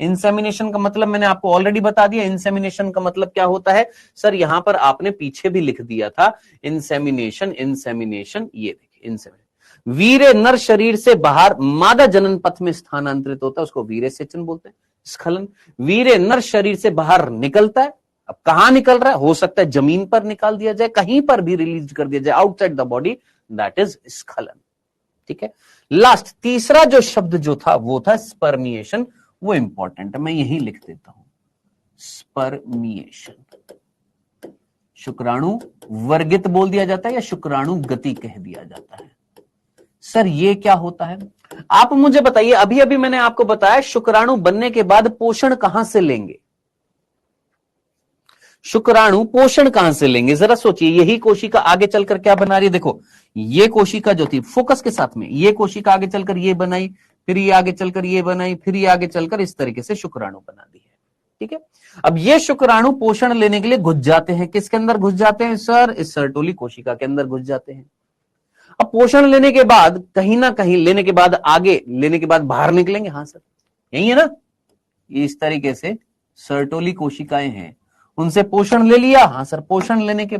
इंसेमिनेशन का मतलब मैंने आपको ऑलरेडी बता दिया। इंसेमिनेशन का मतलब क्या होता है सर? यहां पर आपने पीछे भी लिख दिया था इंसेमिनेशन। इंसेमिनेशन ये देखिए, इंसेमिनेशन वीर्य नर शरीर से बाहर मादा जनन पथ में स्थानांतरित होता है, उसको वीरेसेचन बोलते हैं। स्खलन वीर्य नर शरीर से बाहर निकलता है। अब कहां निकल रहा है? हो सकता है जमीन पर निकाल दिया जाए, कहीं पर भी रिलीज कर दिया जाए outside the body, that is स्खलन। ठीक है। लास्ट तीसरा जो शब्द जो था वो था स्पर्मिएशन, वो इंपॉर्टेंट है, मैं यही लिख देता हूं, स्पर्मिएशन। शुक्राणु वर्गित बोल दिया जाता है या शुक्राणु गति कह दिया जाता है। सर ये क्या होता है? आप मुझे बताइए, अभी अभी मैंने आपको बताया शुक्राणु बनने के बाद पोषण कहां से लेंगे? शुक्राणु पोषण कहां से लेंगे? जरा सोचिए, यही कोशिका आगे चलकर क्या बना रही है? देखो, ये कोशिका जो थी फोकस के साथ में, ये कोशिका आगे चलकर ये बनाई, फिर ये आगे चलकर ये बनाई, फिर ये आगे चलकर इस तरीके से शुक्राणु बना दी है। ठीक है। अब ये शुक्राणु पोषण लेने के लिए घुस जाते हैं। किसके अंदर घुस जाते हैं सर? इस सर्टोली कोशिका के अंदर घुस जाते हैं। अब पोषण लेने के बाद कहीं ना कहीं लेने के बाद, आगे लेने के बाद बाहर निकलेंगे। हाँ सर, यही है ना? इस तरीके से सर्टोली कोशिकाएं हैं, उनसे पोषण ले लिया। हाँ सर, पोषण लेने के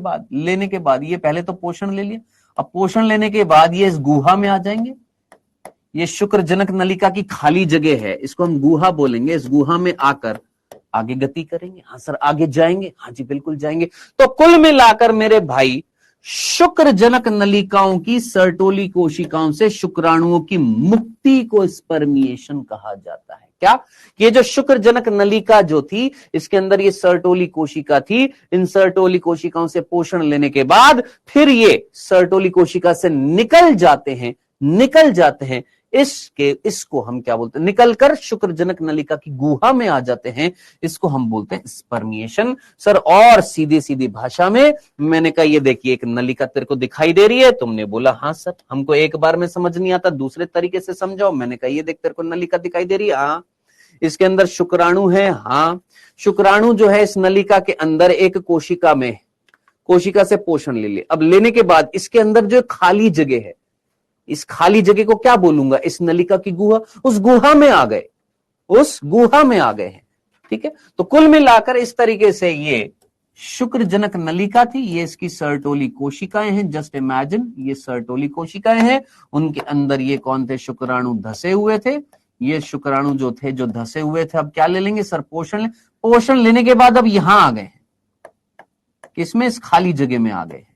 बाद ये पहले तो पोषण ले लिया। अब पोषण लेने के बाद ये इस गुहा में आ जाएंगे। ये शुक्रजनक नलिका की खाली जगह है, इसको हम गुहा बोलेंगे। इस गुहा में आकर आगे गति करेंगे। हाँ सर, आगे जाएंगे। हाँ जी बिल्कुल जाएंगे। तो कुल मिलाकर मेरे भाई, शुक्रजनक नलिकाओं की सर्टोली कोशिकाओं से शुक्राणुओं की मुक्ति को स्पर्मिएशन कहा जाता है। क्या? ये जो शुक्रजनक नलिका जो थी, इसके अंदर ये सर्टोली कोशिका थी। इन सर्टोली कोशिकाओं से पोषण लेने के बाद फिर ये सर्टोली कोशिका से निकल जाते हैं। इसको हम क्या बोलते हैं? निकलकर शुक्रजनक नलिका की गुहा में आ जाते हैं। इसको हम बोलते हैं स्पर्मिएशन। सर और सीधी सीधी भाषा में मैंने कहा, ये देखिए एक नलिका तेरे को दिखाई दे रही है। तुमने बोला हाँ सर, हमको एक बार में समझ नहीं आता, दूसरे तरीके से समझाओ। मैंने कहा ये देख तेरे को नलिका दिखाई दे रही है। हाँ। इसके अंदर शुक्राणु है। हाँ। शुक्राणु जो है इस नलिका के अंदर एक कोशिका से पोषण ले ले। अब लेने के बाद इसके अंदर जो खाली जगह है, इस खाली जगह को क्या बोलूंगा? इस नलिका की गुहा। उस गुहा में आ गए हैं। ठीक है। तो कुल मिलाकर इस तरीके से ये शुक्रजनक नलिका थी, ये इसकी सर्टोली कोशिकाएं हैं। जस्ट इमेजिन, ये सर्टोली कोशिकाएं हैं, उनके अंदर ये कौन थे? शुक्राणु धसे हुए थे। ये शुक्राणु जो धसे हुए थे, अब क्या ले लेंगे सर? पोषण लेने के बाद अब यहां आ गए हैं, किसमें? इस खाली जगह में आ गए हैं।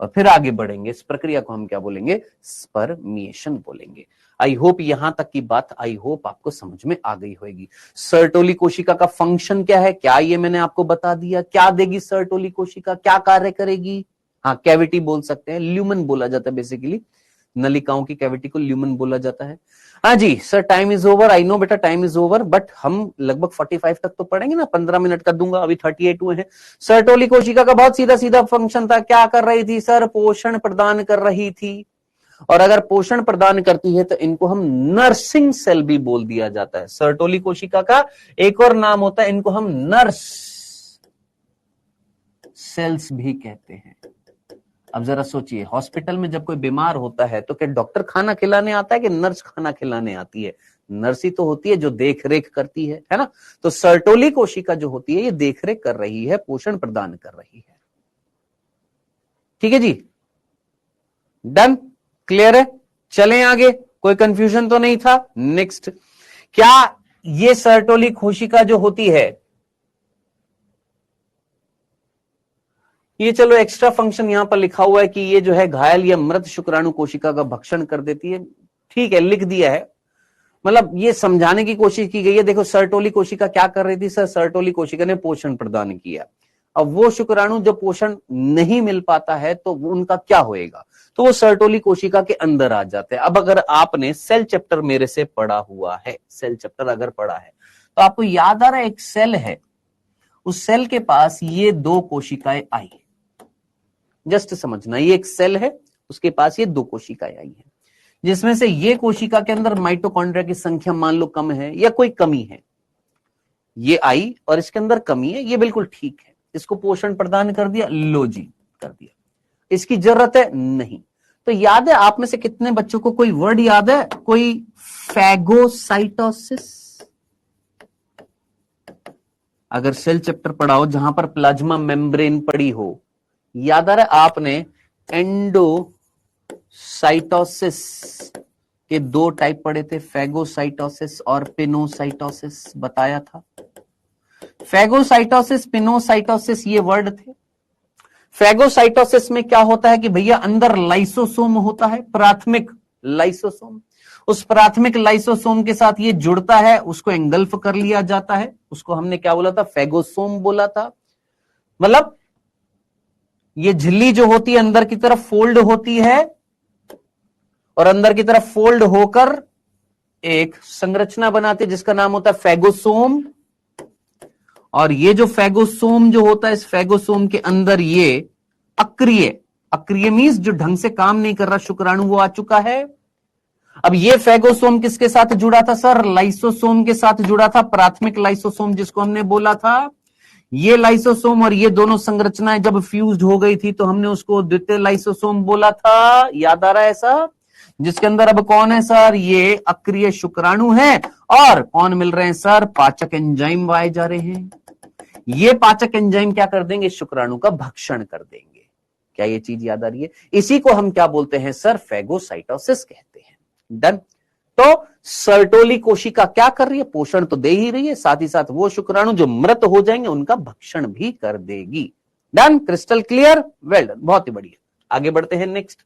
और फिर आगे बढ़ेंगे। इस प्रक्रिया को हम क्या बोलेंगे? स्पर्मिएशन बोलेंगे। आई होप यहां तक की बात आपको समझ में आ गई होगी। सर्टोली कोशिका का फंक्शन क्या है, क्या ये मैंने आपको बता दिया। क्या देगी सर्टोली कोशिका, क्या कार्य करेगी? हाँ, कैविटी बोल सकते हैं, ल्यूमन बोला जाता है। बेसिकली नलिकाओं की कैविटी को ल्यूमन बोला जाता है। हाँ जी sir, time is over. I know बेटा, टाइम इज ओवर, बट हम लगभग 45 तक तो पढ़ेंगे ना, 15 मिनट कर दूंगा, अभी 38 हुए हैं। सर्टोली कोशिका का बहुत सीधा सीधा फंक्शन था। क्या कर रही थी सर? पोषण प्रदान कर रही थी। और अगर पोषण प्रदान करती है तो इनको हम नर्सिंग सेल भी बोल दिया जाता है। सर्टोली कोशिका का एक और नाम होता है, इनको हम नर्स सेल्स भी कहते हैं। अब जरा सोचिए, हॉस्पिटल में जब कोई बीमार होता है तो क्या डॉक्टर खाना खिलाने आता है कि नर्स खाना खिलाने आती है? नर्स ही तो होती है जो देख रेख करती है ना? तो सर्टोली कोशिका जो होती है ये देख रेख कर रही है, पोषण प्रदान कर रही है। ठीक है जी, डन, क्लियर है? चलें आगे, कोई कंफ्यूजन तो नहीं था? नेक्स्ट, क्या ये सर्टोली कोशिका जो होती है, ये चलो एक्स्ट्रा फंक्शन यहां पर लिखा हुआ है कि ये जो है घायल या मृत शुक्राणु कोशिका का भक्षण कर देती है। ठीक है, लिख दिया है, मतलब ये समझाने की कोशिश की गई है। देखो सर्टोली कोशिका क्या कर रही थी सर, सर्टोली कोशिका ने पोषण प्रदान किया। अब वो शुक्राणु जो पोषण नहीं मिल पाता है तो उनका क्या होएगा, तो वो सर्टोली कोशिका के अंदर आ जाते हैं। अब अगर आपने सेल चैप्टर मेरे से पढ़ा हुआ है, सेल चैप्टर अगर पढ़ा है तो आपको याद आ रहा है एक सेल है, उस सेल के पास ये दो कोशिकाएं आई। जस्ट समझना, ये एक सेल है, उसके पास ये दो कोशिकाएं आई है, जिसमें से ये कोशिका के अंदर माइटोकॉन्ड्रिया की संख्या मान लो कम है या कोई कमी है, ये आई और इसके अंदर कमी है, ये बिल्कुल ठीक है, इसको पोषण प्रदान कर दिया, लो जी कर दिया, इसकी जरूरत है नहीं। तो याद है आप में से कितने बच्चों को कोई वर्ड याद है, कोई फैगोसाइटोसिस? अगर सेल चैप्टर पढ़ाओ जहां पर प्लाज्मा मेम्ब्रेन पड़ी हो, याद आ रहा है आपने एंडोसाइटोसिस के दो टाइप पढ़े थे, फैगोसाइटोसिस और पिनोसाइटोसिस बताया था। फैगोसाइटोसिस पिनोसाइटोसिस ये वर्ड थे। फैगोसाइटोसिस में क्या होता है कि भैया अंदर लाइसोसोम होता है, प्राथमिक लाइसोसोम, उस प्राथमिक लाइसोसोम के साथ ये जुड़ता है, उसको एंगल्फ कर लिया जाता है, उसको हमने क्या बोला था, फैगोसोम बोला था। मतलब ये झिल्ली जो होती है अंदर की तरफ फोल्ड होती है और अंदर की तरफ फोल्ड होकर एक संरचना बनाती है जिसका नाम होता है फैगोसोम। और ये जो फैगोसोम जो होता है, इस फैगोसोम के अंदर ये अक्रिय, अक्रिय मींस जो ढंग से काम नहीं कर रहा शुक्राणु, वो आ चुका है। अब ये फैगोसोम किसके साथ जुड़ा था सर, लाइसोसोम के साथ जुड़ा था, प्राथमिक लाइसोसोम जिसको हमने बोला था। ये लाइसोसोम और ये दोनों संरचनाएं जब फ्यूज्ड हो गई थी तो हमने उसको द्वितीय लाइसोसोम बोला था, याद आ रहा है सर? जिसके अंदर अब कौन है सर, ये अक्रिय शुक्राणु है और कौन मिल रहे हैं सर, पाचक एंजाइम आए जा रहे हैं। ये पाचक एंजाइम क्या कर देंगे, शुक्राणु का भक्षण कर देंगे। क्या ये चीज याद आ रही है? इसी को हम क्या बोलते हैं सर, फैगोसाइटोसिस कहते हैं। डन। तो सर्टोली कोशिका क्या कर रही है, पोषण तो दे ही रही है, साथ ही साथ वो शुक्राणु जो मृत हो जाएंगे उनका भक्षण भी कर देगी। Done, crystal clear, well done, बहुत ही बढ़िया। आगे बढ़ते हैं नेक्स्ट।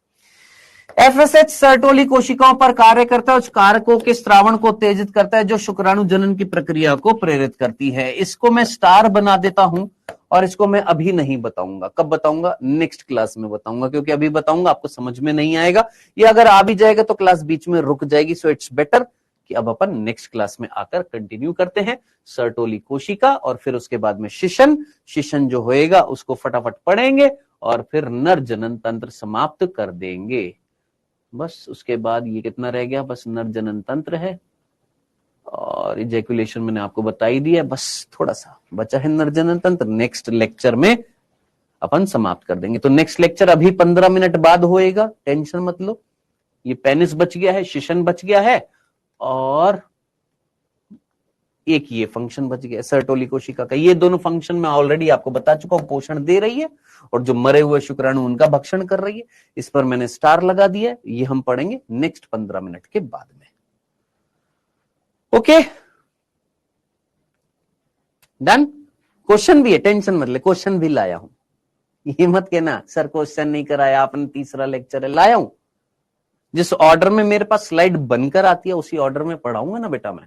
एफएसएच सर्टोली कोशिकाओं पर कार्य करता है, उस कारकों के स्रावण को उत्तेजित करता है जो शुक्राणु जनन की प्रक्रिया को प्रेरित करती है। इसको मैं स्टार बना देता हूं और इसको मैं अभी नहीं बताऊंगा। कब बताऊंगा, नेक्स्ट क्लास में बताऊंगा, क्योंकि अभी बताऊंगा आपको समझ में नहीं आएगा, ये अगर आ भी जाएगा तो क्लास बीच में रुक जाएगी। सो इट्स बेटर कि अब अपन नेक्स्ट क्लास में आकर कंटिन्यू करते हैं सर्टोली कोशिका और फिर उसके बाद में शिशन। शिशन जो होएगा उसको फटाफट पढ़ेंगे और फिर नर जनन तंत्र समाप्त कर देंगे। बस उसके बाद ये कितना रह गया, बस नर जनन तंत्र है और इजैकुलेशन मैंने आपको बता ही दिया, बस थोड़ा सा बचा है नर जनन तंत्र। नेक्स्ट लेक्चर में अपन समाप्त कर देंगे। तो नेक्स्ट लेक्चर अभी 15 मिनट बाद होएगा, टेंशन मत लो। ये पेनिस बच गया है, शिशन बच गया है और एक ये फंक्शन बच गया सर्टोली कोशिका का। ये दोनों फंक्शन मैं ऑलरेडी आपको बता चुका हूं, पोषण दे रही है और जो मरे हुए शुक्राणु उनका भक्षण कर रही है। इस पर मैंने स्टार लगा दिया है, ये हम पढ़ेंगे नेक्स्ट 15 मिनट के बाद में। Okay done. क्वेश्चन भी है, टेंशन मत ले, क्वेश्चन भी लाया हूं। ये मत कहना सर क्वेश्चन नहीं कराया आपने, तीसरा लेक्चर है, लाया हूं। जिस ऑर्डर में मेरे पास स्लाइड बनकर आती है उसी ऑर्डर में पढ़ाऊंगा ना बेटा मैं।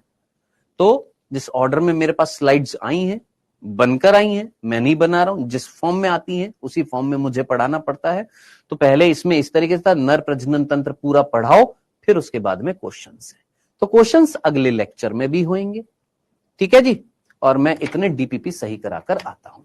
तो जिस ऑर्डर में मेरे पास स्लाइड्स आई हैं, बनकर आई हैं, मैं नहीं बना रहा हूं, जिस फॉर्म में आती हैं उसी फॉर्म में मुझे पढ़ाना पड़ता है। तो पहले इसमें इस तरीके से नर प्रजनन तंत्र पूरा पढ़ाओ, फिर उसके बाद में क्वेश्चंस है। तो क्वेश्चंस अगले लेक्चर में भी होंगे, ठीक है जी। और मैं इतने डीपीपी सही कराकर आता हूं।